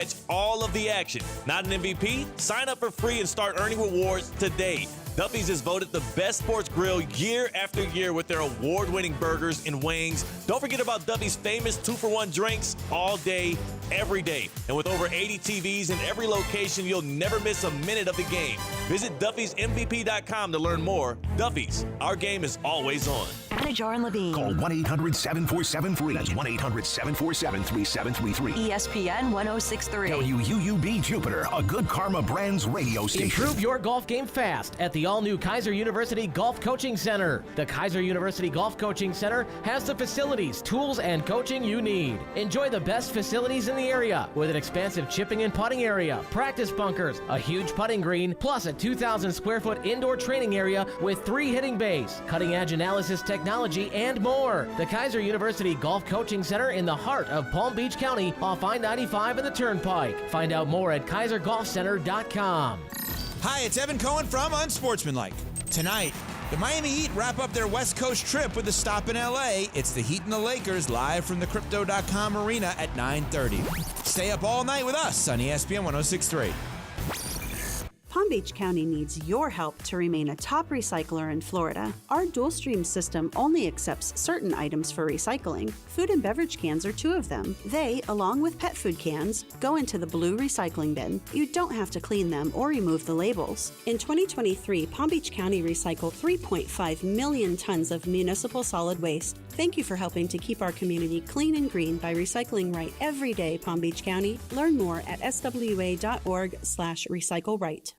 Catch all of the action. Not an MVP? Sign up for free and start earning rewards today. Duffy's is voted the best sports grill year after year with their award-winning burgers and wings. Don't forget about Duffy's famous 2-for-1 drinks all day, every day. And with over 80 TVs in every location, you'll never miss a minute of the game. Visit Duffy'sMVP.com to learn more. Duffy's, our game is always on. Anajar and Levine. Call 1-800-747-FREE. That's 1-800-747-3733. ESPN 1063. WUUB Jupiter, a Good Karma Brands radio station. Improve your golf game fast at the all-new Kaiser University Golf Coaching Center. The Kaiser University Golf Coaching Center has the facilities, tools, and coaching you need. Enjoy the best facilities in the area with an expansive chipping and putting area, practice bunkers, a huge putting green, plus a 2,000 square foot indoor training area with 3 hitting bays, cutting-edge analysis technology, and more. The Kaiser University Golf Coaching Center in the heart of Palm Beach County off I-95 and the Turnpike. Find out more at KaiserGolfCenter.com. Hi, it's Evan Cohen from Unsportsmanlike. Tonight, the Miami Heat wrap up their West Coast trip with a stop in LA. It's the Heat and the Lakers live from the Crypto.com arena at 9:30. Stay up all night with us on ESPN 1063. Palm Beach County needs your help to remain a top recycler in Florida. Our dual stream system only accepts certain items for recycling. Food and beverage cans are 2 of them. They, along with pet food cans, go into the blue recycling bin. You don't have to clean them or remove the labels. In 2023, Palm Beach County recycled 3.5 million tons of municipal solid waste. Thank you for helping to keep our community clean and green by recycling right every day, Palm Beach County. Learn more at swa.org/recycleright.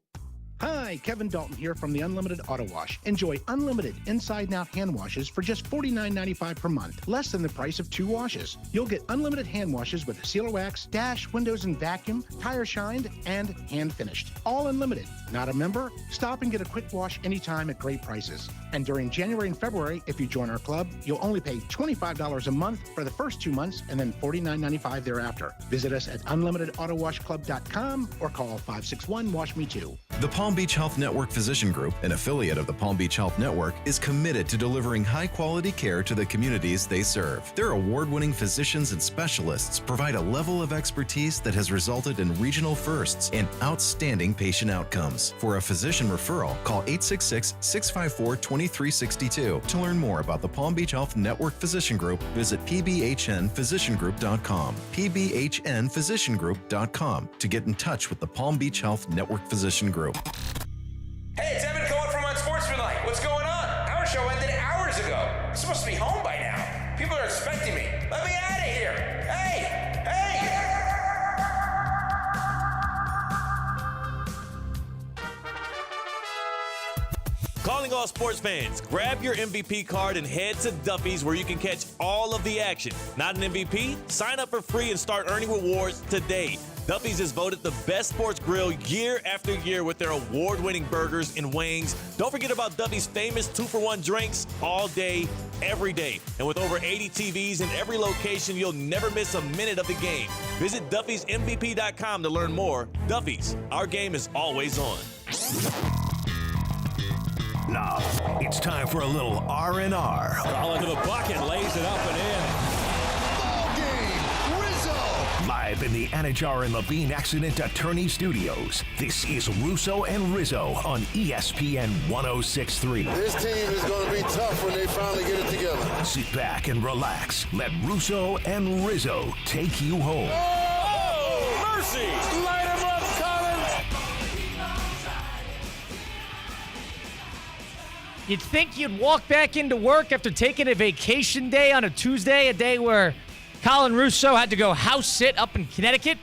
Hi, Kevin Dalton here from the Unlimited Auto Wash. Enjoy unlimited inside and out hand washes for just $49.95 per month, less than the price of 2 washes. You'll get unlimited hand washes with sealer wax, dash, windows and vacuum, tire shined, and hand finished. All unlimited. Not a member? Stop and get a quick wash anytime at great prices. And during January and February, if you join our club, you'll only pay $25 a month for the first 2 months and then $49.95 thereafter. Visit us at unlimitedautoWashClub.com or call 561-WASH-ME-TOO. The Palm Beach Health Network Physician Group, an affiliate of the Palm Beach Health Network, is committed to delivering high-quality care to the communities they serve. Their award-winning physicians and specialists provide a level of expertise that has resulted in regional firsts and outstanding patient outcomes. For a physician referral, call 866-654-2362. To learn more about the Palm Beach Health Network Physician Group, visit pbhnphysiciangroup.com, pbhnphysiciangroup.com, to get in touch with the Palm Beach Health Network Physician Group. Hey, it's Evan Cohen from Unsportsmanlike. What's going on? Our show ended hours ago. I'm supposed to be home by now. People are expecting me. Let me out of here. Hey! Calling all sports fans, grab your MVP card and head to Duffy's where you can catch all of the action. Not an MVP? Sign up for free and start earning rewards today. Duffy's is voted the best sports grill year after year with their award-winning burgers and wings. Don't forget about Duffy's famous 2-for-1 drinks all day, every day. And with over 80 TVs in every location, you'll never miss a minute of the game. Visit Duffy'sMVP.com to learn more. Duffy's, our game is always on. Now, it's time for a little R&R. All into the bucket, lays it up and in. Ball game, Rizzo! Live in the Anajar and Levine Accident Attorney Studios, this is Russo and Rizzo on ESPN 1063. This team is going to be tough when they finally get it together. Sit back and relax. Let Russo and Rizzo take you home. Oh, mercy! Light him up, Colin! You'd think you'd walk back into work after taking a vacation day on a Tuesday, a day where Colin Russo had to go house sit up in Connecticut.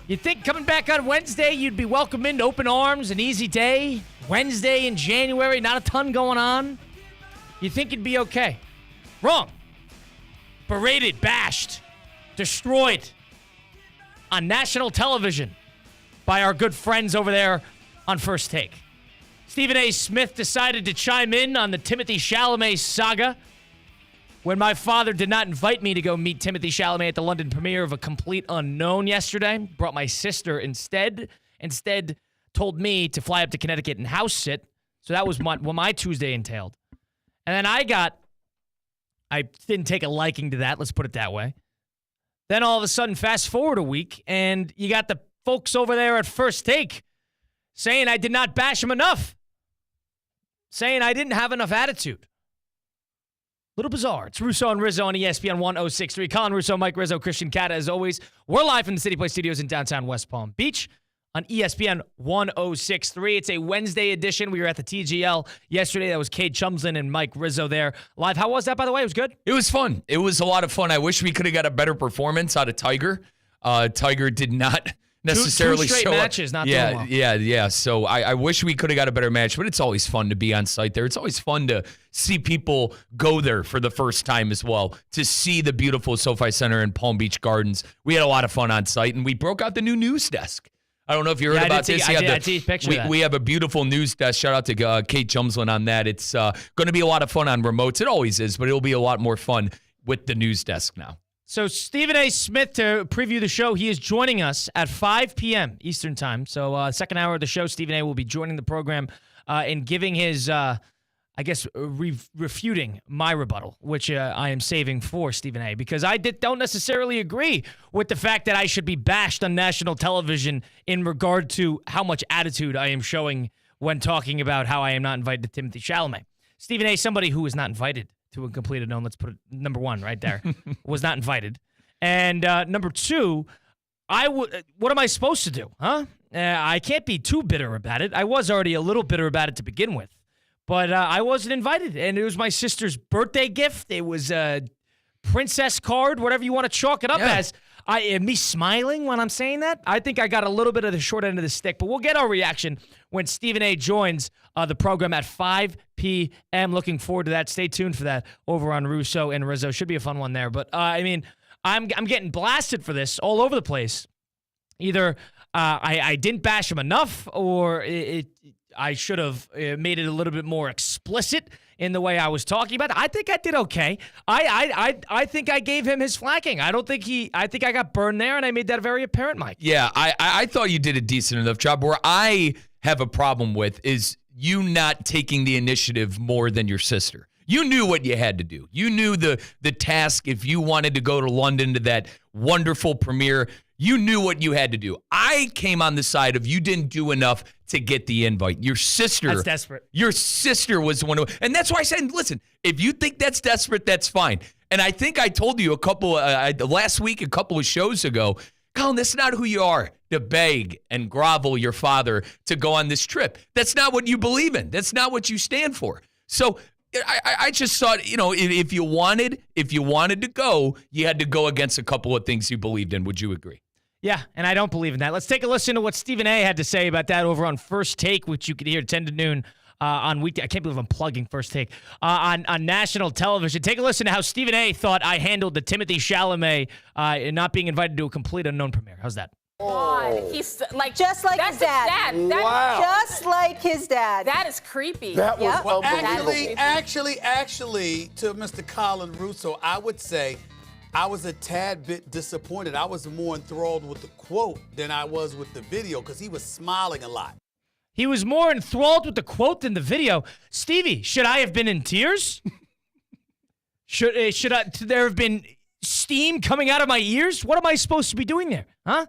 You'd think coming back on Wednesday, you'd be welcomed into open arms, an easy day. Wednesday in January, not a ton going on. You'd think you'd be okay. Wrong. Berated, bashed, destroyed on national television by our good friends over there on First Take. Stephen A. Smith decided to chime in on the Timothée Chalamet saga when my father did not invite me to go meet Timothée Chalamet at the London premiere of A Complete Unknown yesterday. Brought my sister instead. Instead, told me to fly up to Connecticut and house sit. So that was what my Tuesday entailed. And then I didn't take a liking to that, let's put it that way. Then all of a sudden, fast forward a week, and you got the folks over there at First Take saying I did not bash him enough, saying I didn't have enough attitude. Little bizarre. It's Russo and Rizzo on ESPN 106.3. Colin Russo, Mike Rizzo, Christian Cata, as always. We're live from the City Place Studios in downtown West Palm Beach on ESPN 106.3. It's a Wednesday edition. We were at the TGL yesterday. That was Cade Chumslin and Mike Rizzo there live. How was that, by the way? It was good? It was fun. It was a lot of fun. I wish we could have got a better performance out of Tiger. Tiger did not necessarily two straight show matches, up. not doing well. Yeah. So I wish we could have got a better match, but it's always fun to be on site there. It's always fun to see people go there for the first time as well, to see the beautiful SoFi Center and Palm Beach Gardens. We had a lot of fun on site, and we broke out the new news desk. I don't know if you heard about this. I see a picture of that. We have a beautiful news desk. Shout out to Kate Chumslin on that. It's going to be a lot of fun on remotes. It always is, but it'll be a lot more fun with the news desk now. So Stephen A. Smith, to preview the show, he is joining us at 5 p.m. Eastern Time. So second hour of the show, Stephen A. will be joining the program and giving his, refuting my rebuttal, which I am saving for Stephen A. because I don't necessarily agree with the fact that I should be bashed on national television in regard to how much attitude I am showing when talking about how I am not invited to Timothy Chalamet. Stephen A., somebody who was not invited to a complete unknown, let's put it number one right there, was not invited. And number two, what am I supposed to do, huh? I can't be too bitter about it. I was already a little bitter about it to begin with. But I wasn't invited, and it was my sister's birthday gift. It was a princess card, whatever you want to chalk it up as. Me smiling when I'm saying that, I think I got a little bit of the short end of the stick. But we'll get our reaction when Stephen A. joins the program at 5 p.m. Looking forward to that. Stay tuned for that over on Russo and Rizzo. Should be a fun one there. But, I'm getting blasted for this all over the place. Either I didn't bash him enough, or I should have made it a little bit more explicit in the way I was talking about it. I think I did okay. I think I gave him his flacking. I think I got burned there, and I made that very apparent, Mike. Yeah, I thought you did a decent enough job. Where I have a problem with is you not taking the initiative more than your sister. You knew what you had to do. You knew the task if you wanted to go to London to that wonderful premiere. You knew what you had to do. I came on the side of you didn't do enough to get the invite. Your sister. That's desperate. Your sister was the one who, and that's why I said, listen, if you think that's desperate, that's fine. And I think I told you last week, a couple of shows ago, Colin, that's not who you are, to beg and grovel your father to go on this trip. That's not what you believe in. That's not what you stand for. So I just thought, if you wanted to go, you had to go against a couple of things you believed in. Would you agree? Yeah, and I don't believe in that. Let's take a listen to what Stephen A. had to say about that over on First Take, which you could hear 10 to noon on weekday. I can't believe I'm plugging First Take on national television. Take a listen to how Stephen A. thought I handled the Timothy Chalamet not being invited to a complete unknown premiere. How's that? God, he's like just like his dad. Wow. Just like his dad. That is creepy. That was Well, unbelievable. Actually, to Mr. Colin Russo, I would say I was a tad bit disappointed. I was more enthralled with the quote than I was with the video because he was smiling a lot. He was more enthralled with the quote than the video. Stevie, should I have been in tears? Should there have been steam coming out of my ears? What am I supposed to be doing there? Huh?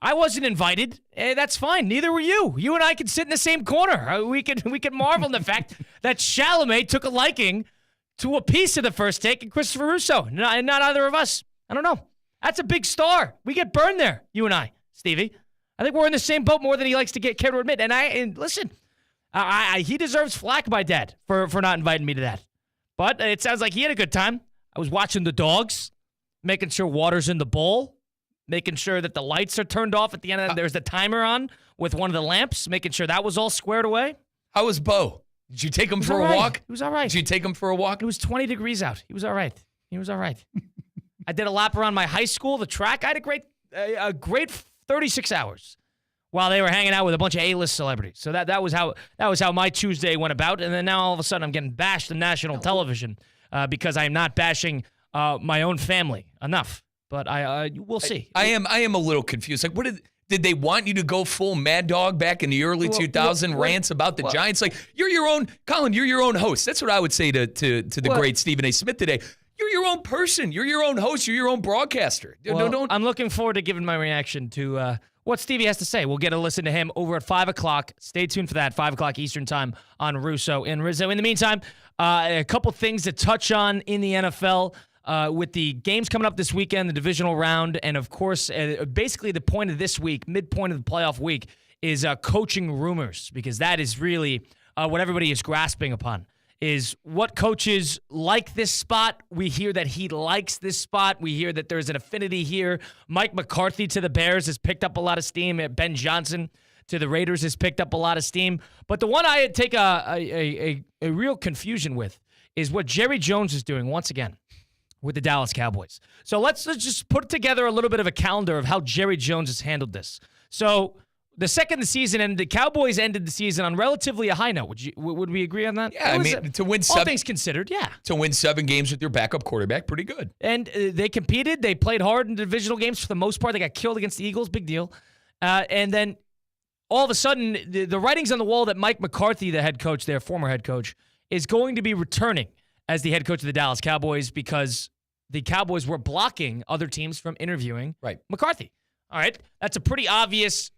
I wasn't invited. That's fine. Neither were you. You and I could sit in the same corner. We could marvel in the fact that Chalamet took a liking to a piece of the First Take and Christopher Russo, and not either of us. I don't know. That's a big star. We get burned there, you and I, Stevie. I think we're in the same boat more than he likes to care to admit. And listen, he deserves flack by Dad for not inviting me to that. But it sounds like he had a good time. I was watching the dogs, making sure water's in the bowl, making sure that the lights are turned off at the end of there's the timer on with one of the lamps, making sure that was all squared away. How was Bo? Did you take him for a walk? He was all right. Did you take him for a walk? It was 20 degrees out. He was all right. I did a lap around my high school, the track. I had a great 36 hours while they were hanging out with a bunch of A-list celebrities. So that was how my Tuesday went about. And then now all of a sudden I'm getting bashed on national television because I am not bashing my own family enough. But we'll see. I am a little confused. Like, what did they want you to go full Mad Dog back in the early 2000s, rants about the Giants? Like, you're your own, Colin, you're your own host. That's what I would say to the great Stephen A. Smith today. You're your own person. You're your own host. You're your own broadcaster. Well, I'm looking forward to giving my reaction to what Stevie has to say. We'll get to listen to him over at 5 o'clock. Stay tuned for that, 5 o'clock Eastern time on Russo and Rizzo. In the meantime, a couple things to touch on in the NFL with the games coming up this weekend, the divisional round, and, of course, basically the point of this week, midpoint of the playoff week, is coaching rumors, because that is really what everybody is grasping upon. Is what coaches like this spot. We hear that he likes this spot. We hear that there's an affinity here. Mike McCarthy to the Bears has picked up a lot of steam. Ben Johnson to the Raiders has picked up a lot of steam. But the one I take a real confusion with is what Jerry Jones is doing once again with the Dallas Cowboys. So let's just put together a little bit of a calendar of how Jerry Jones has handled this. So the second the season ended, the Cowboys ended the season on relatively a high note. Would we agree on that? Yeah, I mean, to win all things considered, yeah. To win 7 games with your backup quarterback, pretty good. And they competed. They played hard in divisional games for the most part. They got killed against the Eagles, big deal. And then all of a sudden, the writing's on the wall that Mike McCarthy, the head coach there, former head coach, is going to be returning as the head coach of the Dallas Cowboys because the Cowboys were blocking other teams from interviewing McCarthy. All right, that's a pretty obvious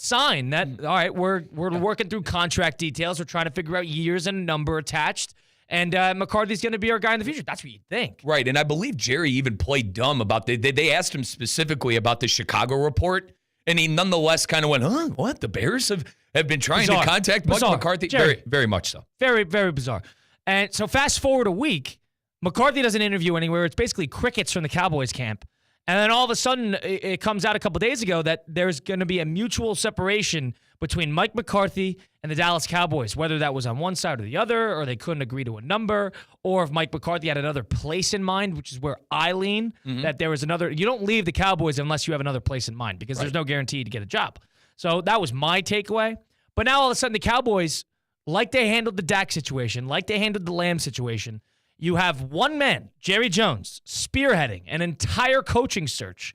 sign that, all right, we're working through contract details. We're trying to figure out years and a number attached. And McCarthy's going to be our guy in the future. That's what you'd think. Right, and I believe Jerry even played dumb about they asked him specifically about the Chicago report, and he nonetheless kind of went, huh, what? The Bears have been trying to contact Mike McCarthy? Jerry, very, very much so. Very, very bizarre. And so fast forward a week, McCarthy doesn't interview anywhere. It's basically crickets from the Cowboys camp. And then all of a sudden, it comes out a couple days ago that there's going to be a mutual separation between Mike McCarthy and the Dallas Cowboys, whether that was on one side or the other, or they couldn't agree to a number, or if Mike McCarthy had another place in mind, which is where I lean, that there was another. You don't leave the Cowboys unless you have another place in mind because there's no guarantee to get a job. So that was my takeaway. But now all of a sudden, the Cowboys, like they handled the Dak situation, like they handled the Lamb situation, you have one man, Jerry Jones, spearheading an entire coaching search,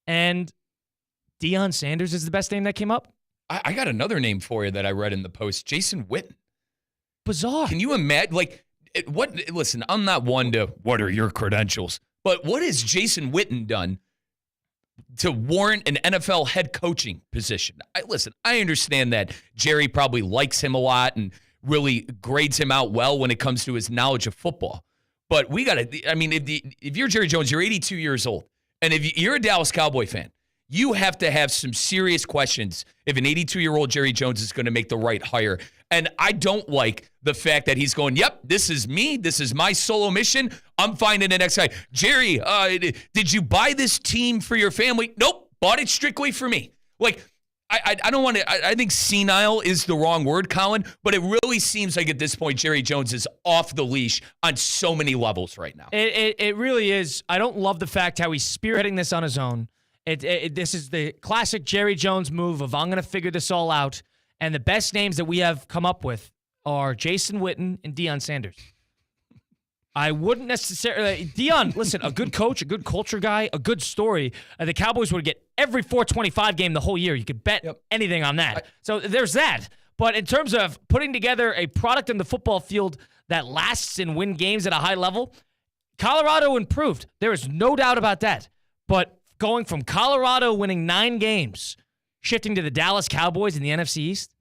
and Deion Sanders is the best name that came up. I got another name for you that I read in the post, Jason Witten. Bizarre. Can you imagine? Listen, I'm not one to, what are your credentials? But what has Jason Witten done to warrant an NFL head coaching position? I understand that Jerry probably likes him a lot and really grades him out well when it comes to his knowledge of football. But we got to, I mean, if you're Jerry Jones, you're 82 years old. And if you're a Dallas Cowboy fan, you have to have some serious questions if an 82-year-old Jerry Jones is going to make the right hire. And I don't like the fact that he's going, yep, this is me. This is my solo mission. I'm finding the next guy. Jerry, did you buy this team for your family? Nope, bought it strictly for me. I don't want to, I think senile is the wrong word, Colin, but it really seems like at this point, Jerry Jones is off the leash on so many levels right now. It really is. I don't love the fact how he's spearheading this on his own. This is the classic Jerry Jones move of I'm going to figure this all out. And the best names that we have come up with are Jason Witten and Deion Sanders. I wouldn't necessarily... Deion, listen, a good coach, a good culture guy, a good story. The Cowboys would get every 425 game the whole year. You could bet anything on that. So there's that. But in terms of putting together a product in the football field that lasts and win games at a high level, Colorado improved. There is no doubt about that. But going from Colorado winning 9 games, shifting to the Dallas Cowboys in the NFC East,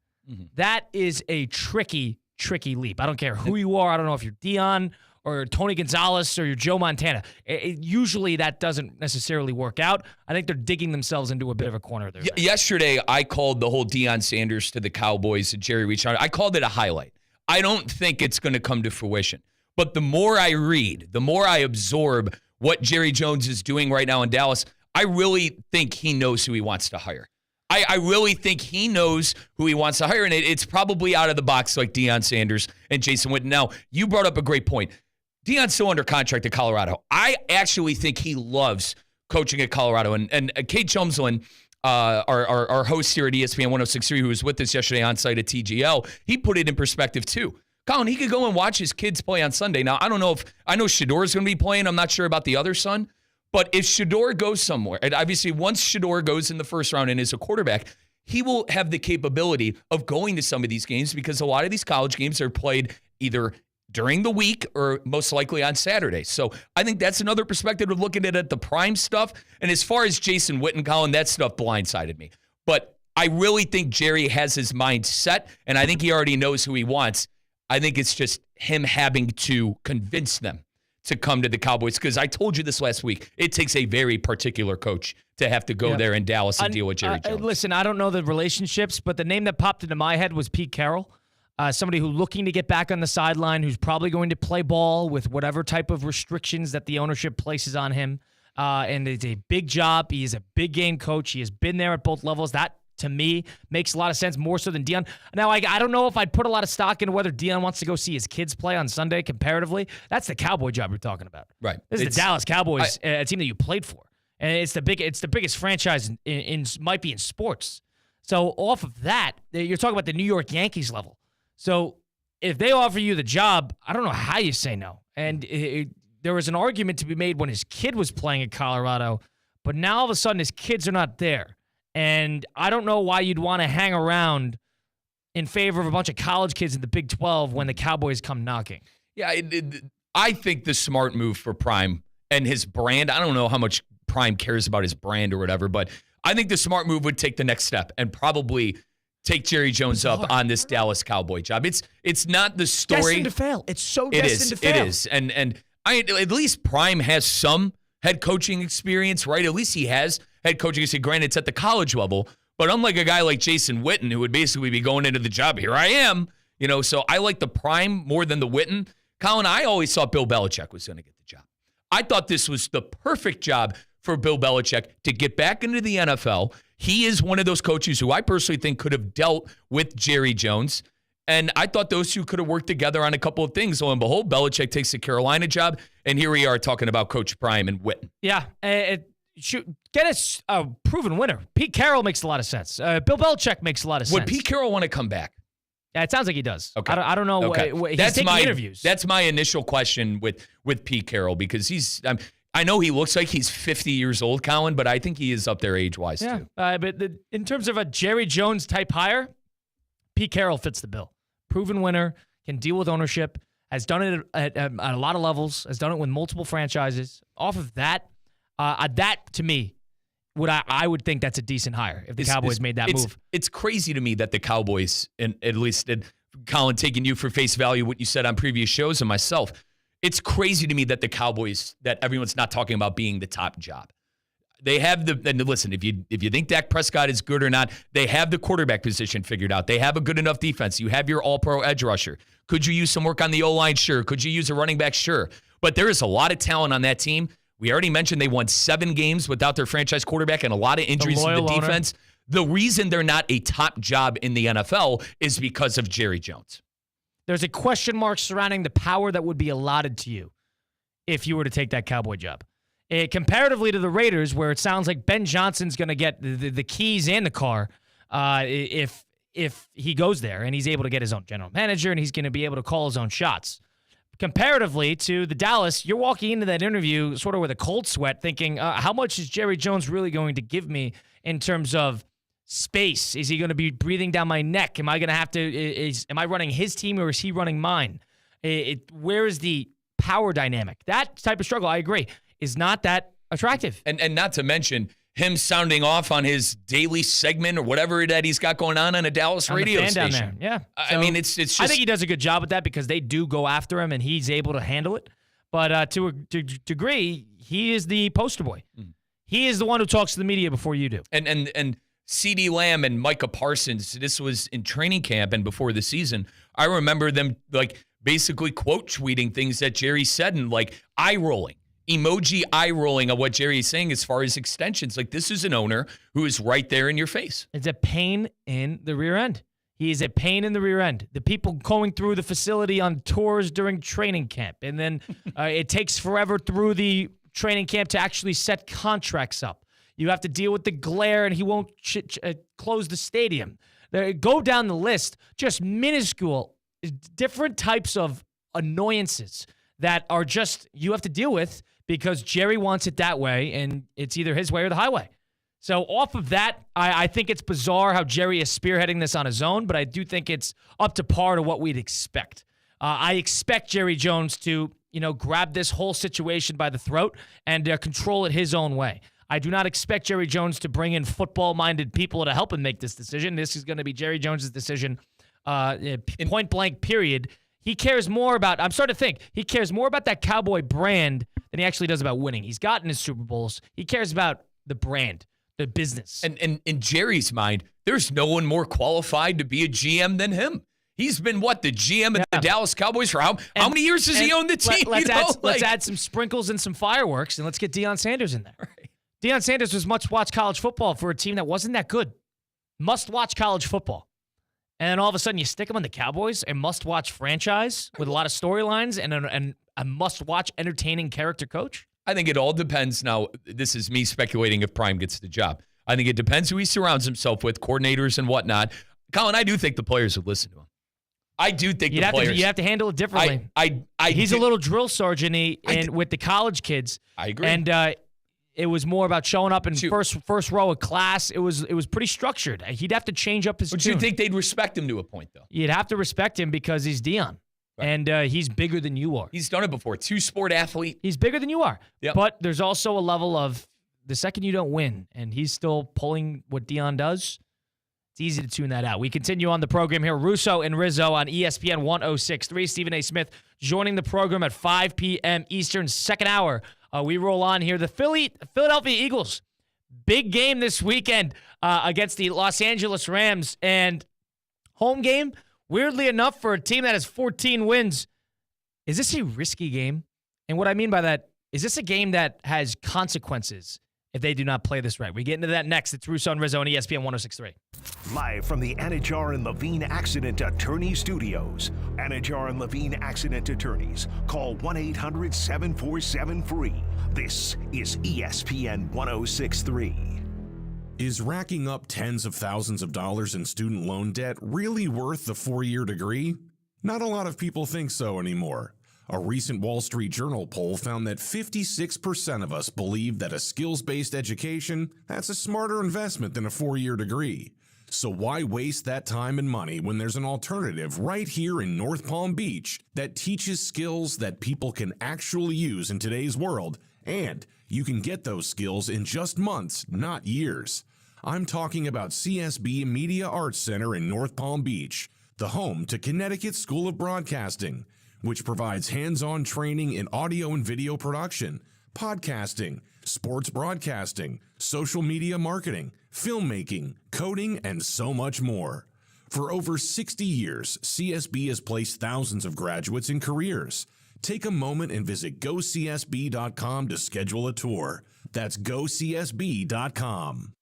that is a tricky leap. I don't care who you are. I don't know if you're Deion or Tony Gonzalez or you're Joe Montana. Usually that doesn't necessarily work out. I think they're digging themselves into a bit of a corner there. Yesterday, I called the whole Deion Sanders to the Cowboys and Jerry reached out. I called it a highlight. I don't think it's going to come to fruition. But the more I read, the more I absorb what Jerry Jones is doing right now in Dallas, I really think he knows who he wants to hire. I really think he knows who he wants to hire, and it's probably out of the box like Deion Sanders and Jason Witten. Now, you brought up a great point. Deion's still under contract at Colorado. I actually think he loves coaching at Colorado. And Kate Chumslin, our host here at ESPN 106.3, who was with us yesterday on site at TGL, he put it in perspective too. Colin, he could go and watch his kids play on Sunday. Now, I don't know I know Shador's going to be playing. I'm not sure about the other son. But if Shador goes somewhere, and obviously once Shador goes in the first round and is a quarterback, he will have the capability of going to some of these games because a lot of these college games are played either during the week or most likely on Saturday. So I think that's another perspective of looking at it, the prime stuff. And as far as Jason Witten, Colin, that stuff blindsided me. But I really think Jerry has his mind set, and I think he already knows who he wants. I think it's just him having to convince them to come to the Cowboys, because I told you this last week. It takes a very particular coach to have to go there in Dallas and deal with Jerry Jones. Listen, I don't know the relationships, but the name that popped into my head was Pete Carroll. Somebody who's looking to get back on the sideline, who's probably going to play ball with whatever type of restrictions that the ownership places on him. And it's a big job. He is a big game coach. He has been there at both levels. That, to me, makes a lot of sense, more so than Deion. Now, I don't know if I'd put a lot of stock into whether Deion wants to go see his kids play on Sunday comparatively. That's the Cowboy job you're talking about. Right. This is the Dallas Cowboys, a team that you played for. And it's the biggest franchise might be in sports. So off of that, you're talking about the New York Yankees level. So if they offer you the job, I don't know how you say no. And there was an argument to be made when his kid was playing at Colorado, but now all of a sudden his kids are not there. And I don't know why you'd want to hang around in favor of a bunch of college kids in the Big 12 when the Cowboys come knocking. Yeah, I think the smart move for Prime and his brand, I don't know how much Prime cares about his brand or whatever, but I think the smart move would take the next step and probably take Jerry Jones up on this Dallas Cowboy job. It's not the story. Destined to fail. It's so destined to fail. It is. And at least Prime has some head coaching experience, right? At least he has head coaching experience. Granted, it's at the college level, but unlike a guy like Jason Witten, who would basically be going into the job, here I am, so I like the Prime more than the Witten. Colin, I always thought Bill Belichick was going to get the job. I thought this was the perfect job for Bill Belichick to get back into the NFL. He is one of those coaches who I personally think could have dealt with Jerry Jones. And I thought those two could have worked together on a couple of things. Lo and behold, Belichick takes the Carolina job, and here we are talking about Coach Prime and Witten. Yeah, get us a proven winner. Pete Carroll makes a lot of sense. Bill Belichick makes a lot of sense. Would Pete Carroll want to come back? Yeah, it sounds like he does. Okay. I don't know. Okay. He's taking interviews. That's my initial question with Pete Carroll, because I know he looks like he's 50 years old, Colin, but I think he is up there age-wise, too. But in terms of a Jerry Jones type hire, Pete Carroll fits the bill. Proven winner, can deal with ownership, has done it at a lot of levels, has done it with multiple franchises. Off of that, to me, I would think that's a decent hire if the Cowboys made that move. It's crazy to me that the Cowboys, and at least Colin, taking you for face value, what you said on previous shows and myself, it's crazy to me that the Cowboys, that everyone's not talking about being the top job. They have and listen, if you think Dak Prescott is good or not, they have the quarterback position figured out. They have a good enough defense. You have your all-pro edge rusher. Could you use some work on the O-line? Sure. Could you use a running back? Sure. But there is a lot of talent on that team. We already mentioned they won 7 games without their franchise quarterback and a lot of injuries to the defense. The reason they're not a top job in the NFL is because of Jerry Jones. There's a question mark surrounding the power that would be allotted to you if you were to take that Cowboy job. Comparatively to the Raiders, where it sounds like Ben Johnson's going to get the keys and the car if he goes there and he's able to get his own general manager and he's going to be able to call his own shots. Comparatively to the Dallas, you're walking into that interview sort of with a cold sweat thinking, how much is Jerry Jones really going to give me in terms of space? Is he going to be breathing down my neck? Am I going to have to, am I running his team or is he running mine? Where is the power dynamic? That type of struggle, I agree, is not that attractive. And not to mention him sounding off on his daily segment or whatever that he's got going on a Dallas radio station. Down there. Yeah. I mean, it's just. I think he does a good job with that because they do go after him and he's able to handle it. But to a degree, he is the poster boy. Mm. He is the one who talks to the media before you do. And CeeDee Lamb and Micah Parsons, this was in training camp and before the season. I remember them basically quote tweeting things that Jerry said and eye rolling. Emoji eye rolling of what Jerry's saying as far as extensions. This is an owner who is right there in your face. It's a pain in the rear end. He is a pain in the rear end. The people going through the facility on tours during training camp. And then it takes forever through the training camp to actually set contracts up. You have to deal with the glare and he won't close the stadium. Go down the list. Just minuscule, different types of annoyances that are just you have to deal with because Jerry wants it that way, and it's either his way or the highway. So off of that, I think it's bizarre how Jerry is spearheading this on his own, but I do think it's up to par to what we'd expect. I expect Jerry Jones to, grab this whole situation by the throat and control it his own way. I do not expect Jerry Jones to bring in football-minded people to help him make this decision. This is going to be Jerry Jones' decision, point blank, period. He cares more about, I'm starting to think, he cares more about that Cowboy brand than he actually does about winning. He's gotten his Super Bowls. He cares about the brand, the business. And in Jerry's mind, there's no one more qualified to be a GM than him. He's been, the GM of the Dallas Cowboys for how many years has he owned the team? Let's add some sprinkles and some fireworks, and let's get Deion Sanders in there. Right. Deion Sanders was must-watch college football for a team that wasn't that good. Must-watch college football. And then all of a sudden you stick him on the Cowboys, a must-watch franchise with a lot of storylines and a must-watch entertaining character coach? I think it all depends. Now, this is me speculating if Prime gets the job. I think it depends who he surrounds himself with, coordinators and whatnot. Colin, I do think the players would listen to him. I do think the players. You have to handle it differently. He's a little drill sergeant with the college kids. I agree. And it was more about showing up in first row of class. It was pretty structured. He'd have to change up his tune. But you think they'd respect him to a point, though? You'd have to respect him because he's Deion. Right. And he's bigger than you are. He's done it before. Two-sport athlete. He's bigger than you are. Yep. But there's also a level of the second you don't win, and he's still pulling what Deion does, it's easy to tune that out. We continue on the program here. Russo and Rizzo on ESPN 106.3. Stephen A. Smith joining the program at 5 p.m. Eastern, second hour. We roll on here. The Philadelphia Eagles, big game this weekend against the Los Angeles Rams. And home game, weirdly enough, for a team that has 14 wins. Is this a risky game? And what I mean by that, is this a game that has consequences if they do not play this right? We get into that next. It's Russo and Rizzo on ESPN 106.3. Live from the Anajar and Levine Accident Attorney Studios. Anajar and Levine Accident Attorneys. Call 1-800-747-FREE. This is ESPN 106.3. Is racking up tens of thousands of dollars in student loan debt really worth the 4-year degree? Not a lot of people think so anymore. A recent Wall Street Journal poll found that 56% of us believe that a skills-based education, that's a smarter investment than a 4-year degree. So why waste that time and money when there's an alternative right here in North Palm Beach that teaches skills that people can actually use in today's world, and you can get those skills in just months, not years. I'm talking about CSB Media Arts Center in North Palm Beach, the home to Connecticut School of Broadcasting, which provides hands-on training in audio and video production, podcasting, sports broadcasting, social media marketing, filmmaking, coding, and so much more. For over 60 years, CSB has placed thousands of graduates in careers. Take a moment and visit gocsb.com to schedule a tour. That's gocsb.com.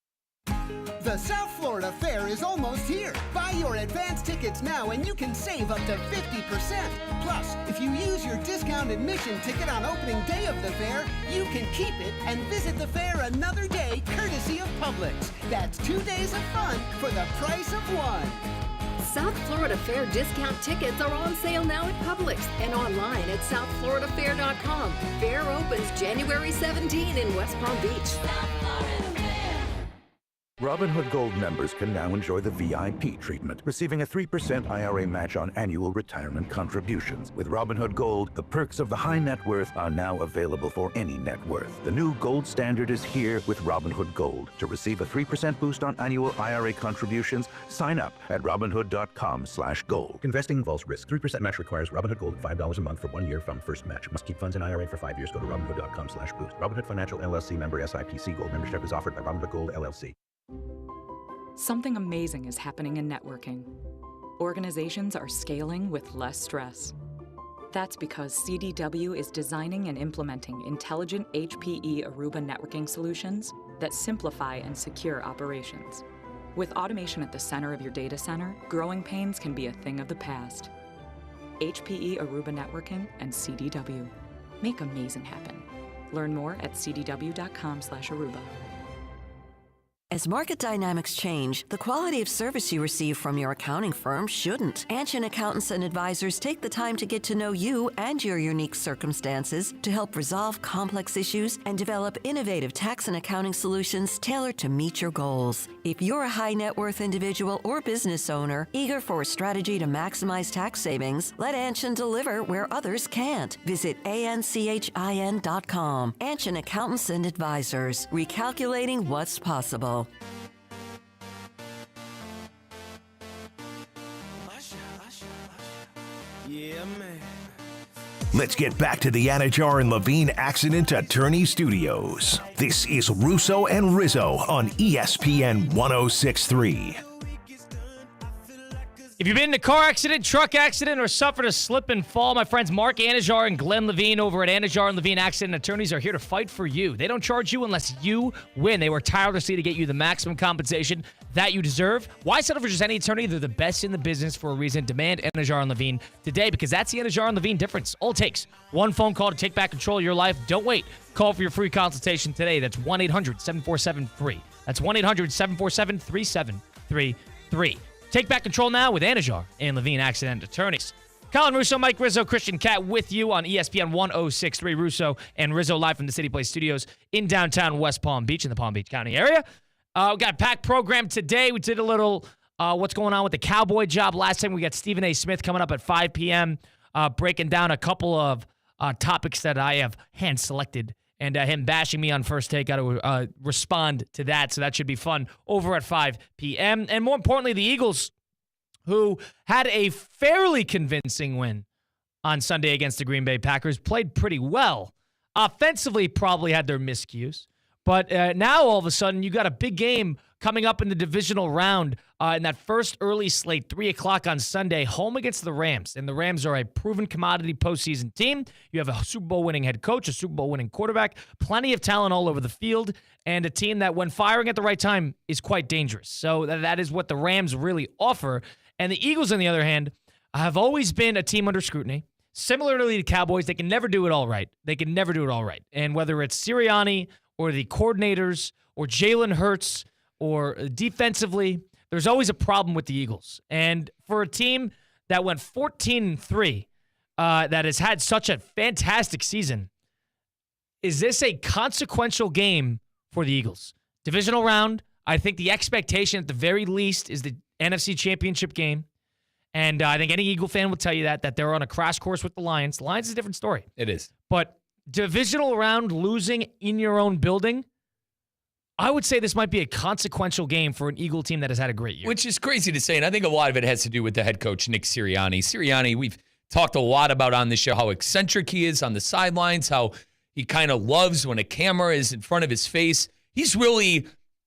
The South Florida Fair is almost here. Buy your advance tickets now and you can save up to 50%. Plus, if you use your discount admission ticket on opening day of the fair, you can keep it and visit the fair another day courtesy of Publix. That's 2 days of fun for the price of one. South Florida Fair discount tickets are on sale now at Publix and online at southfloridafair.com. Fair opens January 17 in West Palm Beach. Robinhood Gold members can now enjoy the VIP treatment, receiving a 3% IRA match on annual retirement contributions. With Robinhood Gold, the perks of the high net worth are now available for any net worth. The new gold standard is here with Robinhood Gold. To receive a 3% boost on annual IRA contributions, sign up at Robinhood.com/gold. Investing involves risk. 3% match requires Robinhood Gold at $5 a month for 1 year from first match. Must keep funds in IRA for 5 years. Go to Robinhood.com/boost. Robinhood Financial LLC member SIPC. Gold membership is offered by Robinhood Gold LLC. Something amazing is happening in networking. Organizations are scaling with less stress. That's because CDW is designing and implementing intelligent HPE Aruba networking solutions that simplify and secure operations. With automation at the center of your data center, growing pains can be a thing of the past. HPE Aruba Networking and CDW. Make amazing happen. Learn more at cdw.com/Aruba. As market dynamics change, the quality of service you receive from your accounting firm shouldn't. Anshin Accountants and Advisors take the time to get to know you and your unique circumstances to help resolve complex issues and develop innovative tax and accounting solutions tailored to meet your goals. If you're a high net worth individual or business owner eager for a strategy to maximize tax savings, let Anshin deliver where others can't. Visit anchin.com. Anshin Accountants and Advisors, recalculating what's possible. Yeah, man. Let's get back to the Anajar and Levine Accident Attorney Studios. This is Russo and Rizzo on ESPN 106.3. If you've been in a car accident, truck accident, or suffered a slip and fall, my friends Mark Anajar and Glenn Levine over at Anajar and Levine Accident Attorneys are here to fight for you. They don't charge you unless you win. They work tirelessly to get you the maximum compensation that you deserve. Why settle for just any attorney? They're the best in the business for a reason. Demand Anajar and Levine today, because that's the Anajar and Levine difference. All it takes, one phone call to take back control of your life. Don't wait. Call for your free consultation today. That's 1-800-747-FREE. That's 1-800-747-3733. Take back control now with Anajar and Levine Accident Attorneys. Colin Russo, Mike Rizzo, Christian Cat with you on ESPN 106.3. Russo and Rizzo live from the City Place Studios in downtown West Palm Beach in the Palm Beach County area. We got a packed program today. We did a little what's going on with the Cowboy job last time. We got Stephen A. Smith coming up at 5 p.m. Breaking down a couple of topics that I have hand-selected. And him bashing me on First Take, got to respond to that. So that should be fun over at 5 p.m. And more importantly, the Eagles, who had a fairly convincing win on Sunday against the Green Bay Packers, played pretty well. Offensively, probably had their miscues. But now, all of a sudden, you got a big game coming up in the divisional round in that first early slate, 3 o'clock on Sunday, home against the Rams. And the Rams are a proven commodity postseason team. You have a Super Bowl winning head coach, a Super Bowl winning quarterback, plenty of talent all over the field, and a team that, when firing at the right time, is quite dangerous. So that is what the Rams really offer. And the Eagles, on the other hand, have always been a team under scrutiny. Similarly to Cowboys, they can never do it all right. And whether it's Sirianni or the coordinators or Jalen Hurts or defensively, there's always a problem with the Eagles. And for a team that went 14-3, that has had such a fantastic season, is this a consequential game for the Eagles? Divisional round, I think the expectation at the very least is the NFC Championship game. And I think any Eagle fan will tell you that they're on a crash course with the Lions. The Lions is a different story. It is. But divisional round, losing in your own building, I would say this might be a consequential game for an Eagle team that has had a great year. Which is crazy to say, and I think a lot of it has to do with the head coach, Nick Sirianni. Sirianni, we've talked a lot about on this show how eccentric he is on the sidelines, how he kind of loves when a camera is in front of his face. He's really,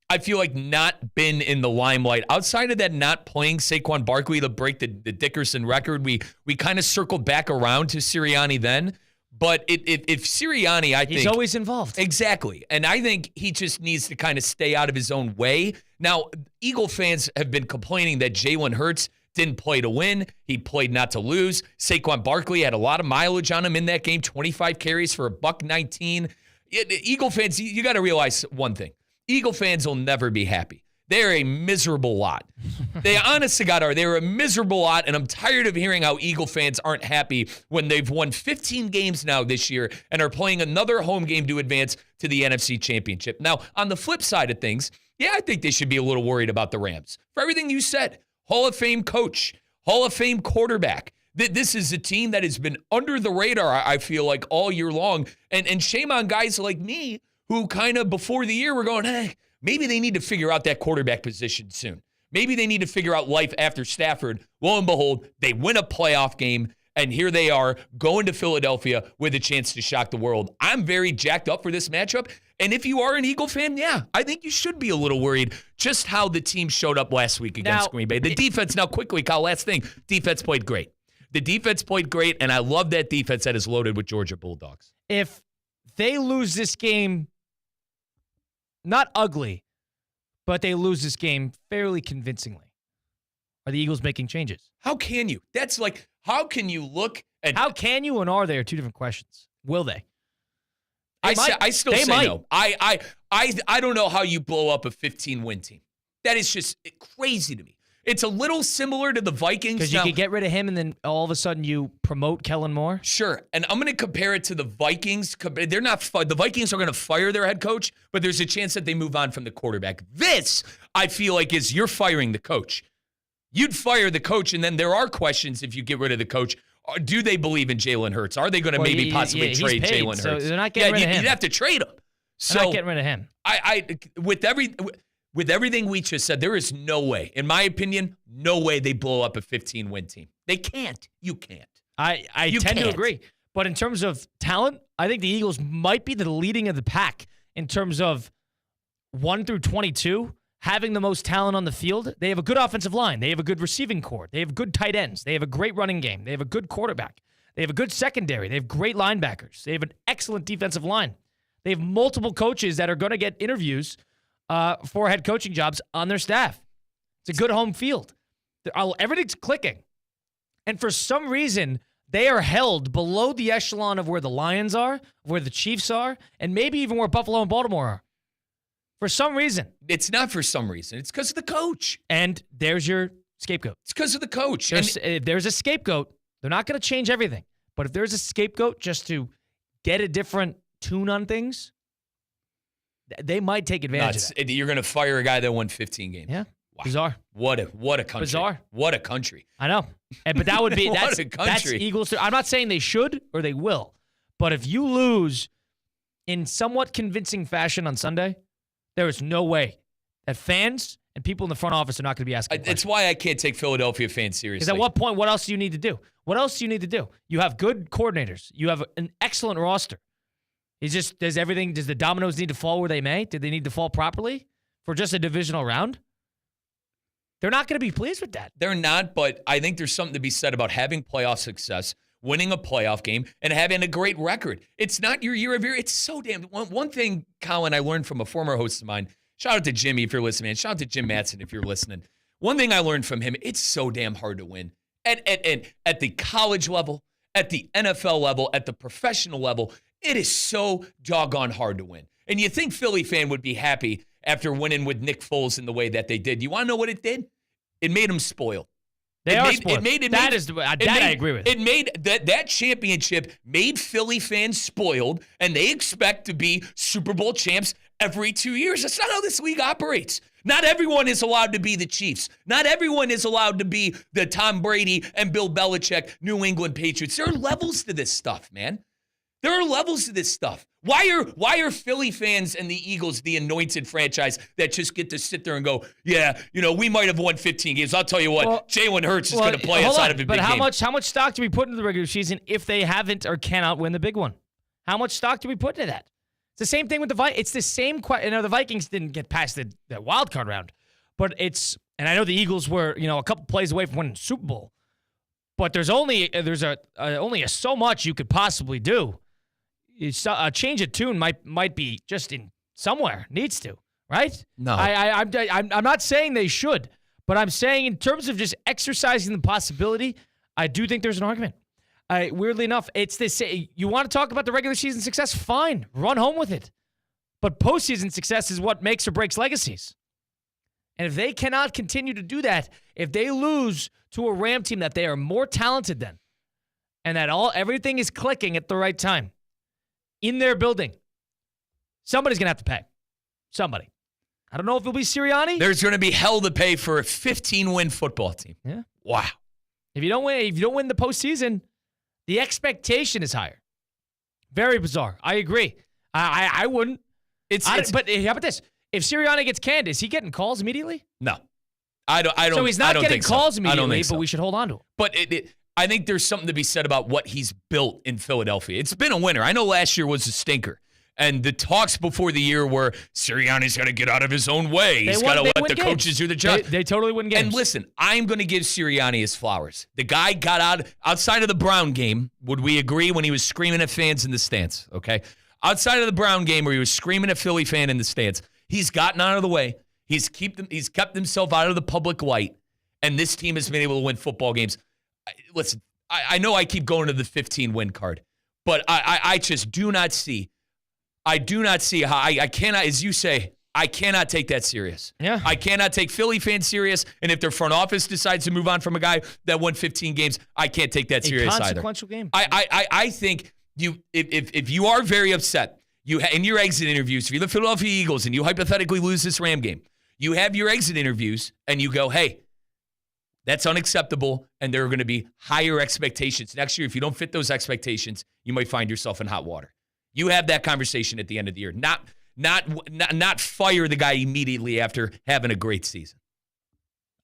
I feel like, not been in the limelight. Outside of that, not playing Saquon Barkley to break the Dickerson record, we kind of circled back around to Sirianni then. But if Sirianni, I think... He's always involved. Exactly. And I think he just needs to kind of stay out of his own way. Now, Eagle fans have been complaining that Jalen Hurts didn't play to win. He played not to lose. Saquon Barkley had a lot of mileage on him in that game, 25 carries for $119. Eagle fans, you got to realize one thing. Eagle fans will never be happy. They're a miserable lot. They, honest to God, are. They're a miserable lot, and I'm tired of hearing how Eagle fans aren't happy when they've won 15 games now this year and are playing another home game to advance to the NFC Championship. Now, on the flip side of things, yeah, I think they should be a little worried about the Rams. For everything you said, Hall of Fame coach, Hall of Fame quarterback. This is a team that has been under the radar, I feel like, all year long. And shame on guys like me who kind of before the year were going, hey, maybe they need to figure out that quarterback position soon. Maybe they need to figure out life after Stafford. Lo and behold, they win a playoff game, and here they are going to Philadelphia with a chance to shock the world. I'm very jacked up for this matchup, and if you are an Eagle fan, yeah, I think you should be a little worried just how the team showed up last week against Green Bay. The defense, now quickly, Kyle, last thing, defense played great. The defense played great, and I love that defense that is loaded with Georgia Bulldogs. If they lose this game, not ugly, but they lose this game fairly convincingly, are the Eagles making changes? How can you? That's like, how can you look at... How can you and are they are two different questions. Will they? I still say no. I don't know how you blow up a 15-win team. That is just crazy to me. It's a little similar to the Vikings. Because you could get rid of him and then all of a sudden you promote Kellen Moore? Sure. And I'm going to compare it to the Vikings. They're not. The Vikings are going to fire their head coach, but there's a chance that they move on from the quarterback. This, I feel like, is you're firing the coach. You'd fire the coach, and then there are questions if you get rid of the coach. Do they believe in Jalen Hurts? Are they going to possibly trade Jalen Hurts? So they're not getting rid of him. You'd have to trade him. They're not getting rid of him. With everything we just said, there is no way, in my opinion, no way they blow up a 15-win team. They can't. You can't. I tend to agree. But in terms of talent, I think the Eagles might be the leading of the pack in terms of 1 through 22, having the most talent on the field. They have a good offensive line. They have a good receiving core. They have good tight ends. They have a great running game. They have a good quarterback. They have a good secondary. They have great linebackers. They have an excellent defensive line. They have multiple coaches that are going to get interviews for head coaching jobs on their staff. It's a good home field. Everything's clicking. And for some reason, they are held below the echelon of where the Lions are, where the Chiefs are, and maybe even where Buffalo and Baltimore are. For some reason. It's not for some reason. It's because of the coach. And there's your scapegoat. It's because of the coach. If there's a scapegoat, they're not going to change everything. But if there's a scapegoat just to get a different tune on things, they might take advantage of that. You're going to fire a guy that won 15 games. Yeah. Wow. Bizarre. What a country. Bizarre. What a country. I know. But that would be what a country. That's Eagles. I'm not saying they should or they will. But if you lose in somewhat convincing fashion on Sunday, there is no way that fans and people in the front office are not going to be asking questions. It's why I can't take Philadelphia fans seriously. Because at what point, what else do you need to do? What else do you need to do? You have good coordinators. You have an excellent roster. Does the dominoes need to fall where they may? Did they need to fall properly for just a divisional round? They're not going to be pleased with that. They're not, but I think there's something to be said about having playoff success, winning a playoff game, and having a great record. It's not your year of year. It's so damn. One thing, Colin, I learned from a former host of mine. Shout out to Jimmy if you're listening, man. Shout out to Jim Matson if you're listening. One thing I learned from him, it's so damn hard to win. At the college level, at the NFL level, at the professional level, it is so doggone hard to win. And you think Philly fan would be happy after winning with Nick Foles in the way that they did. You want to know what it did? It made them spoiled. They are spoiled. I agree with. It made that championship made Philly fans spoiled, and they expect to be Super Bowl champs every 2 years. That's not how this league operates. Not everyone is allowed to be the Chiefs. Not everyone is allowed to be the Tom Brady and Bill Belichick New England Patriots. There are levels to this stuff, man. There are levels to this stuff. Why are Philly fans and the Eagles the anointed franchise that just get to sit there and go, yeah, we might have won 15 games. I'll tell you what, Jalen Hurts is going to play us out of a big game. But how much stock do we put into the regular season if they haven't or cannot win the big one? How much stock do we put into that? It's the same thing with the Vikings. It's the same question. The Vikings didn't get past the wild card round, but and I know the Eagles were a couple plays away from winning the Super Bowl, but there's only so much you could possibly do. A change of tune might be just in somewhere. Needs to, right? No. I'm not saying they should, but I'm saying in terms of just exercising the possibility, I do think there's an argument. Weirdly enough, it's this. You want to talk about the regular season success? Fine. Run home with it. But postseason success is what makes or breaks legacies. And if they cannot continue to do that, if they lose to a Ram team that they are more talented than, and that everything is clicking at the right time, in their building, somebody's going to have to pay. Somebody. I don't know if it'll be Sirianni. There's going to be hell to pay for a 15-win football team. Yeah. Wow. If you don't win the postseason, the expectation is higher. Very bizarre. I agree. I wouldn't. But how about this? If Sirianni gets canned, is he getting calls immediately? No. I don't. So he's not getting calls immediately, but we should hold on to him. But I think there's something to be said about what he's built in Philadelphia. It's been a winner. I know last year was a stinker. And the talks before the year were Sirianni's got to get out of his own way. He's got to let the coaches do the job. They totally win games. And listen, I'm going to give Sirianni his flowers. The guy got outside of the Brown game. Would we agree when he was screaming at fans in the stands? Okay. Outside of the Brown game where he was screaming at Philly fan in the stands, he's gotten out of the way. He's kept himself out of the public light. And this team has been able to win football games. Listen, I know I keep going to the 15-win card, but I just do not see I do not see how I cannot, as you say, I cannot take that serious. Yeah. I cannot take Philly fans serious. And if their front office decides to move on from a guy that won 15 games, I can't take that serious either. Consequential game. I think if you are very upset, in your exit interviews, if you're the Philadelphia Eagles and you hypothetically lose this Ram game, you have your exit interviews and you go, hey, that's unacceptable, and there are going to be higher expectations. Next year, if you don't fit those expectations, you might find yourself in hot water. You have that conversation at the end of the year. Not fire the guy immediately after having a great season.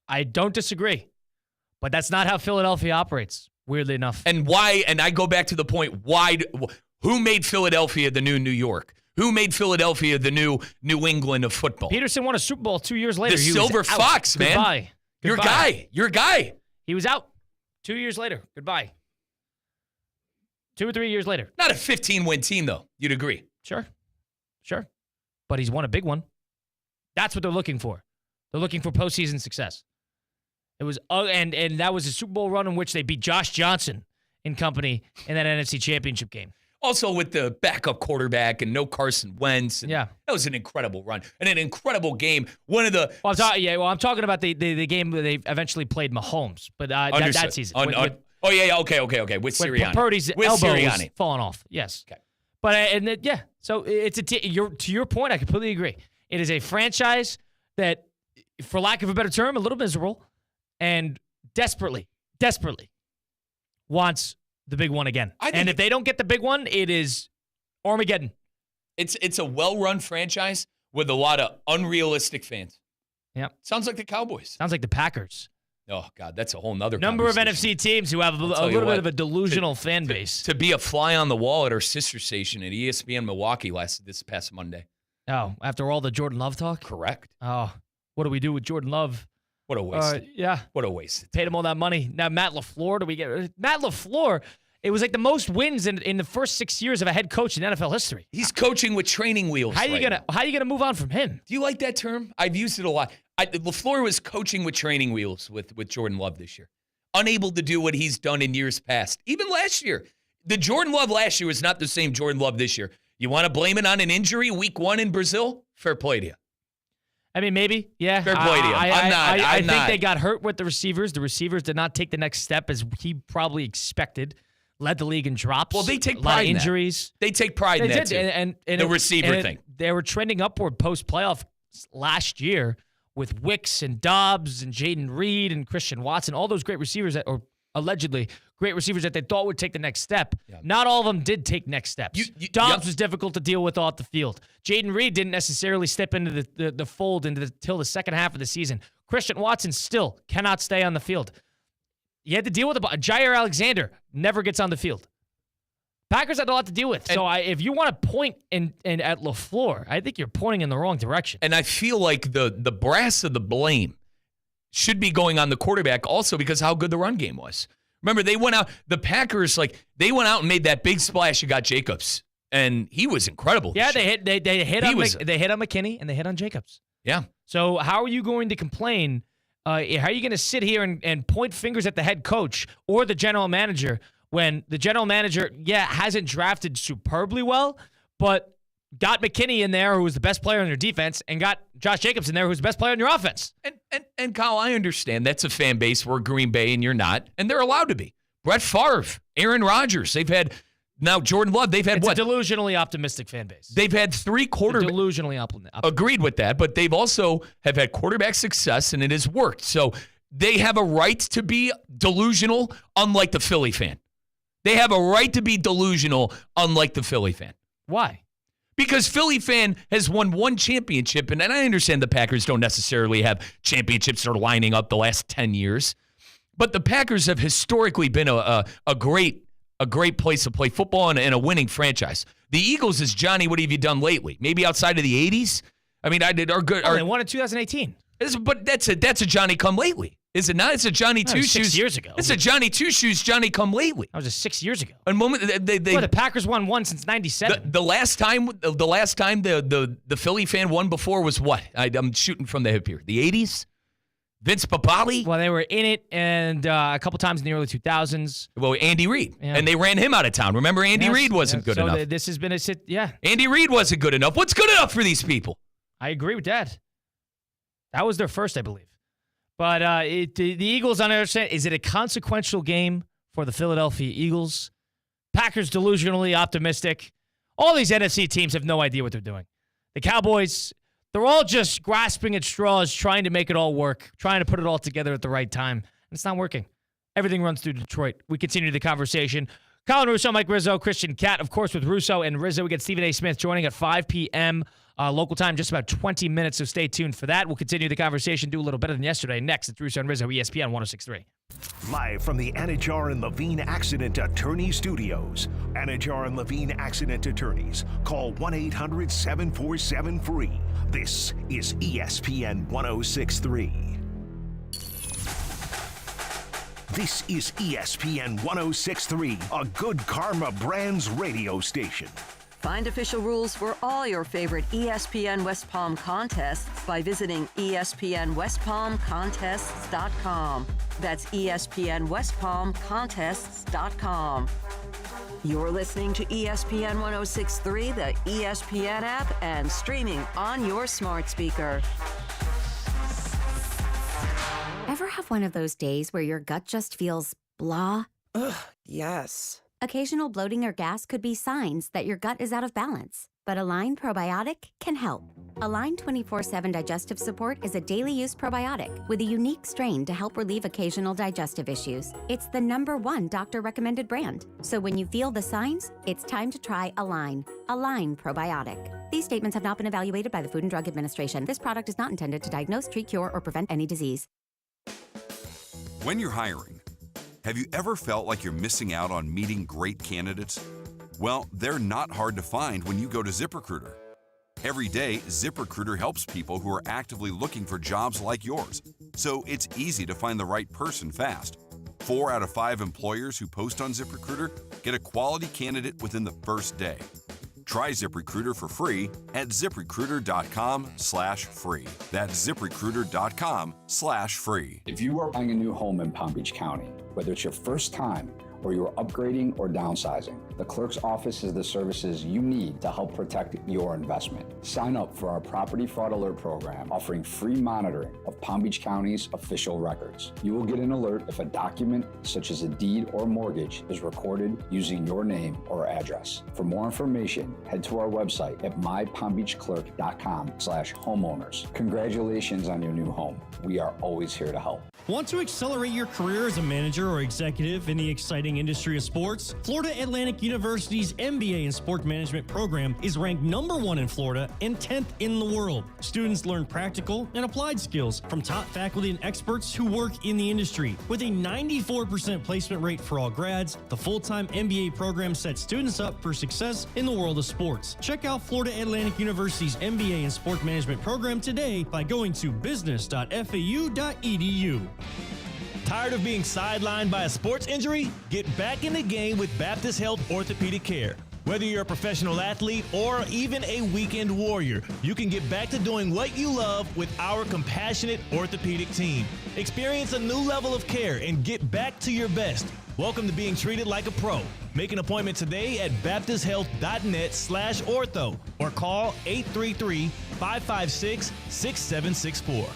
I don't disagree, but that's not how Philadelphia operates, weirdly enough. And why, and I go back to the point, who made Philadelphia the new New York? Who made Philadelphia the new New England of football? Peterson won a Super Bowl 2 years later. The Silver Fox, man. Goodbye. Your guy. He was out 2 years later. Goodbye. 2 or 3 years later. Not a 15-win team, though. You'd agree. Sure. But he's won a big one. That's what they're looking for. They're looking for postseason success. It was and that was a Super Bowl run in which they beat Josh Johnson and company in that NFC Championship game. Also with the backup quarterback and no Carson Wentz. Yeah. That was an incredible run and an incredible game. One of the... I'm talking about the game where they eventually played Mahomes, but that season. Okay. With Sirianni. Purdy's with elbow Sirianni. was falling off. Yes. Okay. But, so it's to your point, I completely agree. It is a franchise that, for lack of a better term, a little miserable and desperately wants the big one again. And if they don't get the big one, it is Armageddon. It's a well-run franchise with a lot of unrealistic fans. Yeah. Sounds like the Cowboys. Sounds like the Packers. Oh, God, that's a whole nother number of NFC teams who have a little bit of a delusional fan base. To be a fly on the wall at our sister station at ESPN Milwaukee this past Monday. Oh, after all the Jordan Love talk? Correct. Oh, what do we do with Jordan Love? What a waste. Yeah. What a waste. Paid him all that money. Now, Matt LaFleur, Matt LaFleur, it was like the most wins in the first 6 years of a head coach in NFL history. He's coaching with training wheels. How are you gonna move on from him? Do you like that term? I've used it a lot. LaFleur was coaching with training wheels with Jordan Love this year. Unable to do what he's done in years past. Even last year. The Jordan Love last year was not the same Jordan Love this year. You want to blame it on an injury week 1 in Brazil? Fair play to you. I mean, maybe, yeah. Fair play to you. I think they got hurt with the receivers. The receivers did not take the next step as he probably expected. Led the league in drops. Well, they take pride in injuries. They take pride in that, too. And the receiver thing. They were trending upward post-playoff last year with Wicks and Dobbs and Jaden Reed and Christian Watson, all those great receivers or allegedly great receivers that they thought would take the next step. Yeah. Not all of them did take next steps. Dobbs was difficult to deal with off the field. Jaden Reed didn't necessarily step into the fold until the second half of the season. Christian Watson still cannot stay on the field. You had to deal with Jair Alexander never gets on the field. Packers had a lot to deal with. So if you want to point at LaFleur, I think you're pointing in the wrong direction. And I feel like the brass of the blame should be going on the quarterback also because how good the run game was. Remember, the Packers, they went out and made that big splash. You got Jacobs, and he was incredible. Yeah, they hit on McKinney and they hit on Jacobs. Yeah. So how are you going to complain? How are you going to sit here and point fingers at the head coach or the general manager when the general manager, hasn't drafted superbly well, but got McKinney in there, who was the best player in your defense, and got Josh Jacobs in there, who's the best player in your offense? And Kyle, I understand that's a fan base. We're Green Bay, and you're not, and they're allowed to be. Brett Favre, Aaron Rodgers, they've had now Jordan Love. They've had it's a delusionally optimistic fan base. They've had 3 quarterbacks. Delusionally optimistic. Agreed with that, but they've also have had quarterback success, and it has worked. So they have a right to be delusional, unlike the Philly fan. They have a right to be delusional, unlike the Philly fan. Why? Because Philly fan has won 1 championship, and I understand the Packers don't necessarily have championships that are lining up the last 10 years, but the Packers have historically been a great place to play football and a winning franchise. The Eagles is, Johnny, what have you done lately? Maybe outside of the 80s? I mean, they won in 2018. But that's a Johnny come lately. Is it not? It's a Johnny Two Shoes. 6 years ago. It's a Johnny Two Shoes Johnny come lately. That was 6 years ago. A moment the Packers won 1 since '97. The last time the Philly fan won before was what? I'm shooting from the hip here. The 80s. Vince Papale? Well, they were in it and a couple times in the early 2000s. Well, Andy Reid. Yeah. And they ran him out of town. Remember, Andy Reid wasn't good enough. This has been yeah. Andy Reid wasn't good enough. What's good enough for these people? I agree with that. That was their first, I believe. But the Eagles, on the other side, is it a consequential game for the Philadelphia Eagles? Packers delusionally optimistic. All these NFC teams have no idea what they're doing. The Cowboys, they're all just grasping at straws, trying to make it all work, trying to put it all together at the right time. And it's not working. Everything runs through Detroit. We continue the conversation. Colin Russo, Mike Rizzo, Christian Cat, of course, with Russo and Rizzo. We get Stephen A. Smith joining at 5 p.m. Local time, just about 20 minutes, so stay tuned for that. We'll continue the conversation, do a little better than yesterday. Next, it's Russo and Rizzo, ESPN 106.3. Live from the Anajar and Levine Accident Attorney Studios. Anajar and Levine Accident Attorneys. Call 1-800-747-FREE. This is ESPN 106.3. This is ESPN 106.3, a Good Karma Brands radio station. Find official rules for all your favorite ESPN West Palm contests by visiting ESPNWestPalmContests.com. That's ESPNWestPalmContests.com. You're listening to ESPN 106.3, the ESPN app, and streaming on your smart speaker. Ever have one of those days where your gut just feels blah? Ugh, yes. Occasional bloating or gas could be signs that your gut is out of balance, but Align Probiotic can help. Align 24/7 Digestive Support is a daily use probiotic with a unique strain to help relieve occasional digestive issues. It's the #1 doctor-recommended brand. So when you feel the signs, it's time to try Align. Align Probiotic. These statements have not been evaluated by the Food and Drug Administration. This product is not intended to diagnose, treat, cure, or prevent any disease. When you're hiring, have you ever felt like you're missing out on meeting great candidates? Well, they're not hard to find when you go to ZipRecruiter. Every day, ZipRecruiter helps people who are actively looking for jobs like yours, so it's easy to find the right person fast. 4 out of 5 employers who post on ZipRecruiter get a quality candidate within the first day. Try ZipRecruiter for free at ZipRecruiter.com/free. That's ZipRecruiter.com/free. If you are buying a new home in Palm Beach County, whether it's your first time or you're upgrading or downsizing, the clerk's office is the services you need to help protect your investment. Sign up for our Property Fraud Alert program, offering free monitoring of Palm Beach County's official records. You will get an alert if a document, such as a deed or mortgage, is recorded using your name or address. For more information, head to our website at mypalmbeachclerk.com/homeowners. Congratulations on your new home. We are always here to help. Want to accelerate your career as a manager or executive in the exciting industry of sports? Florida Atlantic University's MBA in Sport Management program is ranked #1 in Florida and 10th in the world. Students learn practical and applied skills from top faculty and experts who work in the industry. With a 94% placement rate for all grads, the full-time MBA program sets students up for success in the world of sports. Check out Florida Atlantic University's MBA in Sport Management program today by going to business.fau.edu. Tired of being sidelined by a sports injury? Get back in the game with Baptist Health Orthopedic Care. Whether you're a professional athlete or even a weekend warrior, you can get back to doing what you love with our compassionate orthopedic team. Experience a new level of care and get back to your best. Welcome to being treated like a pro. Make an appointment today at baptisthealth.net/ortho or call 833-556-6764.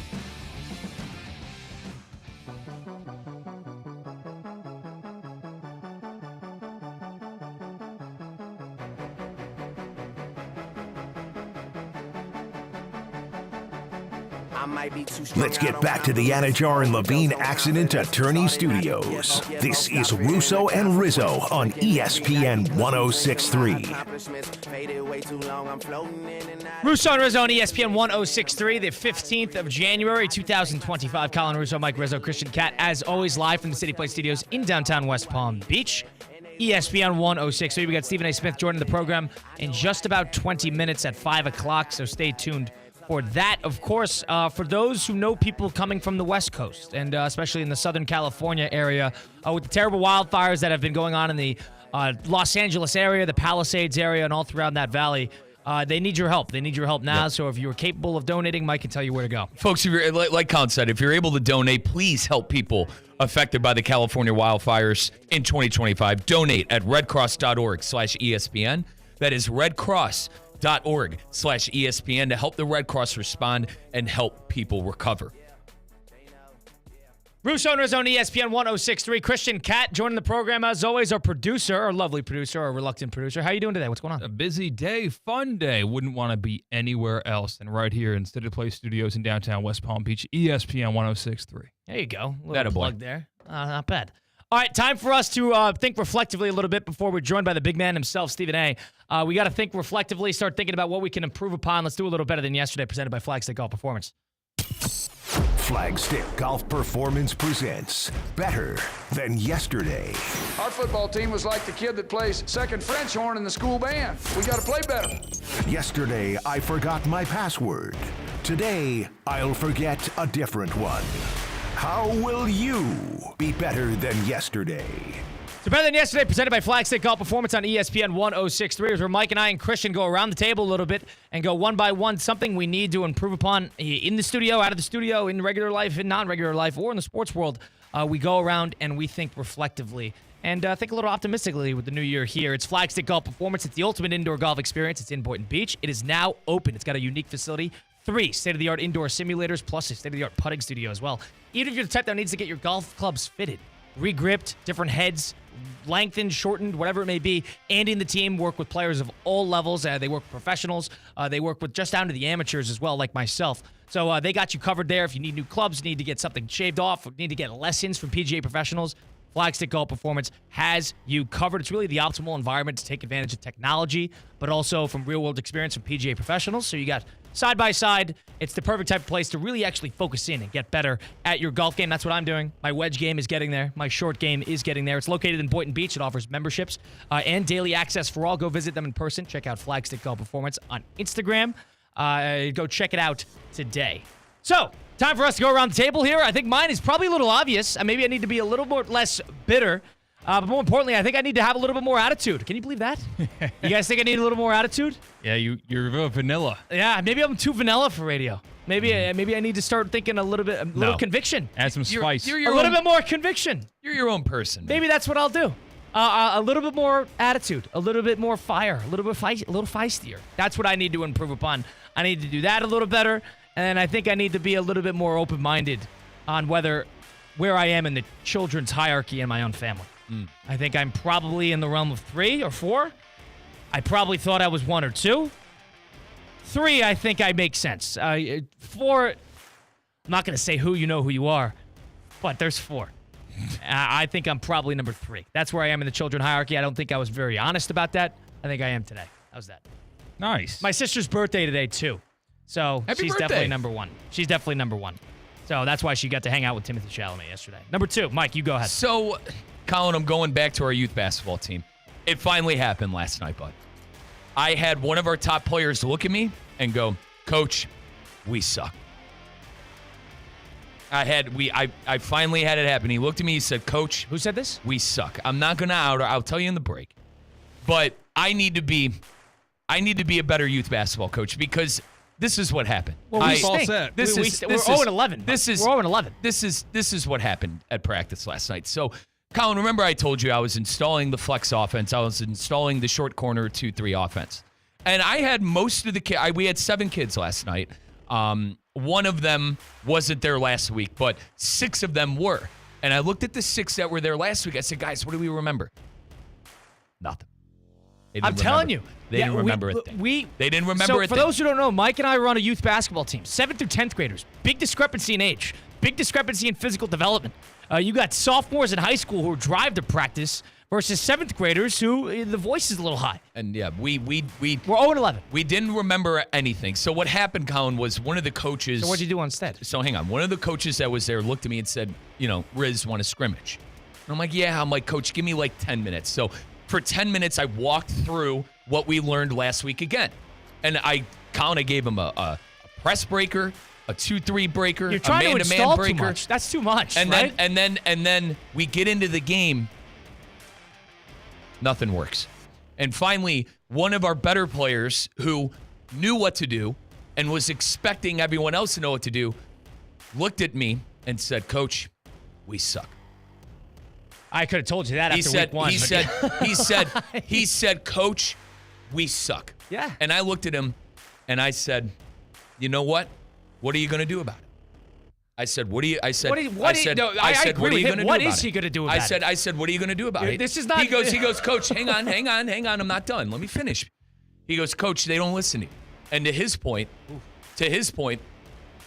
Let's get back to the Anajar and Levine Accident Attorney Studios. This is Russo and Rizzo on ESPN 106.3. Russo and Rizzo on ESPN 106.3, the 15th of January, 2025. Colin Russo, Mike Rizzo, Christian Cat, as always, live from the City Place Studios in downtown West Palm Beach. ESPN 106.3. We got Stephen A. Smith joining the program in just about 20 minutes at 5 o'clock, so stay tuned for that. Of course, for those who know people coming from the West Coast, and especially in the Southern California area, with the terrible wildfires that have been going on in the Los Angeles area, the Palisades area, and all throughout that valley, They need your help. They need your help now. So if you're capable of donating, Mike can tell you where to go. Folks, if you're, like Colin said, if you're able to donate, please help people affected by the California wildfires in 2025. Donate at redcross.org/ESPN. That is redcross.org/ESPN to help the Red Cross respond and help people recover. Russo Rizzo on ESPN 106.3. Christian Cat joining the program as always. Our producer, our lovely producer, our reluctant producer. How are you doing today? What's going on? A busy day, fun day. Wouldn't want to be anywhere else than right here in City Place Studios in downtown West Palm Beach, ESPN 106.3. There you go. A That a little boy. plug there. Not bad. All right, time for us to think reflectively a little bit before we're joined by the big man himself, Stephen A. We got to think reflectively, start thinking about what we can improve upon. Let's do a little better than yesterday, presented by Flagstick Golf Performance. Flagstick Golf Performance presents Better Than Yesterday. Our football team was like the kid that plays second French horn in the school band. We got to play better. Yesterday, I forgot my password. Today, I'll forget a different one. How will you be better than yesterday? So Better Than Yesterday, presented by Flagstick Golf Performance on ESPN 106.3, is where Mike and I and Christian go around the table a little bit and go one by one, something we need to improve upon in the studio, out of the studio, in regular life, in non-regular life, or in the sports world. We go around and we think reflectively and think a little optimistically with the new year here. It's Flagstick Golf Performance. It's the ultimate indoor golf experience. It's in Boynton Beach. It is now open. It's got a unique facility. 3 state-of-the-art indoor simulators, plus a state-of-the-art putting studio as well. Even if you're the type that needs to get your golf clubs fitted, regripped, different heads, lengthened, shortened, whatever it may be, Andy and the team work with players of all levels. They work with professionals. They work with just down to the amateurs as well, like myself. So they got you covered there. If you need new clubs, need to get something shaved off, or need to get lessons from PGA professionals, Flagstick Golf Performance has you covered. It's really the optimal environment to take advantage of technology, but also from real-world experience from PGA professionals. So you got side by side. It's the perfect type of place to really actually focus in and get better at your golf game. That's what I'm doing. My wedge game is getting there. My short game is getting there. It's located in Boynton Beach. It offers memberships and daily access for all. Go visit them in person. Check out Flagstick Golf Performance on Instagram. Go check it out today. So, time for us to go around the table here. I think mine is probably a little obvious. Maybe I need to be a little more less bitter. But more importantly, I think I need to have a little bit more attitude. Can you believe that? You guys think I need a little more attitude? Yeah, you're vanilla. Yeah, maybe I'm too vanilla for radio. Maybe I need to start thinking a little conviction. Add some spice. A little bit more conviction. You're your own person. Maybe that's what I'll do. A little bit more attitude, a little bit more fire, a little feistier. That's what I need to improve upon. I need to do that a little better, and I think I need to be a little bit more open-minded on where I am in the children's hierarchy in my own family. I think I'm probably in the realm of 3 or 4. I probably thought I was 1 or 2. 3, I think I make sense. 4, I'm not going to say who you are, but there's 4. I think I'm probably number 3. That's where I am in the children hierarchy. I don't think I was very honest about that. I think I am today. How's that? Nice. My sister's birthday today, too. So Happy she's birthday. definitely number 1. She's definitely number 1. So that's why she got to hang out with Timothy Chalamet yesterday. Number 2, Mike, you go ahead. So, Colin, I'm going back to our youth basketball team. It finally happened last night, bud. I had one of our top players look at me and go, Coach, we suck. I finally had it happen. He looked at me, he said, Coach. Who said this? We suck. I'm not going to out her. I'll tell you in the break. But I need to be a better youth basketball coach because this is what happened. Well, we stink. We're 0-11. We're 0-11. This is what happened at practice last night. So, Colin, remember I told you I was installing the flex offense. I was installing the short corner 2-3 offense. And I had most of the kids. We had 7 kids last night. One of them wasn't there last week, but 6 of them were. And I looked at the 6 that were there last week. I said, guys, what do we remember? Nothing. I'm telling you. They didn't remember it. They didn't remember it. So for those who don't know, Mike and I run a youth basketball team, 7th through 10th graders. Big discrepancy in age. Big discrepancy in physical development. You got sophomores in high school who drive to practice versus 7th graders who the voice is a little high. And yeah, we're 0-11. We didn't remember anything. So what happened, Colin, was one of the coaches. So what'd you do instead? So hang on. One of the coaches that was there looked at me and said, Riz, want to scrimmage? And I'm like, yeah. I'm like, Coach, give me like 10 minutes. So for 10 minutes, I walked through what we learned last week again. And I gave him a press breaker, a 2-3 breaker, You're trying a to man-to-man install breaker. Too much. That's too much, and right? then we get into the game. Nothing works. And finally, one of our better players who knew what to do and was expecting everyone else to know what to do looked at me and said, Coach, we suck. I could have told you that after week one. He said, Coach, we suck. Yeah. And I looked at him and I said, you know what? What are you going to do about it? I said, what are you going to do about it? I said, what are you going to do about it? This is not. He goes, Coach, hang on. I'm not done. Let me finish. He goes, Coach, they don't listen to you. And to his point,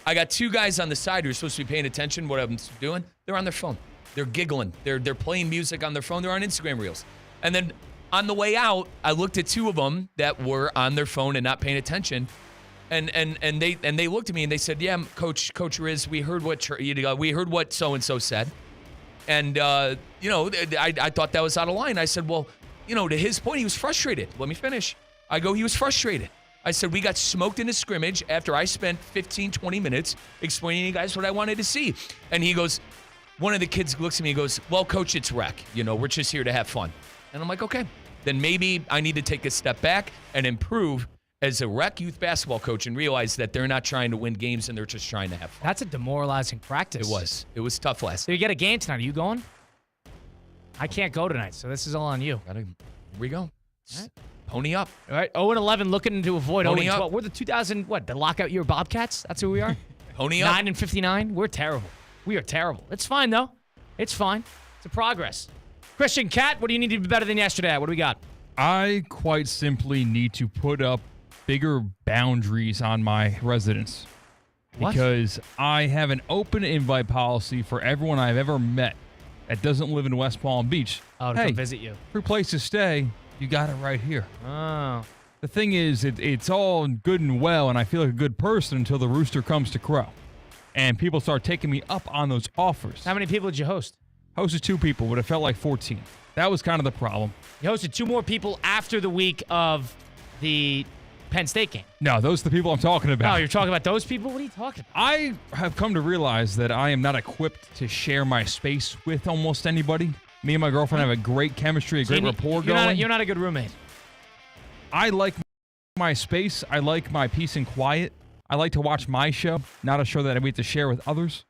I got two guys on the side who are supposed to be paying attention. What I'm doing? They're on their phone. They're giggling. They're playing music on their phone. They're on Instagram Reels. And then on the way out, I looked at two of them that were on their phone and not paying attention. And they looked at me and they said, "Yeah, Coach Riz, we heard what so and so said, and I thought that was out of line." I said, "Well, to his point, he was frustrated." Let me finish. I go, he was frustrated. I said, we got smoked in a scrimmage after I spent 15, 20 minutes explaining to you guys what I wanted to see. And he goes, one of the kids looks at me and goes, well, Coach, it's rec. We're just here to have fun. And I'm like, okay, then maybe I need to take a step back and improve as a rec youth basketball coach and realize that they're not trying to win games and they're just trying to have fun. That's a demoralizing practice. It was tough last So you get a game tonight. Are you going? I can't go tonight, so this is all on you. Here we go. Right. Pony up. All right, 0-11, looking to avoid 0-12. We're the 2000, the lockout year Bobcats? That's who we are? Pony up. 9-59. We're terrible. We are terrible. It's fine, though. It's fine. It's a progress. Christian Cat, what do you need to be better than yesterday? What do we got? I quite simply need to put up bigger boundaries on my residence. What? Because I have an open invite policy for everyone I've ever met that doesn't live in West Palm Beach. Oh, to come visit you. For a place to stay, you got it right here. Oh. The thing is, it's all good and well, and I feel like a good person until the rooster comes to crow. And people start taking me up on those offers. How many people did you host? Hosted 2 people, but it felt like 14. That was kind of the problem. You hosted 2 more people after the week of the Penn State game. No, those are the people I'm talking about. Oh, you're talking about those people? What are you talking about? I have come to realize that I am not equipped to share my space with almost anybody. Me and my girlfriend have a great chemistry, a great rapport going. You're not a good roommate. I like my space. I like my peace and quiet. I like to watch my show, not a show that I need to share with others.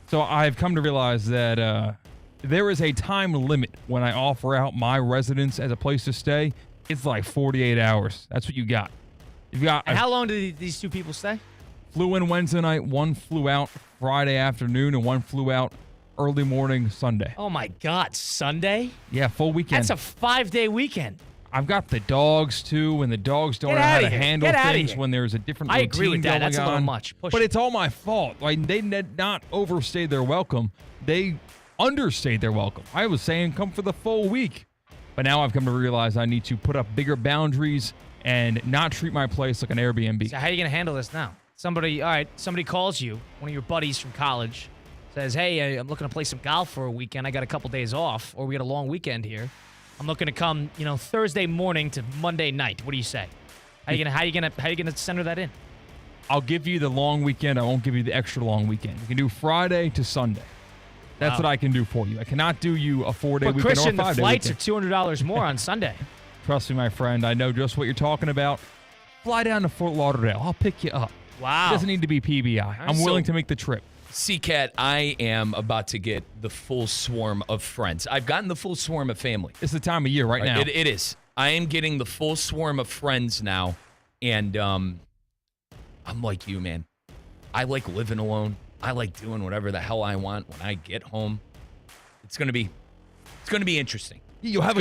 So I've come to realize that there is a time limit when I offer out my residence as a place to stay. It's like 48 hours. That's what you got. And how long did these 2 people stay? Flew in Wednesday night. One flew out Friday afternoon, and one flew out early morning Sunday. Oh, my God. Sunday? Yeah, full weekend. That's a 5-day weekend. I've got the dogs, too, and the dogs don't know how to handle things when there's a different routine going on. I agree with that. That's a little much. But it's all my fault. Like, they did not overstay their welcome. They understayed their welcome. I was saying come for the full week. But now I've come to realize I need to put up bigger boundaries and not treat my place like an Airbnb. So how are you going to handle this now? Somebody calls you, one of your buddies from college, says, hey, I'm looking to play some golf for a weekend. I got a couple days off, or we got a long weekend here. I'm looking to come, Thursday morning to Monday night. What do you say? How you gonna send her that in? I'll give you the long weekend. I won't give you the extra long weekend. You can do Friday to Sunday. That's what I can do for you. I cannot do you a 4-day weekend Christian, or a 5-day the flights weekend. are $200 more on Sunday. Trust me, my friend. I know just what you're talking about. Fly down to Fort Lauderdale. I'll pick you up. Wow. It doesn't need to be PBI. I'm willing to make the trip. C-Cat, I am about to get the full swarm of friends. I've gotten the full swarm of family. It's the time of year right now. It is. I am getting the full swarm of friends now, and I'm like you, man. I like living alone. I like doing whatever the hell I want when I get home. It's gonna be interesting. You'll have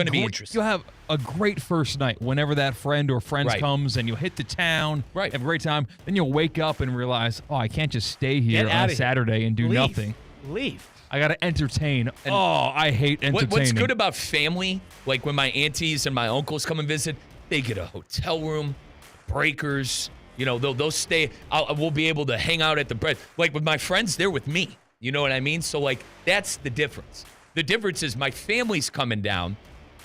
a great first night whenever that friend or friends comes, and you'll hit the town, have a great time. Then you'll wake up and realize, oh, I can't just stay here on a Saturday and do nothing. Leave. I got to entertain. I hate entertaining. What's good about family, like when my aunties and my uncles come and visit, they get a hotel room, breakers. They'll stay. We'll be able to hang out at the bread. Like with my friends, they're with me. You know what I mean? So that's the difference. The difference is my family's coming down.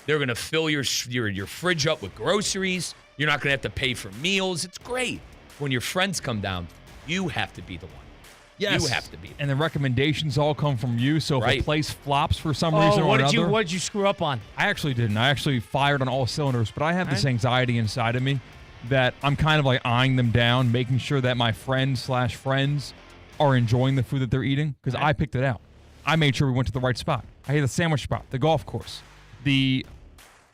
They're going to fill your fridge up with groceries. You're not going to have to pay for meals. It's great. When your friends come down, you have to be the one. Yes. You have to be there. And the recommendations all come from you. So if Right. a place flops for some reason or what another. did you screw up on? I actually didn't. I actually fired on all cylinders, but I have this anxiety inside of me that I'm kind of like eyeing them down, making sure that my friends are enjoying the food that they're eating because I picked it out. I made sure we went to the right spot. I hit the sandwich spot, the golf course, the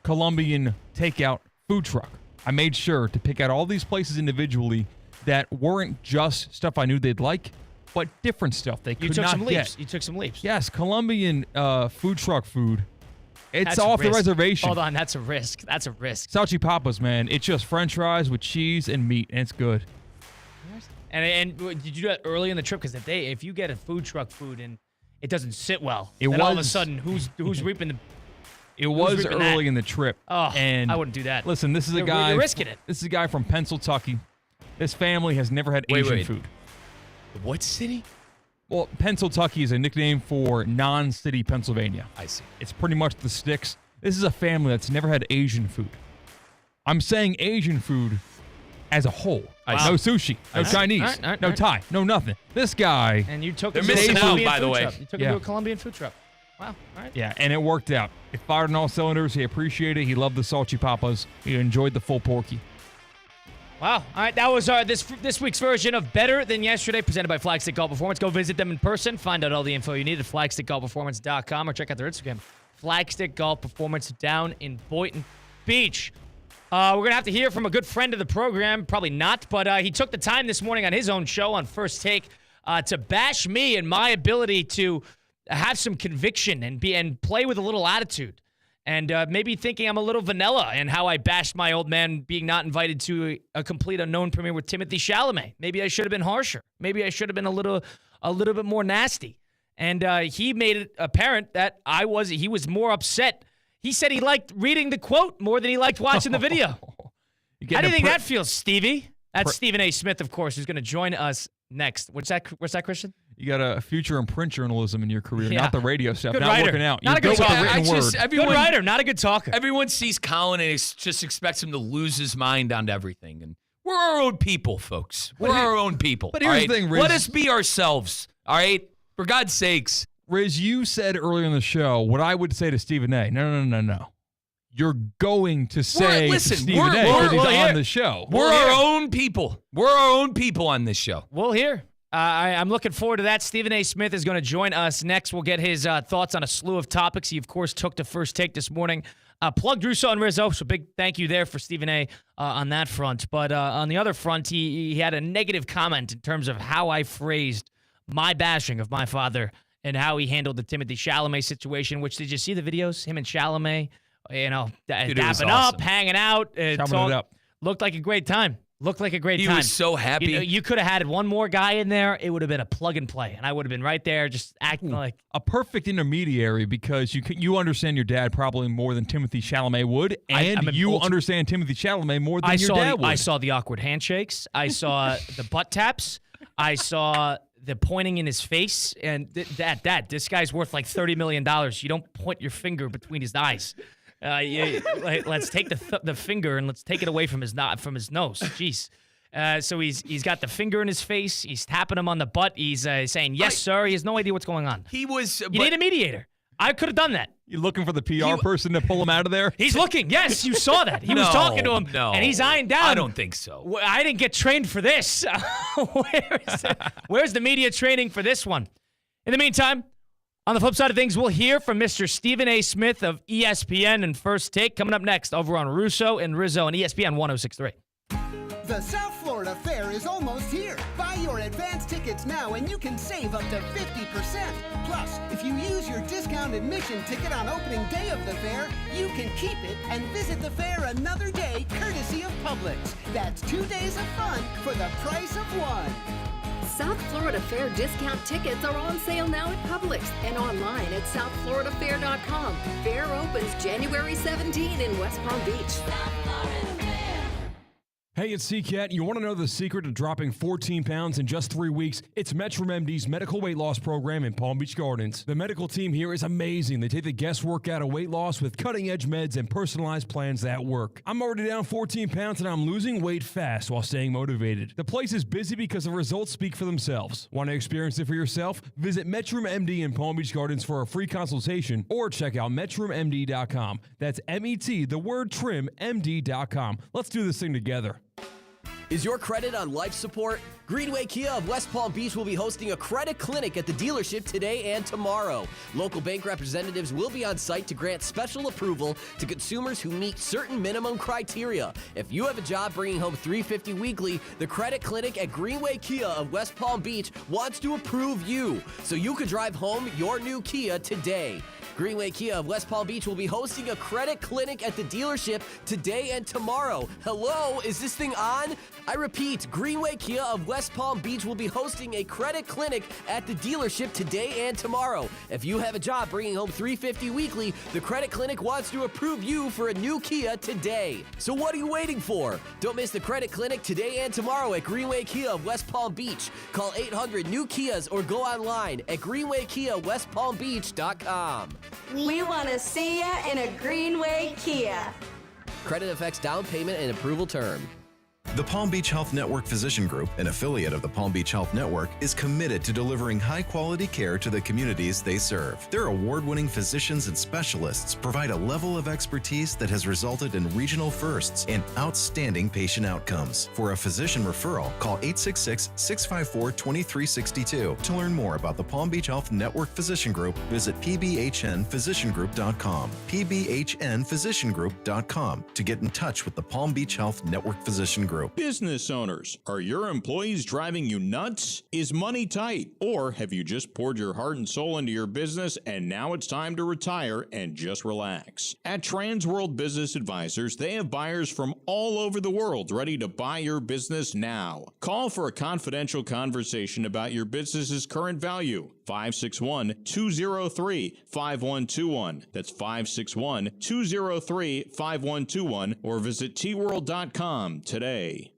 Colombian takeout food truck. I made sure to pick out all these places individually that weren't just stuff I knew they'd like, but different stuff they could not get. You took some leaps. Yes, Colombian food truck food. It's That's a off the risk. reservation. Hold on, that's a risk. That's a risk. Salchipapas, man. It's just French fries with cheese and meat, and it's good. And did you do that early in the trip? Because if you get a food truck food and it doesn't sit well, It then all of a was- sudden who's reaping the? It was reaping early that? in the trip. Oh, and I wouldn't do that. Listen, this is a You're guy. risking it. This is a guy from Pennsylvania. This family has never had Asian food. What city? Well, Pennsylvania is a nickname for non-city Pennsylvania. I see. It's pretty much the sticks. This is a family that's never had Asian food. I'm saying Asian food as a whole. No sushi, no Chinese, no Thai, no nothing. This guy. And you took They're him to a missing out, Colombian by the food way. truck. You took him to a Colombian food truck. Wow. All right. Yeah, and it worked out. It fired on all cylinders. He appreciated it. He loved the salchipapas. He enjoyed the full porky. Wow. All right, that was this week's version of Better Than Yesterday, presented by Flagstick Golf Performance. Go visit them in person. Find out all the info you need at flagstickgolfperformance.com or check out their Instagram, Flagstick Golf Performance, down in Boynton Beach. We're going to have to hear from a good friend of the program. Probably not, but he took the time this morning on his own show on First Take to bash me and my ability to have some conviction and play with a little attitude. And maybe thinking I'm a little vanilla and how I bashed my old man being not invited to a complete unknown premiere with Timothée Chalamet. Maybe I should have been harsher. Maybe I should have been a little bit more nasty. And he made it apparent that he was more upset. He said he liked reading the quote more than he liked watching the video. How do you think that feels, Stevie? That's Stephen A. Smith, of course, who's going to join us next. What's that, Christian? You got a future in print journalism in your career, not the radio stuff. Good not writer. working out. Not You're a good good with the talker. written word. Good writer, not a good talker. Everyone sees Colin and just expects him to lose his mind on everything. And we're our own people, folks. We're our own people. But here's the thing, Riz. Let us be ourselves, all right? For God's sakes. Riz, you said earlier in the show what I would say to Stephen A. No. You're going to say to Stephen A. because he's on the show. We're our own people. We're our own people on this show. We'll hear. I'm looking forward to that. Stephen A. Smith is going to join us next. We'll get his thoughts on a slew of topics. He, of course, took the First Take this morning. Plugged Russo and Rizzo, so big thank you there for Stephen A. On that front. But on the other front, he had a negative comment in terms of how I phrased my bashing of my father and how he handled the Timothée Chalamet situation, which did you see the videos? Him and Chalamet, dapping up, hanging out. Chumming it up. Looked like a great time. He was so happy. You could have had one more guy in there. It would have been a plug and play, and I would have been right there just acting like a perfect intermediary because you understand your dad probably more than Timothée Chalamet would, and you understand Timothée Chalamet more than your dad would. I saw the awkward handshakes. I saw the butt taps. I saw the pointing in his face. And this guy's worth like $30 million. You don't point your finger between his eyes. Let's take the finger and let's take it away from his nose. Jeez. So he's got the finger in his face. He's tapping him on the butt. He's saying, yes, sir. He has no idea what's going on. You need a mediator. I could have done that. You looking for the PR person to pull him out of there? He's looking. Yes, you saw that. He was talking to him, and he's eyeing down. I don't think so. I didn't get trained for this. Where's the media training for this one? In the meantime, on the flip side of things, we'll hear from Mr. Stephen A. Smith of ESPN and First Take coming up next over on Russo and Rizzo and ESPN 106.3. The South Florida Fair is almost here. Buy your advance tickets now and you can save up to 50%. Plus, if you use your discount admission ticket on opening day of the fair, you can keep it and visit the fair another day courtesy of Publix. That's 2 days of fun for the price of one. South Florida Fair discount tickets are on sale now at Publix and online at southfloridafair.com. Fair opens January 17 in West Palm Beach. Hey, it's C-Cat. You want to know the secret to dropping 14 pounds in just 3 weeks? It's Metrum MD's medical weight loss program in Palm Beach Gardens. The medical team here is amazing. They take the guesswork out of weight loss with cutting-edge meds and personalized plans that work. I'm already down 14 pounds and I'm losing weight fast while staying motivated. The place is busy because the results speak for themselves. Want to experience it for yourself? Visit Metrum MD in Palm Beach Gardens for a free consultation or check out MetrumMD.com. That's M-E-T, the word trim, MD.com. Let's do this thing together. Is your credit on life support? Greenway Kia of West Palm Beach will be hosting a credit clinic at the dealership today and tomorrow. Local bank representatives will be on site to grant special approval to consumers who meet certain minimum criteria. If you have a job bringing home $350 weekly, the credit clinic at Greenway Kia of West Palm Beach wants to approve you so you can drive home your new Kia today. Greenway Kia of West Palm Beach will be hosting a credit clinic at the dealership today and tomorrow. Hello, is this thing on? I repeat, Greenway Kia of West Palm Beach will be hosting a credit clinic at the dealership today and tomorrow. If you have a job bringing home $350 weekly, the credit clinic wants to approve you for a new Kia today. So what are you waiting for? Don't miss the credit clinic today and tomorrow at Greenway Kia of West Palm Beach. Call 800-NEW-KIAs or go online at greenwaykiawestpalmbeach.com. We want to see ya in a Greenway Kia. Credit affects down payment and approval term. The Palm Beach Health Network Physician Group, an affiliate of the Palm Beach Health Network, is committed to delivering high-quality care to the communities they serve. Their award-winning physicians and specialists provide a level of expertise that has resulted in regional firsts and outstanding patient outcomes. For a physician referral, call 866-654-2362. To learn more about the Palm Beach Health Network Physician Group, visit pbhnphysiciangroup.com, pbhnphysiciangroup.com, to get in touch with the Palm Beach Health Network Physician Group. Business owners, are your employees driving you nuts? Is money tight? Or have you just poured your heart and soul into your business and now it's time to retire and just relax? At Transworld Business Advisors, they have buyers from all over the world ready to buy your business now. Call for a confidential conversation about your business's current value. 561-203-5121. That's 561-203-5121 or visit tworld.com today.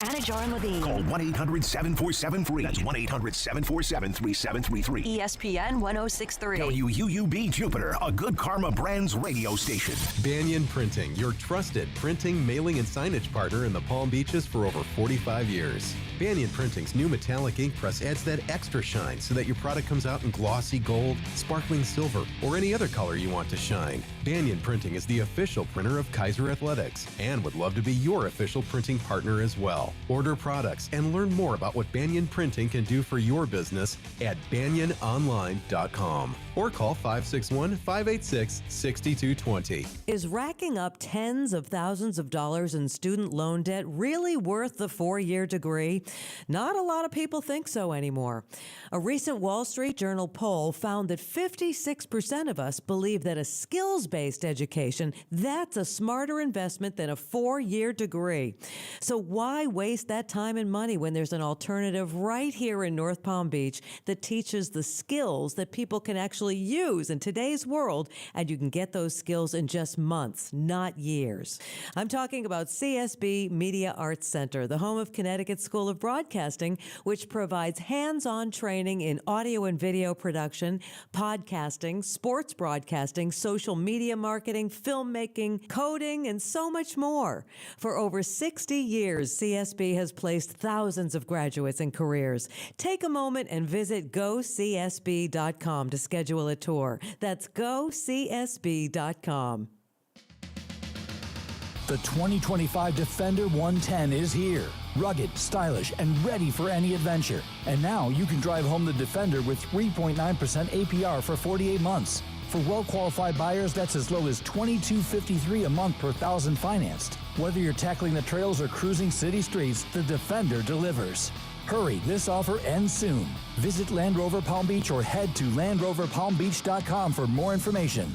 Anajar and Levine. Call 1-800-747-FREE. That's 1-800-747-3733. ESPN 1063. WUUB Jupiter, a Good Karma Brands radio station. Banyan Printing, your trusted printing, mailing, and signage partner in the Palm Beaches for over 45 years. Banyan Printing's new metallic ink press adds that extra shine so that your product comes out in glossy gold, sparkling silver, or any other color you want to shine. Banyan Printing is the official printer of Kaiser Athletics and would love to be your official printing partner as well. Order products and learn more about what Banyan Printing can do for your business at banyanonline.com or call 561-586-6220. Is racking up tens of thousands of dollars in student loan debt really worth the 4-year degree? Not a lot of people think so anymore. A recent Wall Street Journal poll found that 56% of us believe that a skills-based education, that's a smarter investment than a 4-year degree. So why waste that time and money when there's an alternative right here in North Palm Beach that teaches the skills that people can actually use in today's world, and you can get those skills in just months, not years. I'm talking about CSB Media Arts Center, the home of Connecticut School of Broadcasting, which provides hands-on training in audio and video production, podcasting, sports broadcasting, social media marketing, filmmaking, coding, and so much more. For over 60 years, CSB has placed thousands of graduates in careers. Take a moment and visit GoCSB.com to schedule a tour. That's GoCSB.com. The 2025 Defender 110 is here. Rugged, stylish, and ready for any adventure. And now you can drive home the Defender with 3.9% APR for 48 months. For well-qualified buyers, that's as low as $22.53 a month per thousand financed. Whether you're tackling the trails or cruising city streets, the Defender delivers. Hurry, this offer ends soon. Visit Land Rover Palm Beach or head to LandRoverPalmBeach.com for more information.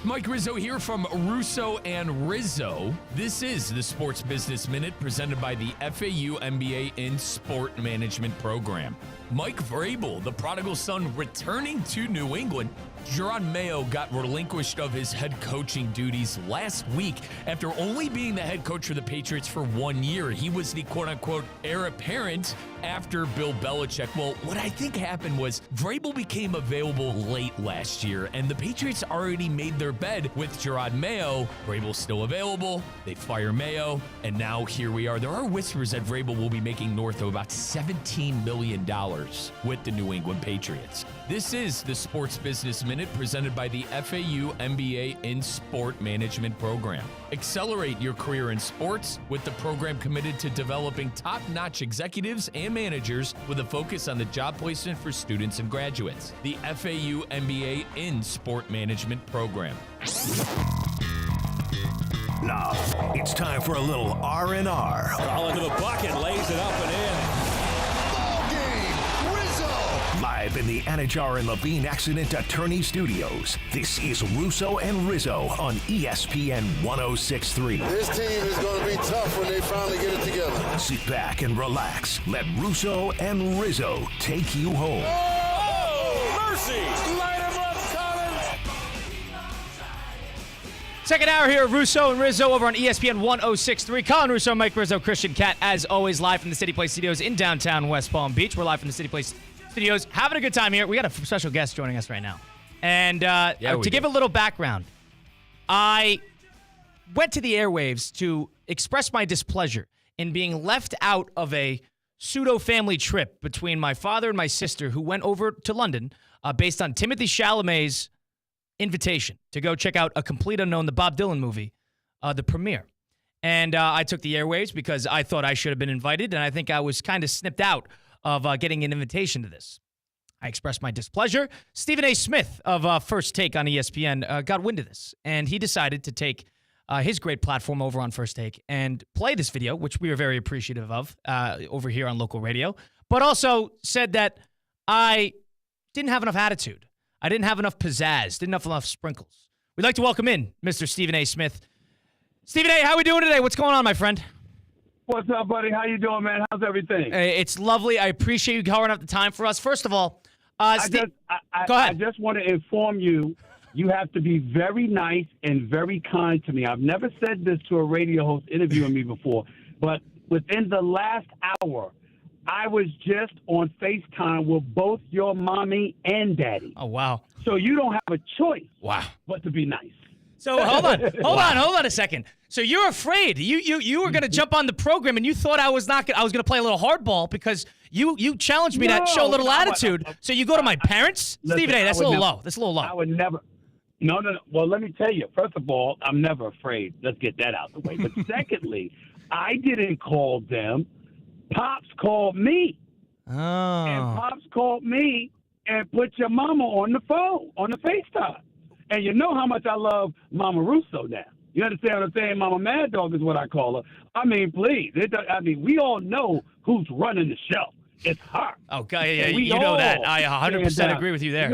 Mike Rizzo here from Russo and Rizzo. This is the Sports Business Minute presented by the FAU MBA in Sport Management program. Mike Vrabel, the prodigal son returning to New England, Jerod Mayo got relinquished of his head coaching duties last week after only being the head coach for the Patriots for 1 year. He was the quote-unquote heir apparent after Bill Belichick. Well, what I think happened was Vrabel became available late last year, and the Patriots already made their bed with Jerod Mayo. Vrabel's still available. They fire Mayo, and now here we are. There are whispers that Vrabel will be making north of about $17 million with the New England Patriots. This is the Sports Business Minute presented by the FAU MBA in Sport Management program. Accelerate your career in sports with the program committed to developing top-notch executives and managers with a focus on the job placement for students and graduates. The FAU MBA in Sport Management program. Now, it's time for a little R&R. All into the bucket, lays it up and in. Live in the Anajar and Levine Accident Attorney Studios, this is Russo and Rizzo on ESPN 106.3. This team is going to be tough when they finally get it together. Sit back and relax. Let Russo and Rizzo take you home. Oh, mercy! Light him up, Colin! Second hour here, Russo and Rizzo over on ESPN 106.3. Colin Russo, Mike Rizzo, Christian Cat, as always, live from the City Place Studios in downtown West Palm Beach. We're live from the City Place Studios, having a good time here. We got a special guest joining us right now. And to give a little background, I went to the airwaves to express my displeasure in being left out of a pseudo-family trip between my father and my sister who went over to London based on Timothée Chalamet's invitation to go check out A Complete Unknown, the Bob Dylan movie, the premiere. And I took the airwaves because I thought I should have been invited, and I think I was kind of snipped out of getting an invitation to this. I expressed my displeasure. Stephen A. Smith of First Take on ESPN got wind of this, and he decided to take his great platform over on First Take and play this video, which we are very appreciative of over here on local radio, but also said that I didn't have enough attitude. I didn't have enough pizzazz, didn't have enough sprinkles. We'd like to welcome in Mr. Stephen A. Smith. Stephen A., how are we doing today? What's going on, my friend? What's up, buddy? How you doing, man? How's everything? It's lovely. I appreciate you carving out the time for us. First of all, go ahead. I just want to inform you, you have to be very nice and very kind to me. I've never said this to a radio host interviewing me before, but within the last hour, I was just on FaceTime with both your mommy and daddy. Oh, wow. So you don't have a choice but to be nice. So hold on a second. So you're afraid. You were going to jump on the program, and you thought I was going to play a little hardball because you challenged me to show a little attitude. So you go to my parents? Stephen A., that's a little low. That's a little low. I would never. No. Well, let me tell you. First of all, I'm never afraid. Let's get that out of the way. But secondly, I didn't call them. Pops called me. Oh. And Pops called me and put your mama on the phone, on the FaceTime. And you know how much I love Mama Russo now. You understand what I'm saying? Mama Mad Dog is what I call her. I mean, please. We all know who's running the show. It's her. Okay, yeah, you know that. I 100% agree with you there.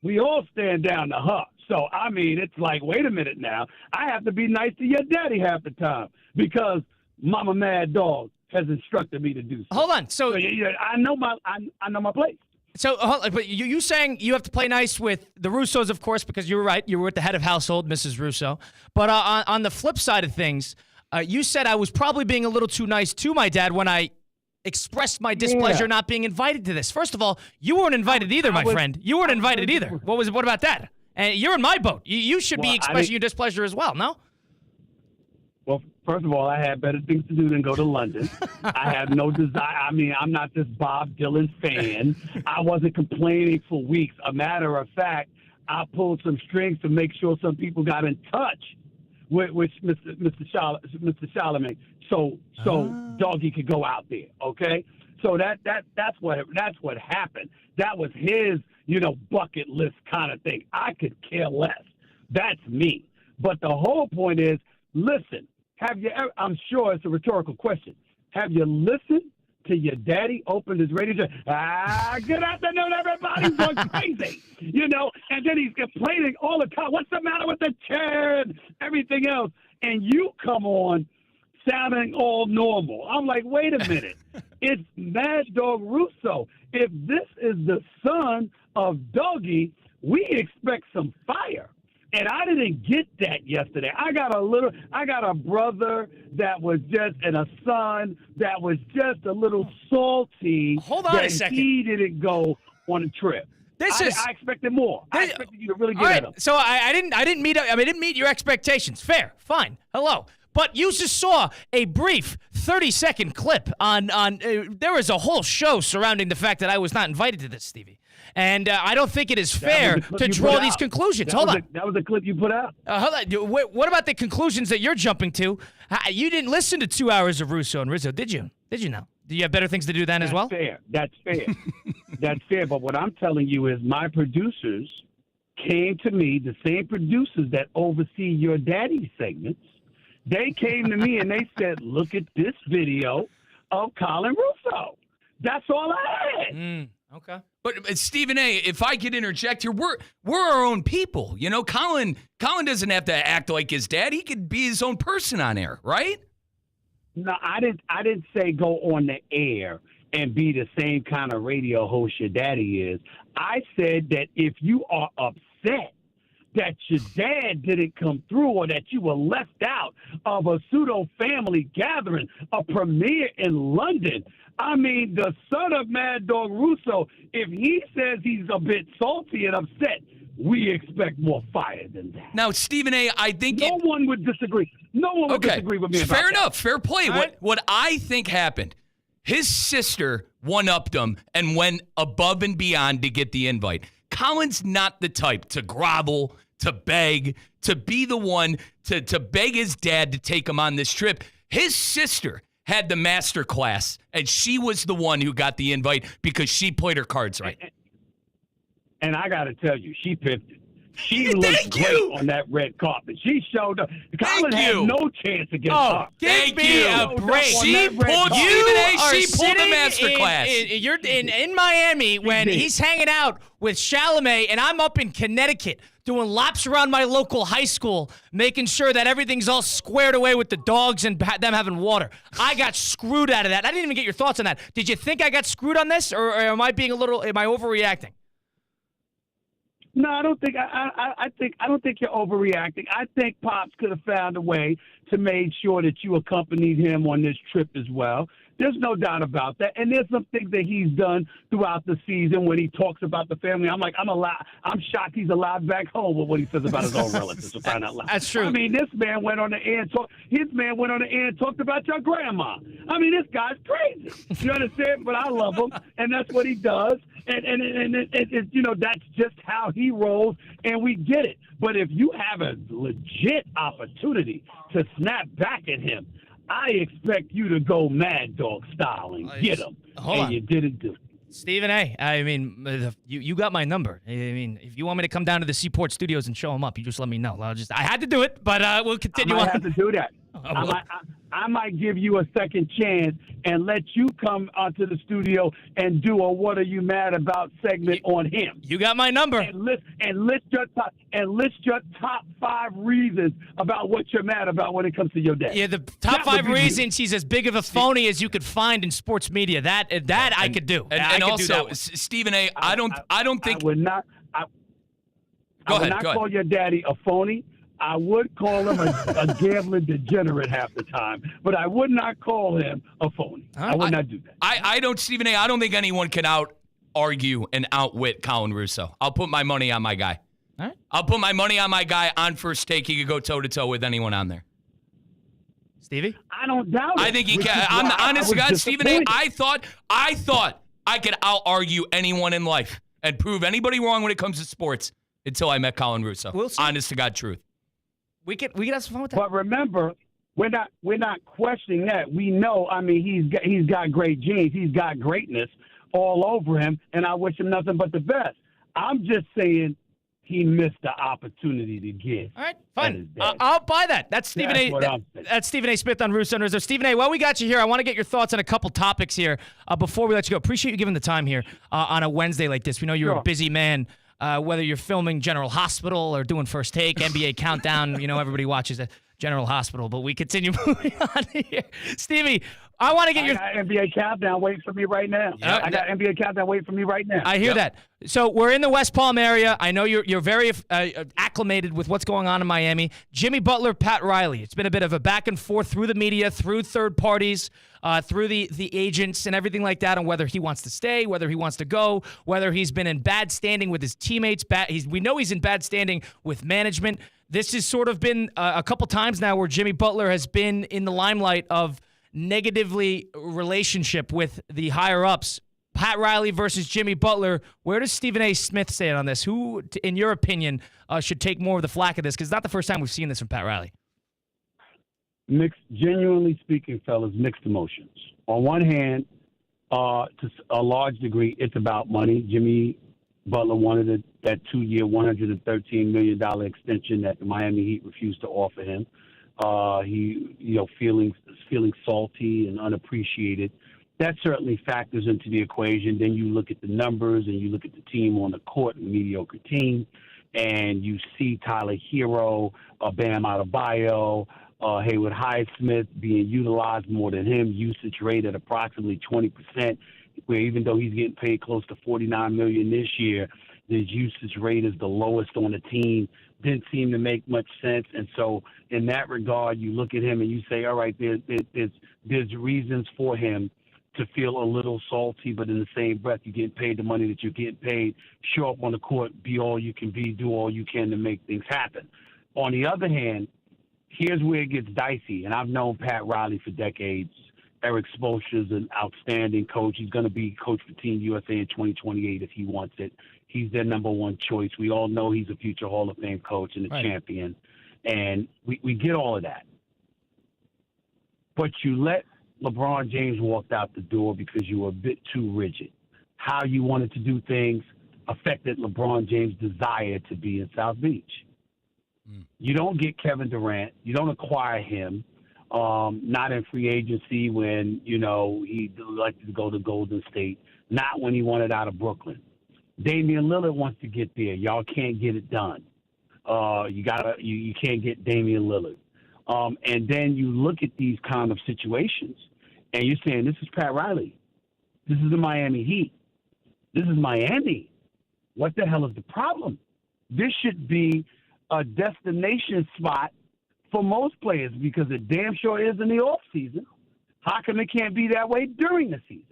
We all stand down to her. So, I mean, it's like, wait a minute now. I have to be nice to your daddy half the time because Mama Mad Dog has instructed me to do so. Hold on. So I know my place. So, but you saying you have to play nice with the Russos, of course, because you were right. You were with the head of household, Mrs. Russo. But on the flip side of things, you said I was probably being a little too nice to my dad when I expressed my displeasure not being invited to this. First of all, you weren't invited either, my friend. You weren't invited either. What about that? And you're in my boat. You should be expressing your displeasure as well, no? Well, first of all, I had better things to do than go to London. I have no desire. I mean, I'm not this Bob Dylan fan. I wasn't complaining for weeks. A matter of fact, I pulled some strings to make sure some people got in touch with Mr. Chalamet, so Doggy could go out there. Okay, so that's what happened. That was his bucket list kind of thing. I could care less. That's me. But the whole point is, listen. Have you ever, I'm sure it's a rhetorical question. Have you listened to your daddy open his radio show? Good afternoon, everybody. He's going crazy, and then he's complaining all the time. What's the matter with the chair and everything else? And you come on sounding all normal. I'm like, wait a minute. It's Mad Dog Russo. If this is the son of Dougie, we expect some fire. And I didn't get that yesterday. I got a brother that was just, and a son that was just a little salty. Hold on a second. He didn't go on a trip. I expected more. I expected you to really get at him. So I didn't meet your expectations. Fair, fine. Hello. But you just saw a brief 30-second clip on there was a whole show surrounding the fact that I was not invited to this, Stevie. And I don't think it is fair to draw these conclusions. Hold on. That was a clip you put out. Hold on. What about the conclusions that you're jumping to? You didn't listen to 2 hours of Russo and Rizzo, did you? Did you now? Do you have better things to do then as well? That's fair. That's fair. But what I'm telling you is my producers came to me, the same producers that oversee your daddy segments. They came to me and they said, look at this video of Colin Russo. That's all I had. Okay. But Stephen A., if I could interject here, we're our own people. You know, Colin doesn't have to act like his dad. He could be his own person on air, right? No, I didn't say go on the air and be the same kind of radio host your daddy is. I said that if you are upset that your dad didn't come through or that you were left out of a pseudo family gathering, a premiere in London. I mean, the son of Mad Dog Russo, if he says he's a bit salty and upset, we expect more fire than that. Now, Stephen A., I think no one would disagree. No one would disagree with me about fair that. enough. Fair play. What I think happened, his sister one-upped him and went above and beyond to get the invite. Colin's not the type to grovel, to beg, to be the one to beg his dad to take him on this trip. His sister had the master class, and she was the one who got the invite because she played her cards right. And I got to tell you, she picked it. She looked great on that red carpet. She showed up. Colin had no chance against her. Give me a break. She pulled the master class. You're in Miami when he's hanging out with Chalamet, and I'm up in Connecticut doing laps around my local high school, making sure that everything's all squared away with the dogs and them having water. I got screwed out of that. I didn't even get your thoughts on that. Did you think I got screwed on this, or am I overreacting? No, I don't think I don't think you're overreacting. I think Pops could have found a way to make sure that you accompanied him on this trip as well. There's no doubt about that. And there's some things that he's done throughout the season when he talks about the family. I'm shocked he's alive back home with what he says about his own relatives. To find out loud. That's true. I mean, this man went on the air and talked about your grandma. I mean, this guy's crazy. You understand? But I love him, and that's what he does. And that's just how he rolls, and we get it. But if you have a legit opportunity to snap back at him, I expect you to go Mad Dog style and get him. You didn't do it. Stephen A., I mean, you got my number. I mean, if you want me to come down to the Seaport Studios and show him up, you just let me know. I had to do it, but we'll continue on. I have to do that. I might give you a second chance and let you come onto the studio and do a "What Are You Mad About" segment on him. You got my number. And list your top 5 reasons about what you're mad about when it comes to your dad. Yeah, the top 5 reasons he's as big of a phony as you could find in sports media. That I could do. And also, Stephen A., I don't think I would not. I would not call your daddy a phony. I would call him a gambling degenerate half the time, but I would not call him a phony. I would not do that. I don't, Stephen A., I don't think anyone can out-argue and outwit Colin Russo. I'll put my money on my guy. All right. I'll put my money on my guy on First Take. He could go toe-to-toe with anyone on there. Stevie? I don't doubt it. I think he can. I'm honest to God, Stephen A., I thought I could out-argue anyone in life and prove anybody wrong when it comes to sports until I met Colin Russo. We'll see. Honest to God truth. We could have some fun with that. But remember, we're not questioning that. We know. I mean, he's got great genes. He's got greatness all over him, and I wish him nothing but the best. I'm just saying he missed the opportunity to give. All right, fine. I'll buy that. That's Stephen A. That's Stephen A. Smith on Russo and Rizzo. Stephen A., while we got you here, I want to get your thoughts on a couple topics here before we let you go. Appreciate you giving the time here on a Wednesday like this. We know you're a busy man. Whether you're filming General Hospital or doing First Take, NBA Countdown, everybody watches General Hospital, but we continue moving on here. Stevie, I want to get your I got NBA countdown waiting for me right now. I got NBA countdown waiting for me right now. I hear that. So we're in the West Palm area. I know you're very acclimated with what's going on in Miami. Jimmy Butler, Pat Riley. It's been a bit of a back and forth through the media, through third parties, through the agents and everything like that on whether he wants to stay, whether he wants to go, whether he's been in bad standing with his teammates. We know he's in bad standing with management. This has sort of been a couple times now where Jimmy Butler has been in the limelight of negatively relationship with the higher-ups. Pat Riley versus Jimmy Butler. Where does Stephen A. Smith stand on this? Who, in your opinion, should take more of the flack of this? Because it's not the first time we've seen this from Pat Riley. Genuinely speaking, fellas, mixed emotions. On one hand, to a large degree, it's about money. Jimmy Butler wanted that 2-year, $113 million extension that the Miami Heat refused to offer him. Feeling salty and unappreciated. That certainly factors into the equation. Then you look at the numbers and you look at the team on the court, a mediocre team, and you see Tyler Hero, Bam Adebayo, Haywood Highsmith being utilized more than him, usage rate at approximately 20%, where even though he's getting paid close to $49 million this year, his usage rate is the lowest on the team. Didn't seem to make much sense. And so in that regard, you look at him and you say, all right, there's reasons for him to feel a little salty, but in the same breath, you're getting paid the money that you're getting paid. Show up on the court, be all you can be, do all you can to make things happen. On the other hand, here's where it gets dicey. And I've known Pat Riley for decades. Eric Spoelstra's an outstanding coach. He's going to be coach for Team USA in 2028 if he wants it. He's their number one choice. We all know he's a future Hall of Fame coach and a champion. And we get all of that. But you let LeBron James walk out the door because you were a bit too rigid. How you wanted to do things affected LeBron James' desire to be in South Beach. You don't get Kevin Durant. You don't acquire him. Not in free agency when, he elected to go to Golden State. Not when he wanted out of Brooklyn. Damian Lillard wants to get there. Y'all can't get it done. You can't get Damian Lillard. And then you look at these kind of situations and you're saying, this is Pat Riley. This is the Miami Heat. This is Miami. What the hell is the problem? This should be a destination spot for most players because it damn sure is in the off season. How come it can't be that way during the season?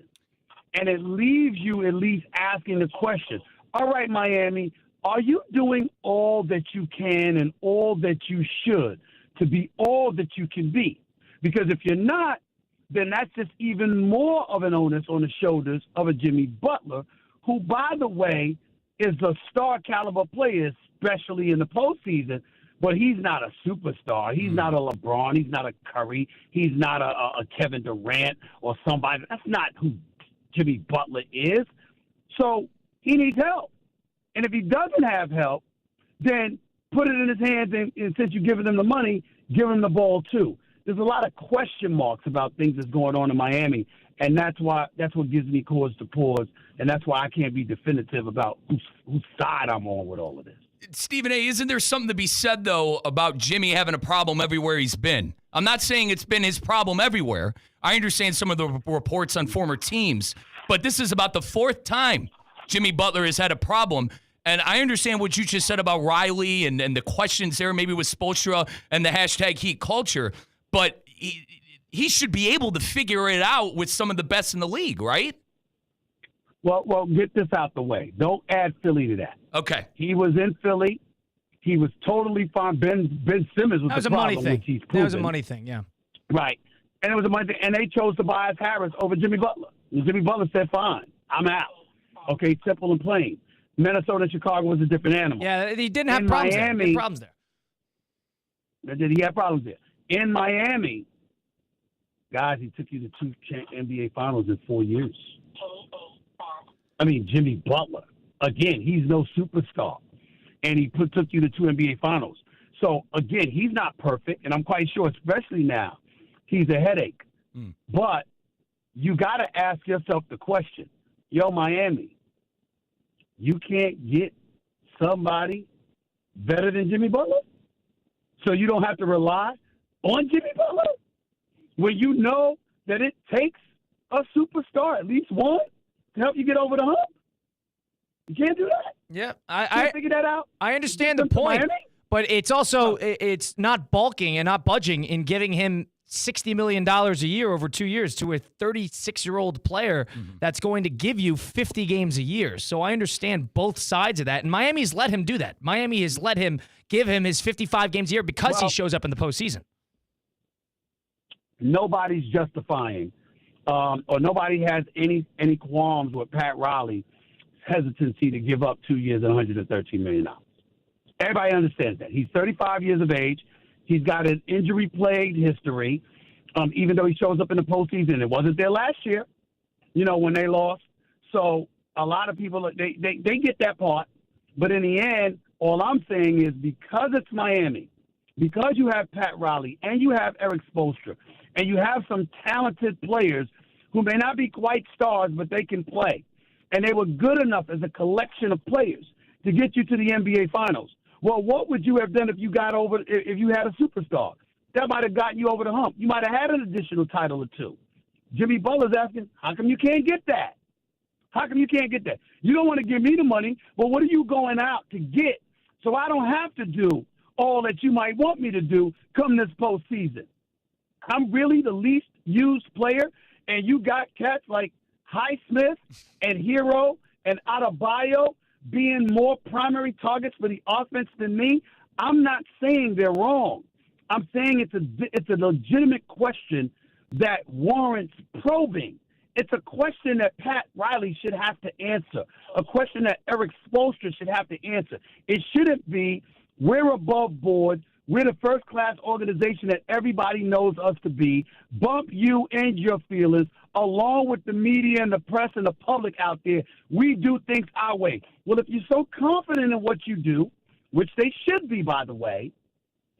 And it leaves you at least asking the question, all right, Miami, are you doing all that you can and all that you should to be all that you can be? Because if you're not, then that's just even more of an onus on the shoulders of a Jimmy Butler, who, by the way, is a star caliber player, especially in the postseason. But he's not a superstar. He's not a LeBron. He's not a Curry. He's not a Kevin Durant or somebody. That's not who Jimmy Butler is. So he needs help. And if he doesn't have help, then put it in his hands, and since you're giving him the money, give him the ball too. There's a lot of question marks about things that's going on in Miami, and that's what gives me cause to pause, and that's why I can't be definitive about whose side I'm on with all of this. Stephen A., isn't there something to be said, though, about Jimmy having a problem everywhere he's been? I'm not saying it's been his problem everywhere. I understand some of the reports on former teams, but this is about the fourth time Jimmy Butler has had a problem. And I understand what you just said about Riley and the questions there, maybe with Spoelstra and the hashtag Heat culture, but he should be able to figure it out with some of the best in the league, right? Well, get this out the way. Don't add Philly to that. Okay. He was in Philly. He was totally fine. Ben Simmons was the problem, which he's proven. That was a money thing, yeah. Right. And it was a money thing. And they chose Tobias Harris over Jimmy Butler. And Jimmy Butler said, fine, I'm out. Okay, simple and plain. Minnesota and Chicago was a different animal. Yeah, he didn't have problems there. He had problems there. Did he have problems there? In Miami, guys, he took you to 2 NBA Finals in 4 years. I mean, Jimmy Butler. Again, he's no superstar. And he took you to 2 NBA Finals. So, again, he's not perfect, and I'm quite sure, especially now, he's a headache. But you got to ask yourself the question, yo, Miami, you can't get somebody better than Jimmy Butler? So you don't have to rely on Jimmy Butler? When you know that it takes a superstar, at least one, to help you get over the hump. You can't do that. Yeah, I figure that out. I understand the point, but it's also it's not balking and not budging in giving him $60 million a year over 2 years to a 36-year-old player that's going to give you 50 games a year. So I understand both sides of that, and Miami's let him do that. Miami has let him give him his 55 games a year because he shows up in the postseason. Nobody's justifying, or nobody has any qualms with Pat Riley's hesitancy to give up 2 years and $113 million. Everybody understands that. He's 35 years of age. He's got an injury-plagued history, even though he shows up in the postseason. It wasn't there last year, when they lost. So a lot of people, they get that part. But in the end, all I'm saying is because it's Miami, because you have Pat Riley and you have Eric Spoelstra, and you have some talented players who may not be quite stars, but they can play. And they were good enough as a collection of players to get you to the NBA Finals. Well, what would you have done if you had a superstar? That might have gotten you over the hump. You might have had an additional title or two. Jimmy Butler's asking, how come you can't get that? How come you can't get that? You don't want to give me the money. Well, what are you going out to get so I don't have to do all that you might want me to do come this postseason? I'm really the least used player, and you got cats like Highsmith and Hero and Adebayo being more primary targets for the offense than me. I'm not saying they're wrong. I'm saying it's a legitimate question that warrants probing. It's a question that Pat Riley should have to answer, a question that Eric Spoelstra should have to answer. It shouldn't be, we're above board, we're the first-class organization that everybody knows us to be, bump you and your feelings, along with the media and the press and the public out there. We do things our way. Well, if you're so confident in what you do, which they should be, by the way,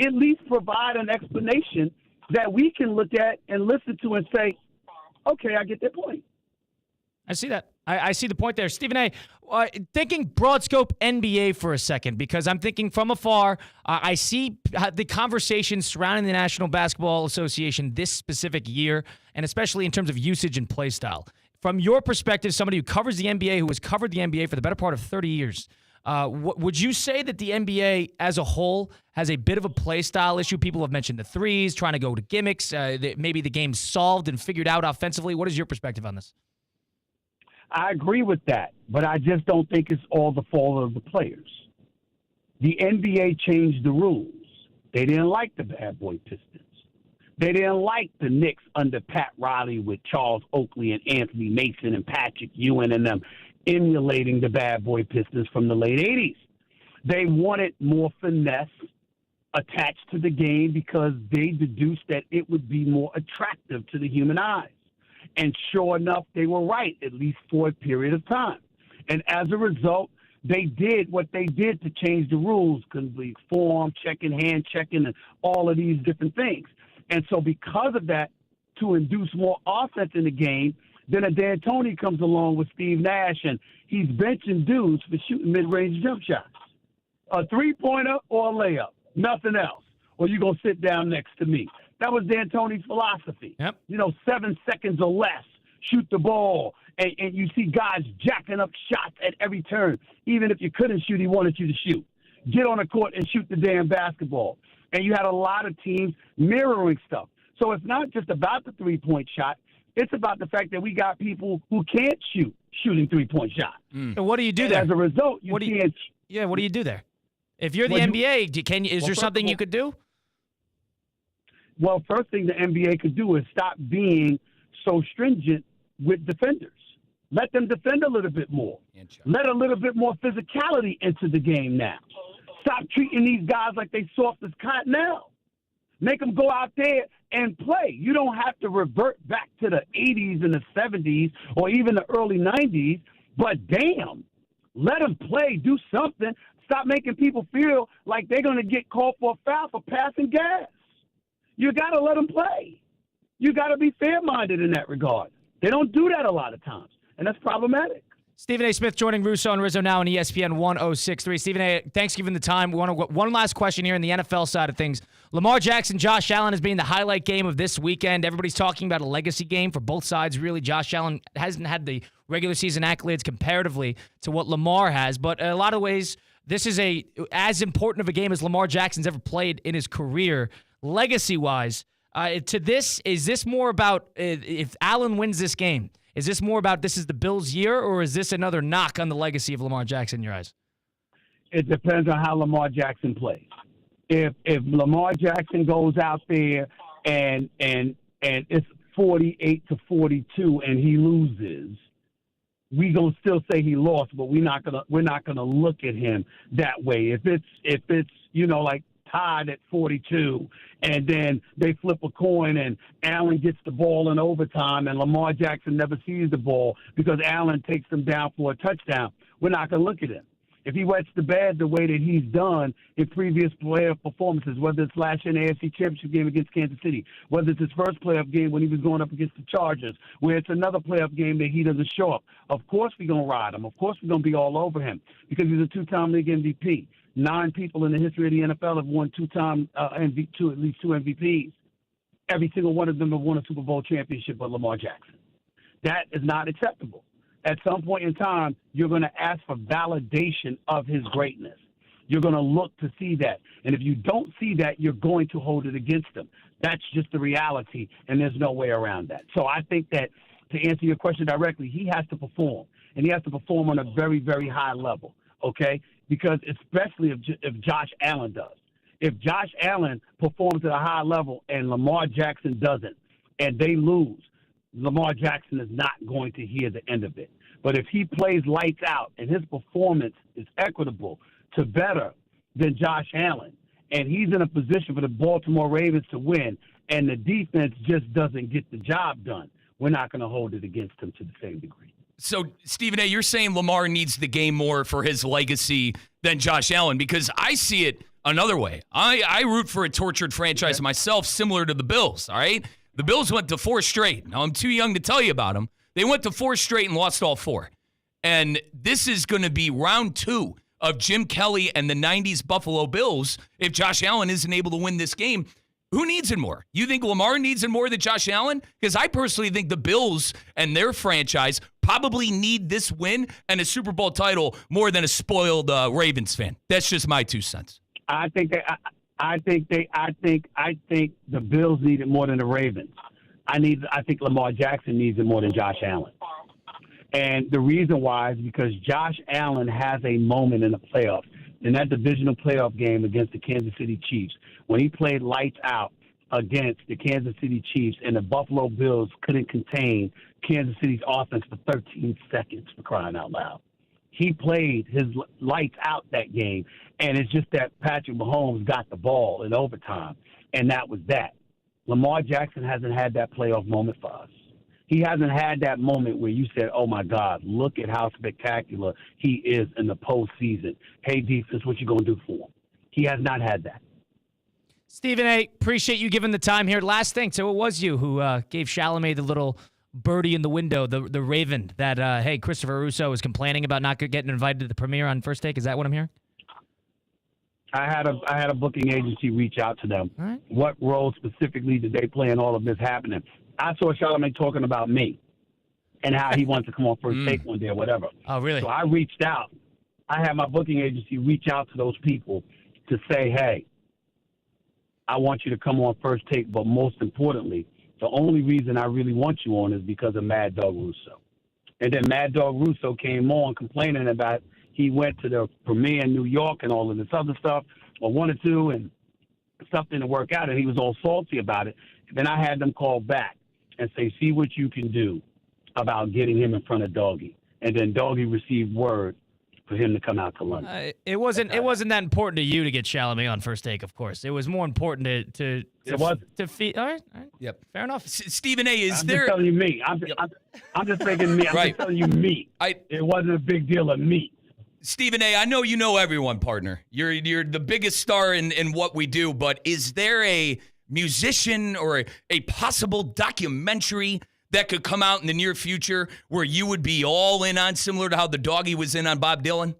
at least provide an explanation that we can look at and listen to and say, okay, I get that point. I see that. I see the point there. Stephen A., thinking broad scope NBA for a second, because I'm thinking from afar, I see the conversation surrounding the National Basketball Association this specific year, and especially in terms of usage and play style. From your perspective, somebody who covers the NBA, who has covered the NBA for the better part of 30 years, would you say that the NBA as a whole has a bit of a play style issue? People have mentioned the threes, trying to go to gimmicks, maybe the game's solved and figured out offensively. What is your perspective on this? I agree with that, but I just don't think it's all the fault of the players. The NBA changed the rules. They didn't like the bad boy Pistons. They didn't like the Knicks under Pat Riley with Charles Oakley and Anthony Mason and Patrick Ewing and them emulating the bad boy Pistons from the late 80s. They wanted more finesse attached to the game because they deduced that it would be more attractive to the human eyes. And sure enough, they were right, at least for a period of time. And as a result, they did what they did to change the rules, complete form, checking, hand checking, and all of these different things. And so because of that, to induce more offense in the game, then a D'Antoni comes along with Steve Nash, and he's benching dudes for shooting mid-range jump shots. A three-pointer or a layup, nothing else. Or you're going to sit down next to me. That was D'Antoni's philosophy. Yep. 7 seconds or less, shoot the ball. And you see guys jacking up shots at every turn. Even if you couldn't shoot, he wanted you to shoot. Get on the court and shoot the damn basketball. And you had a lot of teams mirroring stuff. So it's not just about the three-point shot. It's about the fact that we got people who can't shooting three-point shots. And what do you do there? As a result, what do you do there? If you're the NBA, is there something you could do? Well, first thing the NBA could do is stop being so stringent with defenders. Let them defend a little bit more. Let a little bit more physicality into the game now. Stop treating these guys like they soft as cotton now. Make them go out there and play. You don't have to revert back to the 80s and the 70s or even the early 90s, but damn, let them play, do something. Stop making people feel like they're going to get called for a foul for passing gas. You got to let them play. You got to be fair-minded in that regard. They don't do that a lot of times, and that's problematic. Stephen A. Smith joining Russo and Rizzo now on ESPN 106.3. Stephen A., thanks for giving the time. We want to go one last question here in the NFL side of things. Lamar Jackson, Josh Allen has been the highlight game of this weekend. Everybody's talking about a legacy game for both sides. Really, Josh Allen hasn't had the regular season accolades comparatively to what Lamar has, but in a lot of ways, this is as important of a game as Lamar Jackson's ever played in his career, legacy-wise. Is this more about if Allen wins this game? Is this more about this is the Bills' year, or is this another knock on the legacy of Lamar Jackson in your eyes? It depends on how Lamar Jackson plays. If Lamar Jackson goes out there and it's 48-42 and he loses, we gonna still say he lost, but we're not gonna look at him that way. If it's like tied at 42, and then they flip a coin and Allen gets the ball in overtime and Lamar Jackson never sees the ball because Allen takes them down for a touchdown, we're not going to look at him. If he wets the bed the way that he's done in previous playoff performances, whether it's last year in the AFC Championship game against Kansas City, whether it's his first playoff game when he was going up against the Chargers, where it's another playoff game that he doesn't show up, of course we're going to ride him. Of course we're going to be all over him because he's a two-time league MVP. 9 people in the history of the NFL have won at least two MVPs. Every single one of them have won a Super Bowl championship but Lamar Jackson. That is not acceptable. At some point in time, you're going to ask for validation of his greatness. You're going to look to see that. And if you don't see that, you're going to hold it against him. That's just the reality, and there's no way around that. So I think that to answer your question directly, he has to perform, and he has to perform on a very, very high level, okay? Because especially if Josh Allen does. If Josh Allen performs at a high level and Lamar Jackson doesn't, and they lose, Lamar Jackson is not going to hear the end of it. But if he plays lights out and his performance is equitable to better than Josh Allen, and he's in a position for the Baltimore Ravens to win, and the defense just doesn't get the job done, we're not going to hold it against him to the same degree. So, Stephen A., you're saying Lamar needs the game more for his legacy than Josh Allen, because I see it another way. I root for a tortured franchise myself, similar to the Bills, all right? The Bills went to 4 straight. Now, I'm too young to tell you about them. They went to 4 straight and lost all 4. And this is going to be round 2 of Jim Kelly and the 90s Buffalo Bills if Josh Allen isn't able to win this game. Who needs it more? You think Lamar needs it more than Josh Allen? Because I personally think the Bills and their franchise probably need this win and a Super Bowl title more than a spoiled Ravens fan. That's just my 2 cents. I think the Bills need it more than the Ravens. I think Lamar Jackson needs it more than Josh Allen. And the reason why is because Josh Allen has a moment in the playoffs. In that divisional playoff game against the Kansas City Chiefs, when he played lights out against the Kansas City Chiefs and the Buffalo Bills couldn't contain Kansas City's offense for 13 seconds, for crying out loud. He played his lights out that game, and it's just that Patrick Mahomes got the ball in overtime, and that was that. Lamar Jackson hasn't had that playoff moment for us. He hasn't had that moment where you said, oh, my God, look at how spectacular he is in the postseason. Hey, defense, what you going to do for him? He has not had that. Stephen A., appreciate you giving the time here. Last thing, so it was you who gave Chalamet the little birdie in the window, the raven, that, hey, Christopher Russo was complaining about not getting invited to the premiere on First Take. Is that what I'm hearing? I had a booking agency reach out to them. All right. What role specifically did they play in all of this happening? I saw Chalamet talking about me and how he wants to come on First Take one day or whatever. Oh, really? So I reached out. I had my booking agency reach out to those people to say, hey, I want you to come on First Take, but most importantly, the only reason I really want you on is because of Mad Dog Russo. And then Mad Dog Russo came on complaining about he went to the premiere in New York and all of this other stuff, or wanted to, and stuff didn't work out, and he was all salty about it. And then I had them call back and say, see what you can do about getting him in front of Doggy. And then Doggy received word for him to come out to London. It wasn't that important to you to get Chalamet on First Take, of course. It was more important to feed. All right. Yep. Fair enough. Stephen A., is I'm there? just telling you me. I'm just making me. I'm Right. just telling you me. It wasn't a big deal of me. Stephen A., I know you know everyone, partner. You're the biggest star in what we do, but is there a musician or a possible documentary that could come out in the near future where you would be all in on, similar to how the doggy was in on Bob Dylan?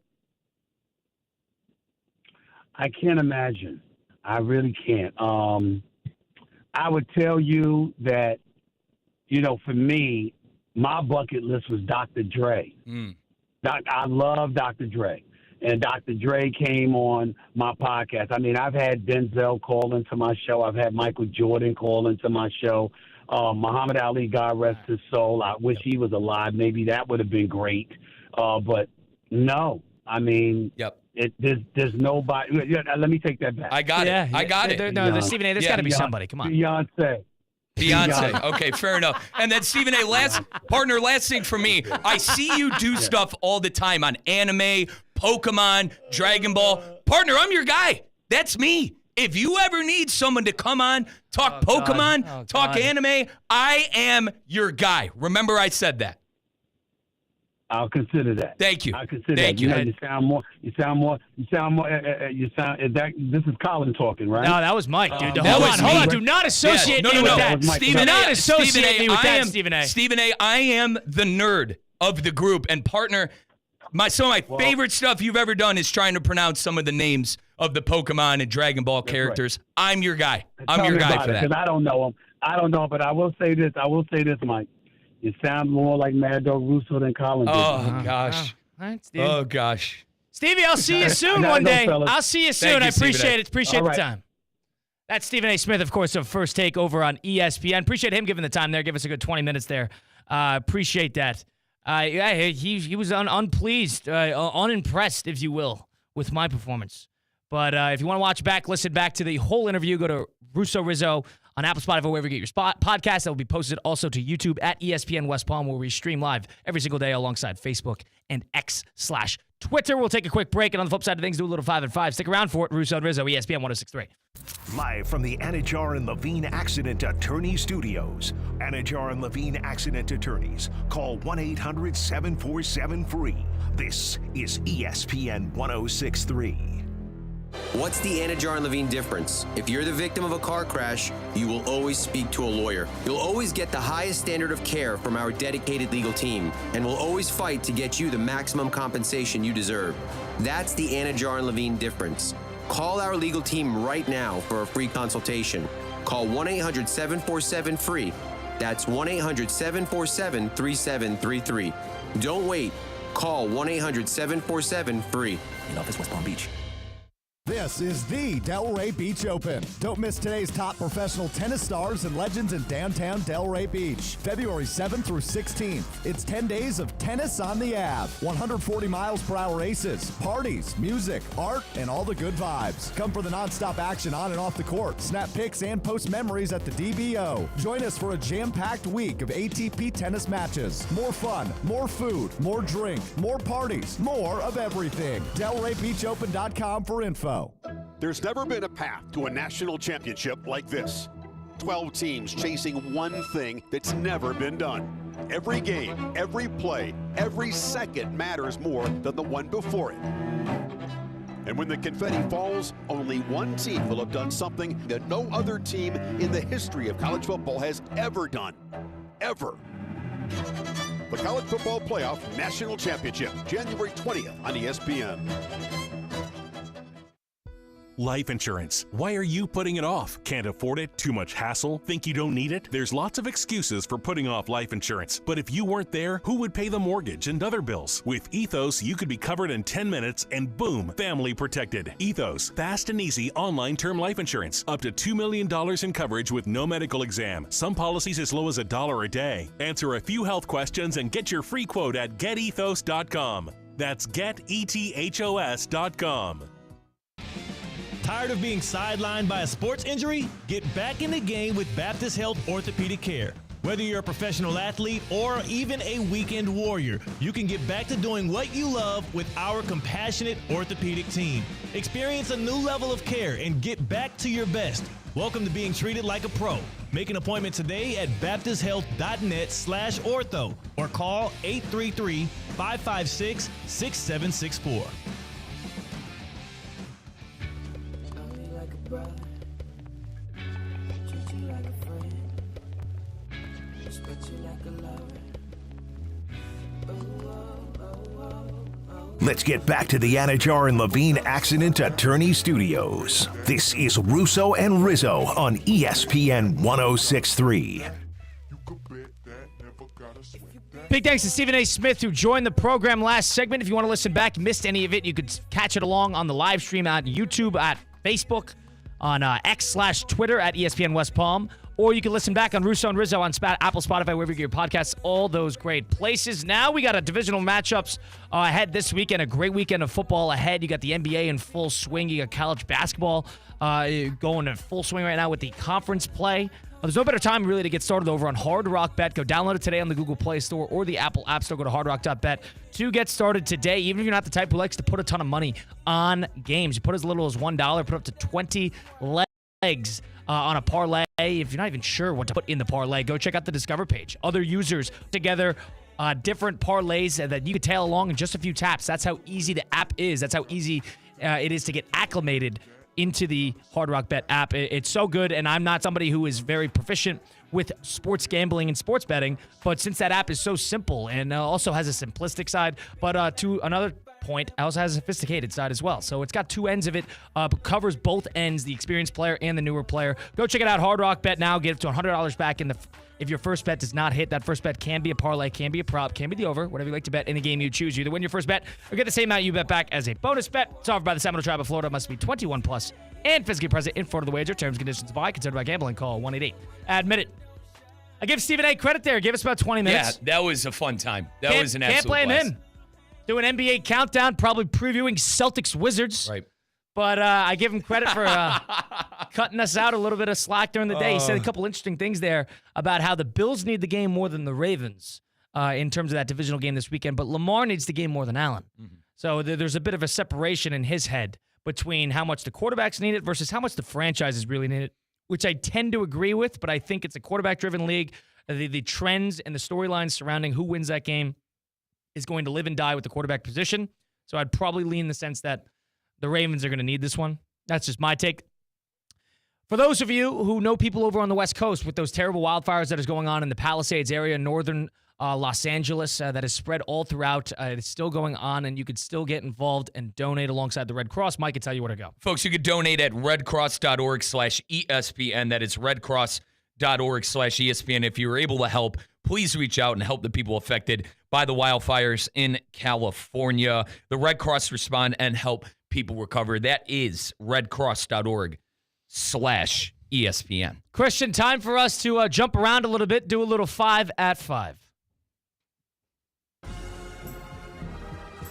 I can't imagine. I really can't. I would tell you that, for me, my bucket list was Dr. Dre. I love Dr. Dre. And Dr. Dre came on my podcast. I mean, I've had Denzel call into my show. I've had Michael Jordan call into my show. Muhammad Ali, God rest his soul. I wish he was alive. Maybe that would have been great. But no, I mean, there's nobody. Let me take that back. I got it. I got it. No, Stephen A., there's got to be somebody. Come on. Beyonce. Okay, fair enough. And then Stephen A., last thing for me. I see you do stuff all the time on anime, Pokemon, Dragon Ball. Partner, I'm your guy. That's me. If you ever need someone to come on, talk Pokemon, talk anime, I am your guy. Remember I said that. I'll consider that. Thank you. I'll consider Thank that. you. You this is Colin talking, right? No, that was Mike, dude. Hold on. Do not associate me with that. Stephen Do not associate me with that, Stephen A. Stephen A., I am the nerd of the group. And partner, some of my favorite stuff you've ever done is trying to pronounce some of the names of the Pokemon and Dragon Ball characters. Right. I'm your guy. I'm your guy for that. Because I don't know them. But I will say this, Mike. You sound more like Mad Dog Russo than Colin did. Oh, gosh. Oh, gosh. Stevie, I'll see you soon one day. I'll see you soon. I appreciate it. Appreciate the time. That's Stephen A. Smith, of course, of First Take over on ESPN. Appreciate him giving the time there. Give us a good 20 minutes there. Appreciate that. He was unpleased, unimpressed, if you will, with my performance. But if you want to watch back, listen back to the whole interview, go to Russo Rizzo on Apple, Spotify, wherever you get your podcast. That will be posted also to YouTube at ESPN West Palm, where we stream live every single day alongside Facebook and X/Twitter. We'll take a quick break, and on the flip side of things, do a little 5 and 5. Stick around for it. Russo and Rizzo, ESPN 106.3. Live from the Anajar and Levine Accident Attorney Studios. Anajar and Levine Accident Attorneys. Call 1-800-747-FREE. This is ESPN 106.3. What's the Anajar and Levine difference? If you're the victim of a car crash, you will always speak to a lawyer. You'll always get the highest standard of care from our dedicated legal team, and we'll always fight to get you the maximum compensation you deserve. That's the Anajar and Levine difference. Call our legal team right now for a free consultation. Call 1-800-747-FREE. That's 1-800-747-3733. Don't wait. Call 1-800-747-FREE. In office, West Palm Beach. This is the Delray Beach Open. Don't miss today's top professional tennis stars and legends in downtown Delray Beach. February 7th through 16th. It's 10 days of tennis on the Ave. 140 miles per hour races, parties, music, art, and all the good vibes. Come for the nonstop action on and off the court. Snap pics and post memories at the DBO. Join us for a jam-packed week of ATP tennis matches. More fun, more food, more drink, more parties, more of everything. DelrayBeachOpen.com for info. There's never been a path to a national championship like this. 12 teams chasing one thing that's never been done. Every game, every play, every second matters more than the one before it. And when the confetti falls, only one team will have done something that no other team in the history of college football has ever done. Ever. The College Football Playoff National Championship, January 20th on ESPN. Life insurance. Why are you putting it off? Can't afford it? Too much hassle? Think you don't need it? There's lots of excuses for putting off life insurance. But if you weren't there, who would pay the mortgage and other bills? With Ethos, you could be covered in 10 minutes and boom, family protected. Ethos, fast and easy online term life insurance. Up to $2 million in coverage with no medical exam. Some policies as low as $1 a day. Answer a few health questions and get your free quote at getethos.com. That's getethos.com. Tired of being sidelined by a sports injury? Get back in the game with Baptist Health Orthopedic Care. Whether you're a professional athlete or even a weekend warrior, you can get back to doing what you love with our compassionate orthopedic team. Experience a new level of care and get back to your best. Welcome to being treated like a pro. Make an appointment today at baptisthealth.net/ortho or call 833-556-6764. Let's get back to the Anajar and Levine Accident Attorney Studios. This is Russo and Rizzo on ESPN 1063. Big thanks to Stephen A. Smith, who joined the program last segment. If you want to listen back, missed any of it, you could catch it along on the live stream at YouTube, at Facebook, on X/Twitter at ESPN West Palm, or you can listen back on Russo and Rizzo on Apple, Spotify, wherever you get your podcasts, all those great places. Now we got a divisional matchups ahead this weekend, a great weekend of football ahead. You got the NBA in full swing. You got college basketball going in full swing right now with the conference play. There's no better time, really, to get started over on Hard Rock Bet. Go download it today on the Google Play Store or the Apple App Store. Go to hardrock.bet to get started today. Even if you're not the type who likes to put a ton of money on games, you put as little as $1, put up to 20 legs on a parlay. If you're not even sure what to put in the parlay, go check out the Discover page. Other users together different parlays that you could tail along in just a few taps. That's how easy the app is. That's how easy it is to get acclimated into the Hard Rock Bet app. It's so good, and I'm not somebody who is very proficient with sports gambling and sports betting, but since that app is so simple and also has a simplistic side, but to another point, it also has a sophisticated side as well. So it's got two ends of it, covers both ends, the experienced player and the newer player. Go check it out, Hard Rock Bet now. Get up to $100 back if your first bet does not hit. That first bet can be a parlay, can be a prop, can be the over, whatever you like to bet in the game you choose. You either win your first bet or get the same amount you bet back as a bonus bet. It's offered by the Seminole Tribe of Florida. Must be 21 plus and physically present in front of the wager. Terms and conditions apply. Considered by gambling. Call 1-888-ADMIT-IT. I give Stephen A. credit there. Give us about 20 minutes. Yeah, that was a fun time. That was an absolute Can't blame blast. him. Do an NBA countdown, probably previewing Celtics Wizards. Right. But I give him credit for cutting us out a little bit of slack during the day. He said a couple interesting things there about how the Bills need the game more than the Ravens in terms of that divisional game this weekend, but Lamar needs the game more than Allen. Mm-hmm. So there's a bit of a separation in his head between how much the quarterbacks need it versus how much the franchises really need it, which I tend to agree with, but I think it's a quarterback-driven league. The trends and the storylines surrounding who wins that game is going to live and die with the quarterback position. So I'd probably lean the sense that the Ravens are going to need this one. That's just my take. For those of you who know people over on the West Coast with those terrible wildfires that is going on in the Palisades area, northern Los Angeles, that is spread all throughout. It's still going on, and you could still get involved and donate alongside the Red Cross. Mike can tell you where to go. Folks, you could donate at redcross.org/ESPN. That is redcross.org/ESPN. If you're able to help, please reach out and help the people affected by the wildfires in California. The Red Cross respond and help people recover. That is redcross.org/ESPN. Christian, time for us to jump around a little bit, do a little 5 at 5.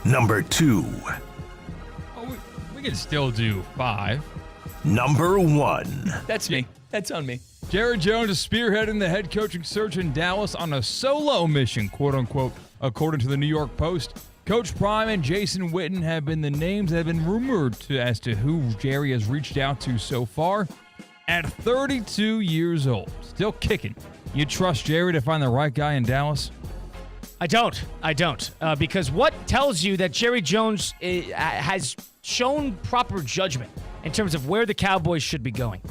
Number 2. Oh, we can still do 5. Number 1. That's me. That's on me. Jerry Jones is spearheading the head coaching search in Dallas on a solo mission, quote unquote, according to the New York Post. Coach Prime and Jason Witten have been the names that have been rumored as to who Jerry has reached out to so far. At 32 years old, still kicking, you trust Jerry to find the right guy in Dallas? I don't. Because what tells you that Jerry Jones has shown proper judgment in terms of where the Cowboys should be going?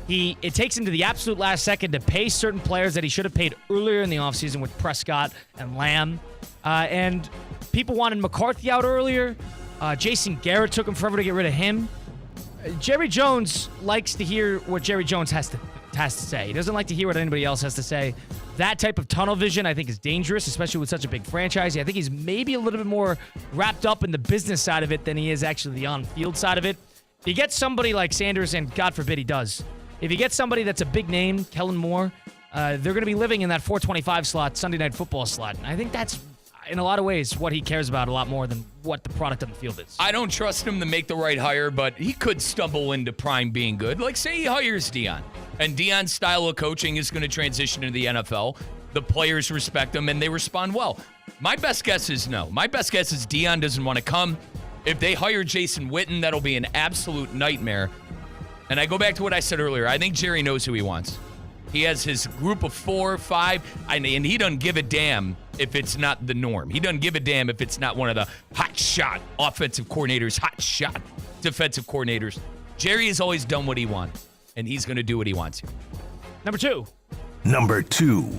It takes him to the absolute last second to pay certain players that he should have paid earlier in the offseason with Prescott and Lamb. And people wanted McCarthy out earlier. Jason Garrett took him forever to get rid of him. Jerry Jones likes to hear what Jerry Jones has to say. He doesn't like to hear what anybody else has to say. That type of tunnel vision, I think, is dangerous, especially with such a big franchise. I think he's maybe a little bit more wrapped up in the business side of it than he is actually the on-field side of it. If you get somebody like Sanders, and God forbid he does, if you get somebody that's a big name, Kellen Moore, they're going to be living in that 425 slot, Sunday Night Football slot. And I think that's, in a lot of ways, what he cares about a lot more than what the product on the field is. I don't trust him to make the right hire, but he could stumble into Prime being good. Like, say he hires Deion, and Deion's style of coaching is going to transition into the NFL. The players respect him, and they respond well. My best guess is no. My best guess is Deion doesn't want to come. If they hire Jason Witten, that'll be an absolute nightmare. And I go back to what I said earlier. I think Jerry knows who he wants. He has his group of 4 or 5, and he doesn't give a damn if it's not the norm. He doesn't give a damn if it's not one of the hot shot offensive coordinators, hot shot defensive coordinators. Jerry has always done what he wants, and he's going to do what he wants. Number 2. Number 2.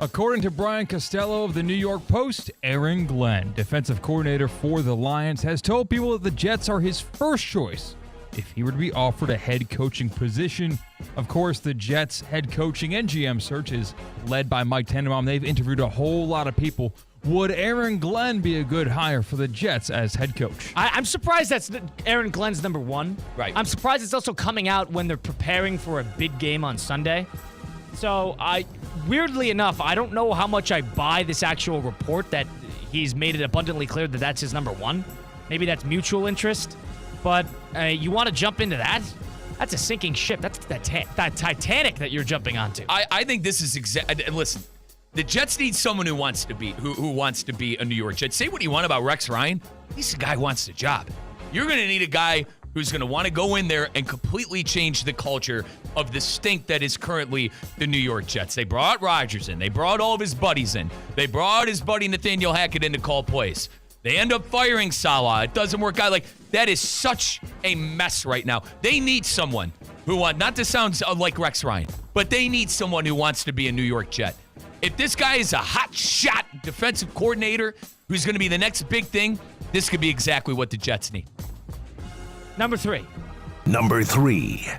According to Brian Costello of the New York Post, Aaron Glenn, defensive coordinator for the Lions, has told people that the Jets are his first choice if he were to be offered a head coaching position. Of course, the Jets head coaching and GM search is led by Mike Tannenbaum. They've interviewed a whole lot of people. Would Aaron Glenn be a good hire for the Jets as head coach? I'm surprised that's Aaron Glenn's number one. Right. I'm surprised it's also coming out when they're preparing for a big game on Sunday. So, weirdly enough, I don't know how much I buy this actual report that he's made it abundantly clear that that's his number one. Maybe that's mutual interest. But you want to jump into that? That's a sinking ship. That's that Titanic that you're jumping onto. I think this is listen, the Jets need someone who wants to be a New York Jet. Say what you want about Rex Ryan. He's the guy who wants the job. You're going to need a guy who's going to want to go in there and completely change the culture of the stink that is currently the New York Jets. They brought Rodgers in. They brought all of his buddies in. They brought his buddy Nathaniel Hackett in to call plays. They end up firing Salah. It doesn't work out. That is such a mess right now. They need someone who not to sound like Rex Ryan, but they need someone who wants to be a New York Jet. If this guy is a hot shot defensive coordinator who's going to be the next big thing, this could be exactly what the Jets need. Number three.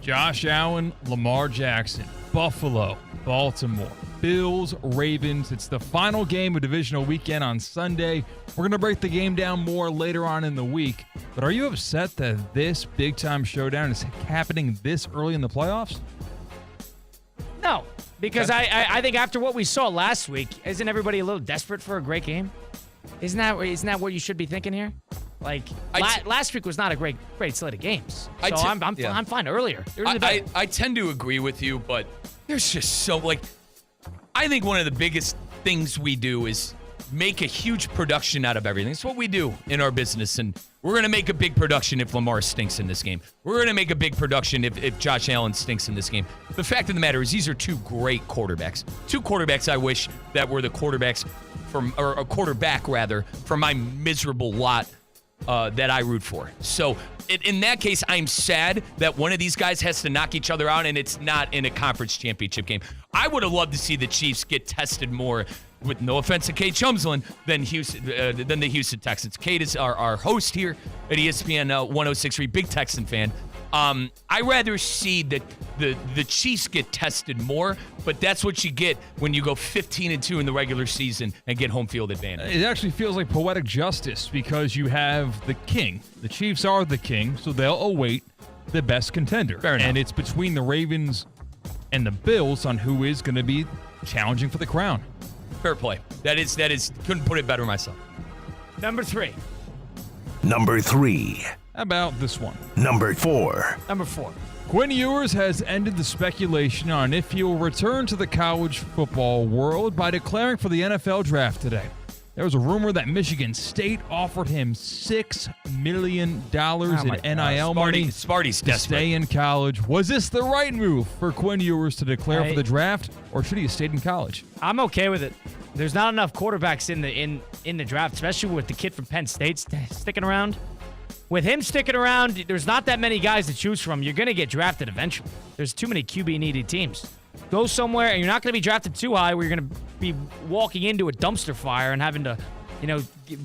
Josh Allen, Lamar Jackson, Buffalo, Baltimore, Bills, Ravens. It's the final game of divisional weekend on Sunday. We're going to break the game down more later on in the week. But are you upset that this big-time showdown is happening this early in the playoffs? No, because I think after what we saw last week, isn't everybody a little desperate for a great game? Isn't that what you should be thinking here? Last week was not a great slate of games. So I'm fine earlier. I tend to agree with you, but there's just so I think one of the biggest things we do is make a huge production out of everything. It's what we do in our business, and we're going to make a big production if Lamar stinks in this game. We're going to make a big production if Josh Allen stinks in this game. The fact of the matter is these are two great quarterbacks. Two quarterbacks I wish that were the quarterbacks or a quarterback rather, for my miserable lot that I root for. So in that case, I'm sad that one of these guys has to knock each other out, and it's not in a conference championship game. I would have loved to see the Chiefs get tested more, with no offense to Kate Chumsland, than the Houston Texans. Kate is our host here at ESPN 106.3, big Texan fan. I rather see that the Chiefs get tested more, but that's what you get when you go 15-2 in the regular season and get home field advantage. It actually feels like poetic justice because you have the king. The Chiefs are the king, so they'll await the best contender. Fair enough. And it's between the Ravens and the Bills on who is going to be challenging for the crown. Fair play. That is. Couldn't put it better myself. Number three. How about this one? Number four. Quinn Ewers has ended the speculation on if he will return to the college football world by declaring for the NFL draft today. There was a rumor that Michigan State offered him $6 million in NIL money Sparty's to desperate. stay in college. Was this the right move for Quinn Ewers to declare for the draft, or should he have stayed in college? I'm okay with it. There's not enough quarterbacks in the draft, especially with the kid from Penn State sticking around. With him sticking around, there's not that many guys to choose from. You're going to get drafted eventually. There's too many QB-needy teams. Go somewhere, and you're not going to be drafted too high where you're going to be walking into a dumpster fire and having to,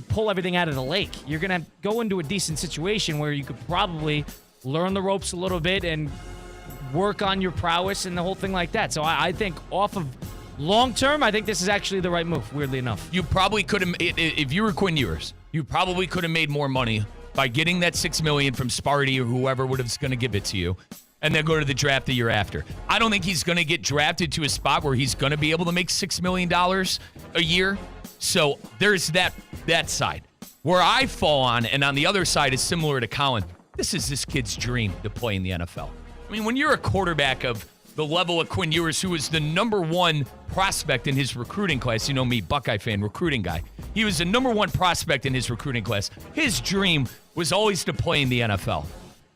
pull everything out of the lake. You're going to go into a decent situation where you could probably learn the ropes a little bit and work on your prowess and the whole thing like that. So I think off of long term, I think this is actually the right move, weirdly enough. You probably could have, if you were Quinn Ewers, you probably could have made more money by getting that $6 million from Sparty or whoever was going to give it to you, and then go to the draft the year after. I don't think he's going to get drafted to a spot where he's going to be able to make $6 million a year. So there's that side. Where I fall on, and on the other side is similar to Colin, this is this kid's dream to play in the NFL. I mean, when you're a quarterback of the level of Quinn Ewers, who was the number one prospect in his recruiting class. You know me, Buckeye fan, recruiting guy. He was the number one prospect in his recruiting class. His dream was always to play in the NFL.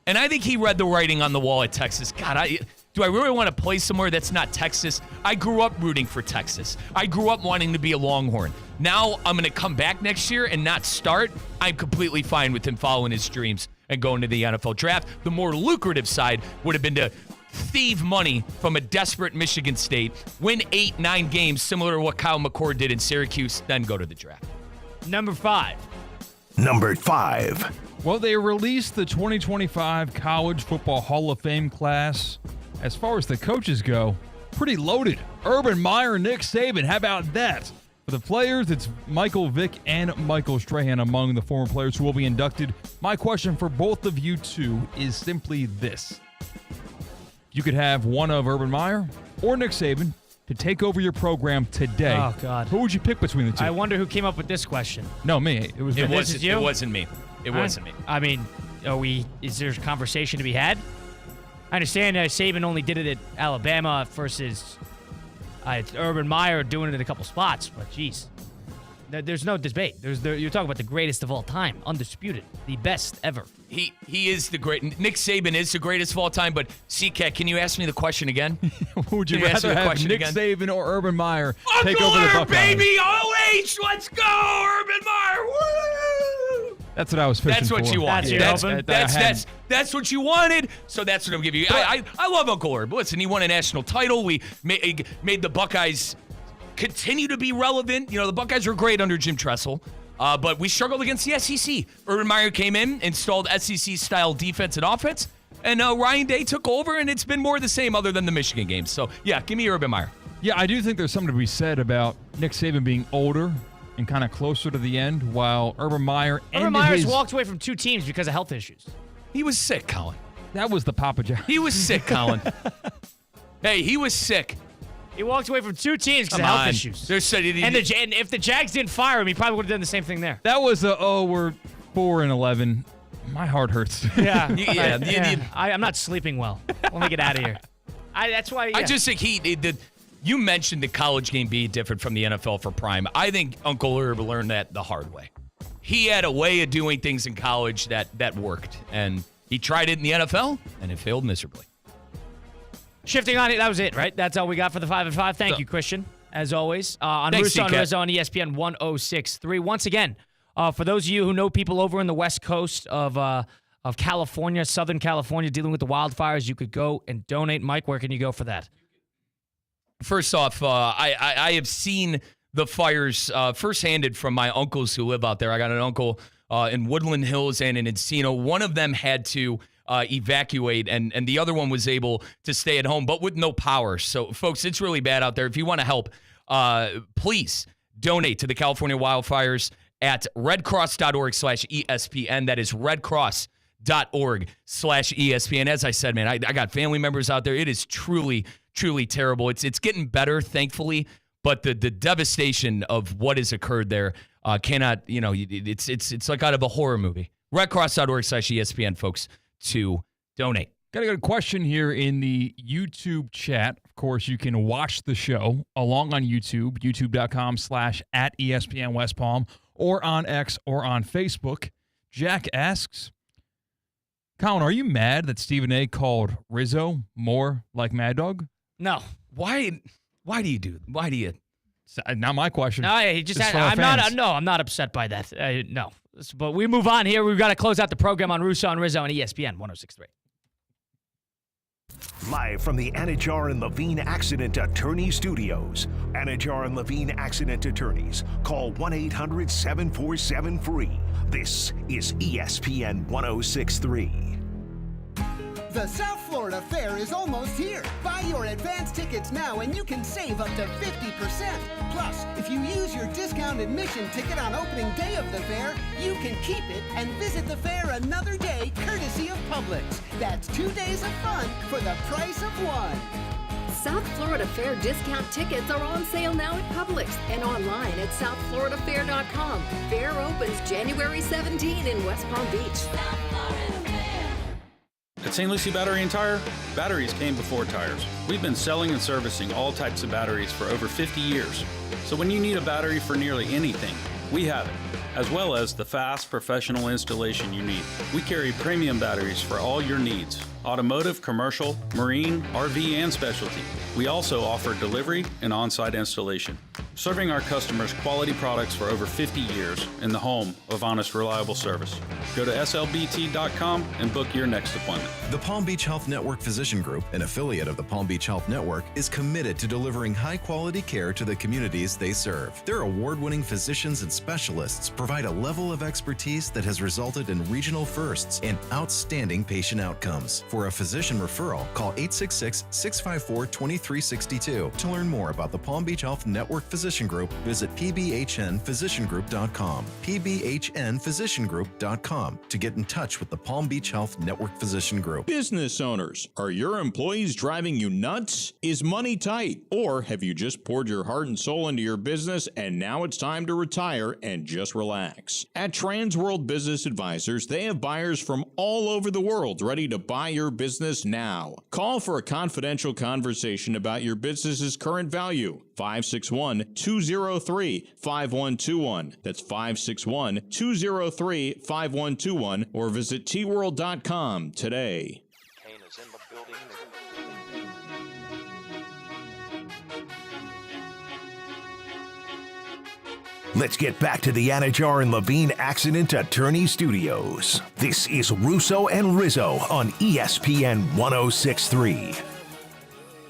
And I think he read the writing on the wall at Texas. God, do I really want to play somewhere that's not Texas? I grew up rooting for Texas. I grew up wanting to be a Longhorn. Now I'm going to come back next year and not start. I'm completely fine with him following his dreams and going to the NFL draft. The more lucrative side would have been to thieve money from a desperate Michigan State, win 8-9 games, similar to what Kyle McCord did in Syracuse, then go to the draft. Number 5. Well, they released the 2025 College Football Hall of Fame class. As far as the coaches go, pretty loaded. Urban Meyer, Nick Saban, how about that? For the players, it's Michael Vick and Michael Strahan among the former players who will be inducted. My question for both of you two is simply this. You could have one of Urban Meyer or Nick Saban to take over your program today. Oh, God. Who would you pick between the two? I wonder who came up with this question. No, me. It was It me. wasn't me. It wasn't me. I mean, is there a conversation to be had? I understand Saban only did it at Alabama versus Urban Meyer doing it in a couple spots, but geez. There's no debate. You're talking about the greatest of all time, undisputed, the best ever. He is the great. Nick Saban is the greatest of all time, but CCAT, can you ask me the question again? Would you Can you ask me rather the have question Nick again? Saban or Urban Meyer Uncle take over the Herb, Buckeyes? baby! OH, let's go, Urban Meyer! Woo! That's what I was fishing That's what for. you wanted. That's That's what you wanted. So that's what I'm giving you. I love Uncle Herb. Listen, he won a national title. We made the Buckeyes continue to be relevant. You know, the Buckeyes were great under Jim Tressel, but we struggled against the SEC. Urban Meyer came in, installed SEC-style defense and offense, and Ryan Day took over, and it's been more of the same other than the Michigan games. So, yeah, give me Urban Meyer. Yeah, I do think there's something to be said about Nick Saban being older and kind of closer to the end, while Urban Meyer Urban Meyer's walked away from 2 teams because of health issues. He was sick, Colin. That was the Papa John. He was sick, Colin. Hey, he was sick. He walked away from 2 teams because of Come health on. issues. And And if the Jags didn't fire him, he probably would have done the same thing there. That was we're 4-11. My heart hurts. Yeah. I'm not sleeping well. Let me get out of here. That's why. Yeah. I just think you mentioned the college game being different from the NFL for Prime. I think Uncle Herb learned that the hard way. He had a way of doing things in college that worked, and he tried it in the NFL, and it failed miserably. Shifting on it, that was it, right? That's all we got for the 5 and 5. Thank you, Christian, as always. On Thanks, Russo and CCAT. Rizzo on ESPN 106.3. Once again, for those of you who know people over in the West Coast of California, Southern California, dealing with the wildfires, you could go and donate. Mike, where can you go for that? First off, I have seen the fires first-handed from my uncles who live out there. I got an uncle in Woodland Hills and in Encino. One of them had to evacuate, and the other one was able to stay at home, but with no power. So, folks, it's really bad out there. If you want to help, please donate to the California wildfires at redcross.org/ESPN. That is redcross.org/ESPN. As I said, man, I got family members out there. It is truly, truly terrible. It's getting better, thankfully, but the devastation of what has occurred there cannot, it's like out of a horror movie. redcross.org/ESPN, folks, to donate. Got a good question here in the YouTube chat. Of course, you can watch the show along on YouTube, youtube.com/@ESPN West Palm, or on X or on Facebook. Jack asks, Colin, are you mad that Stephen A. called Rizzo more like Mad Dog? No. Why do you? Not my question. No, he just This is had, for our fans. I'm not upset by that. No. But we move on here. We've got to close out the program on Russo and Rizzo on ESPN 106.3. Live from the Anajar and Levine Accident Attorney Studios. Anajar and Levine Accident Attorneys. Call 1-800-747-FREE. This is ESPN 106.3. The South Florida Fair is almost here. Buy your advance tickets now and you can save up to 50%. Plus, if you use your discount admission ticket on opening day of the fair, you can keep it and visit the fair another day courtesy of Publix. That's 2 days of fun for the price of one. South Florida Fair discount tickets are on sale now at Publix and online at southfloridafair.com. Fair opens January 17 in West Palm Beach. At St. Lucie Battery and Tire, batteries came before tires. We've been selling and servicing all types of batteries for over 50 years. So when you need a battery for nearly anything, we have it, as well as the fast professional installation you need. We carry premium batteries for all your needs. automotive, commercial, marine, RV, and specialty. We also offer delivery and on-site installation, serving our customers quality products for over 50 years in the home of honest, reliable service. Go to slbt.com and book your next appointment. The Palm Beach Health Network Physician Group, an affiliate of the Palm Beach Health Network, is committed to delivering high-quality care to the communities they serve. Their award-winning physicians and specialists provide a level of expertise that has resulted in regional firsts and outstanding patient outcomes. For a physician referral, call 866-654-2362. To learn more about the Palm Beach Health Network Physician Group, visit pbhnphysiciangroup.com. pbhnphysiciangroup.com to get in touch with the Palm Beach Health Network Physician Group. Business owners, are your employees driving you nuts? Is money tight? Or have you just poured your heart and soul into your business and now it's time to retire and just relax? At Trans World Business Advisors, they have buyers from all over the world ready to buy your business now. Call for a confidential conversation about your business's current value. 561-203-5121. That's 561-203-5121 or visit tworld.com today. Let's get back to the Anajar and Levine Accident Attorney Studios. This is Russo and Rizzo on ESPN 106.3.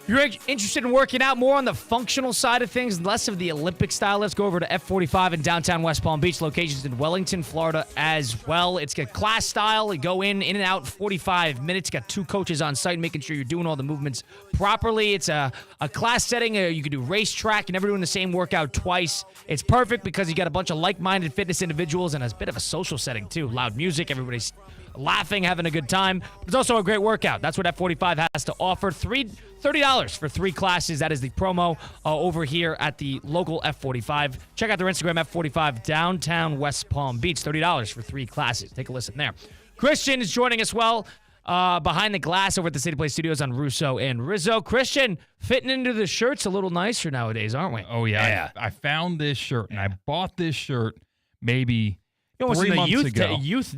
If you're interested in working out more on the functional side of things, less of the Olympic style, let's go over to F45 in downtown West Palm Beach, locations in Wellington, Florida as well. It's got class style. You go in and out 45 minutes. Got 2 coaches on site making sure you're doing all the movements properly. It's a class setting. You can do racetrack. You're never doing the same workout twice. It's perfect because you got a bunch of like-minded fitness individuals and a bit of a social setting too. Loud music, everybody's laughing, having a good time. But it's also a great workout. That's what F45 has to offer. $30 for 3 classes. That is the promo over here at the local F45. Check out their Instagram, F45 downtown West Palm Beach. $30 for 3 classes. Take a listen there. Christian is joining us behind the glass over at the City Play Studios on Russo and Rizzo. Christian, fitting into the shirts a little nicer nowadays, aren't we? Oh, yeah. I found this shirt, and I bought this shirt maybe 3 months ago. Youth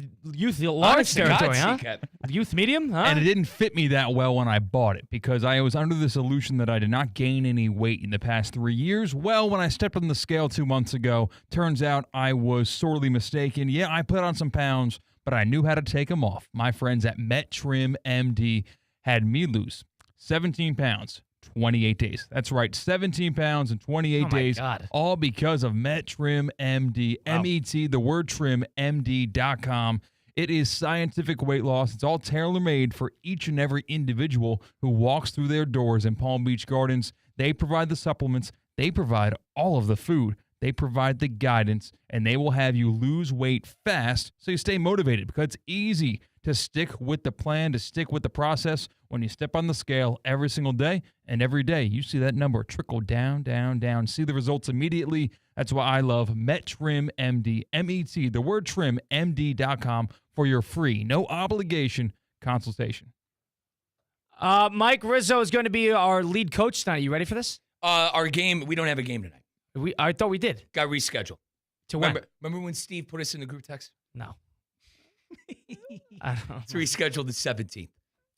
large territory, huh? Youth medium, huh? And it didn't fit me that well when I bought it because I was under this illusion that I did not gain any weight in the past 3 years. Well, when I stepped on the scale 2 months ago, turns out I was sorely mistaken. Yeah, I put on some pounds, but I knew how to take them off. My friends at MetTrim MD had me lose 17 pounds. 28 days. That's right, 17 pounds in 28 days. God. All because of MetTrim MD. Wow. MET, the word trim, MD.com. It is scientific weight loss. It's all tailor-made for each and every individual who walks through their doors in Palm Beach Gardens. They provide the supplements. They provide all of the food. They provide the guidance, and they will have you lose weight fast so you stay motivated because it's easy to stick with the plan, to stick with the process. When you step on the scale every single day, and every day you see that number trickle down, down, down. See the results immediately. That's why I love MetTrim MD, MET, the word trim, MD.com for your free, no obligation consultation. Mike Rizzo is going to be our lead coach tonight. You ready for this? Our game, we don't have a game tonight. I thought we did. Got rescheduled. To when? Remember when Steve put us in the group text? No. I don't know. It's rescheduled the 17th.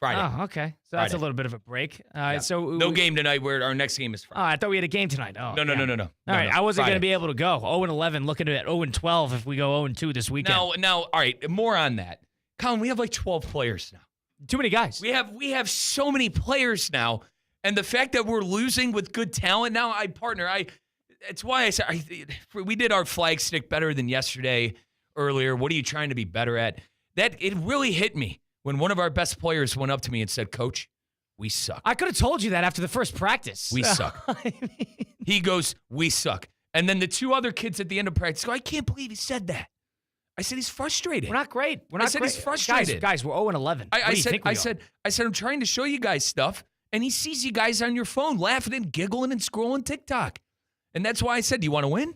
Friday. Oh, okay. So that's a little bit of a break. All right. So no game tonight. Where our next game is Friday. Oh, I thought we had a game tonight. Oh, no. All right. I wasn't going to be able to go. 0-11, looking at 0-12 if we go 0-2 this weekend. Now, all right. More on that. Colin, we have like 12 players now. Too many guys. We have so many players now, and the fact that we're losing with good talent now, it's why I said we did our flag stick better than yesterday earlier. What are you trying to be better at? That it really hit me when one of our best players went up to me and said, "Coach, we suck." I could have told you that after the first practice. We suck. He goes, "We suck." And then the 2 other kids at the end of practice go, "I can't believe he said that." I said, "He's frustrated." We're not great. I said, "He's frustrated." Guys, we're 0-11. I said, "I'm trying to show you guys stuff." And he sees you guys on your phone laughing and giggling and scrolling TikTok. And that's why I said, "Do you want to win?"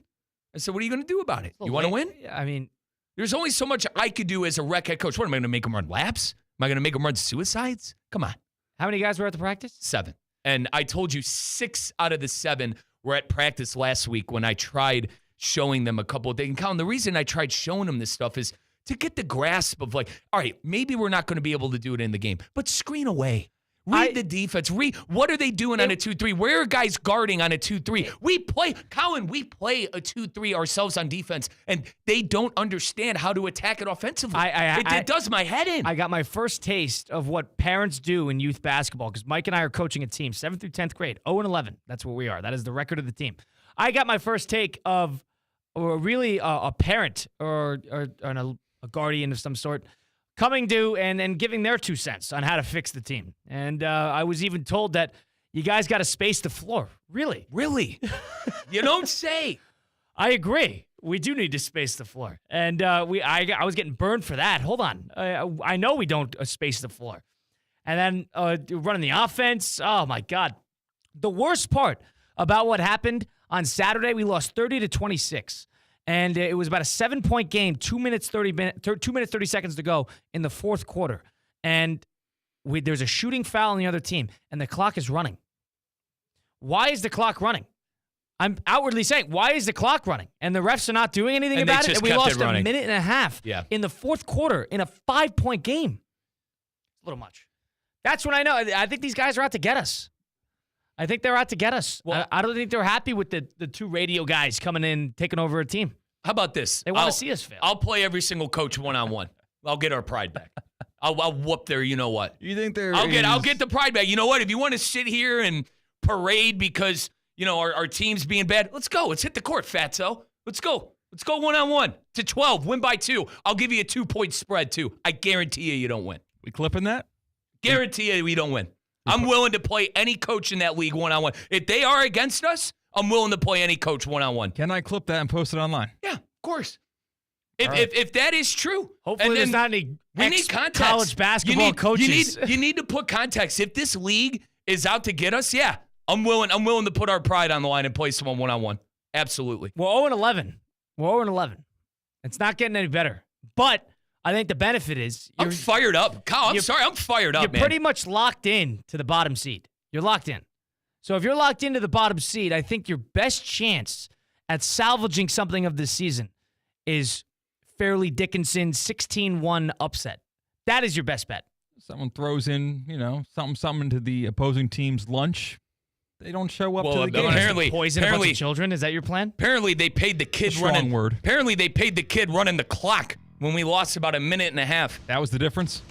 I said, "What are you going to do about it? You want to win?" I mean, there's only so much I could do as a rec head coach. What, am I going to make them run laps? Am I going to make them run suicides? Come on. How many guys were at the practice? 7. And I told you 6 out of the 7 were at practice last week when I tried showing them a couple of things. And Colin, the reason I tried showing them this stuff is to get the grasp of like, all right, maybe we're not going to be able to do it in the game, but screen away. Read the defense. What are they doing on a 2-3? Where are guys guarding on a 2-3? We play a 2-3 ourselves on defense, and they don't understand how to attack it offensively. It does my head in. I got my first taste of what parents do in youth basketball because Mike and I are coaching a team, 7th through 10th grade, 0-11. That's what we are. That is the record of the team. I got my first take of really a parent or a guardian of some sort coming to and giving their 2 cents on how to fix the team. And I was even told that you guys got to space the floor. Really? Really? You don't say. I agree. We do need to space the floor. And I was getting burned for that. Hold on. I know we don't space the floor. And then running the offense. Oh, my God. The worst part about what happened on Saturday, we lost 30-26. And it was about a 7-point game, 2 minutes 30 seconds to go in the fourth quarter. And there's a shooting foul on the other team, and the clock is running. Why is the clock running? I'm outwardly saying, why is the clock running? And the refs are not doing anything about it, and we lost a minute and a half in the fourth quarter in a 5-point game. A little much. That's when I know. I think these guys are out to get us. I think they're out to get us. Well, I don't think they're happy with the 2 radio guys coming in, taking over a team. How about this? They want to see us fail. I'll play every single coach one-on-one. I'll get our pride back. I'll whoop their you know what. You think I'll get the pride back. You know what? If you want to sit here and parade because, our team's being bad, let's go. Let's hit the court, fatso. Let's go. Let's go one-on-one to 12. Win by 2. I'll give you a 2-point spread, too. I guarantee you don't win. We clipping that? Guarantee you we don't win. I'm willing to play any coach in that league one-on-one. If they are against us, I'm willing to play any coach one-on-one. Can I clip that and post it online? Yeah, of course. If that is true. Hopefully there's not any college basketball coaches. You need to put context. If this league is out to get us, yeah, I'm willing to put our pride on the line and play someone one-on-one. Absolutely. We're 0-11. We're 0-11. It's not getting any better. But I think the benefit is I'm fired up. Kyle, I'm fired up, man. You're pretty much locked in to the bottom seed. You're locked in. So if you're locked into the bottom seed, I think your best chance at salvaging something of this season is Fairleigh Dickinson's 16-1 upset. That is your best bet. Someone throws in, something into the opposing team's lunch. They don't show up to the game. Apparently, poison a bunch of children. Is that your plan? Apparently, they paid the kid Apparently, they paid the kid running the clock when we lost about a minute and a half. That was the difference?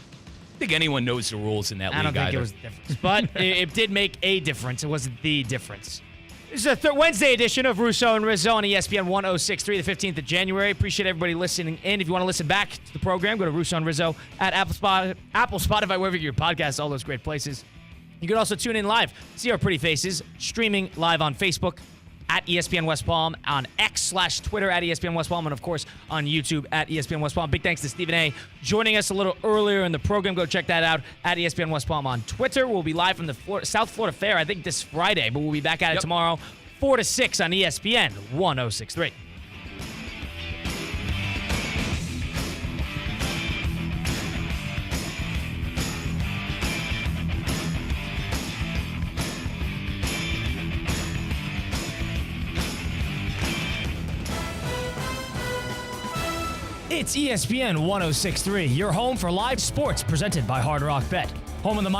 I think anyone knows the rules in that league. I don't think it was the difference. But it did make a difference. It wasn't the difference. This is a Wednesday edition of Russo and Rizzo on ESPN 106.3, the 15th of January. Appreciate everybody listening in. If you want to listen back to the program, go to Russo and Rizzo at Apple, Spotify, wherever you get your podcasts, all those great places. You can also tune in live, see our pretty faces, streaming live on Facebook at ESPN West Palm, on X/Twitter at ESPN West Palm, and of course on YouTube at ESPN West Palm. Big thanks to Stephen A. joining us a little earlier in the program. Go check that out at ESPN West Palm on Twitter. We'll be live from the South Florida Fair, I think this Friday, but we'll be back at it tomorrow, 4 to 6 on ESPN 106.3. It's ESPN 106.3, your home for live sports presented by Hard Rock Bet. Home of the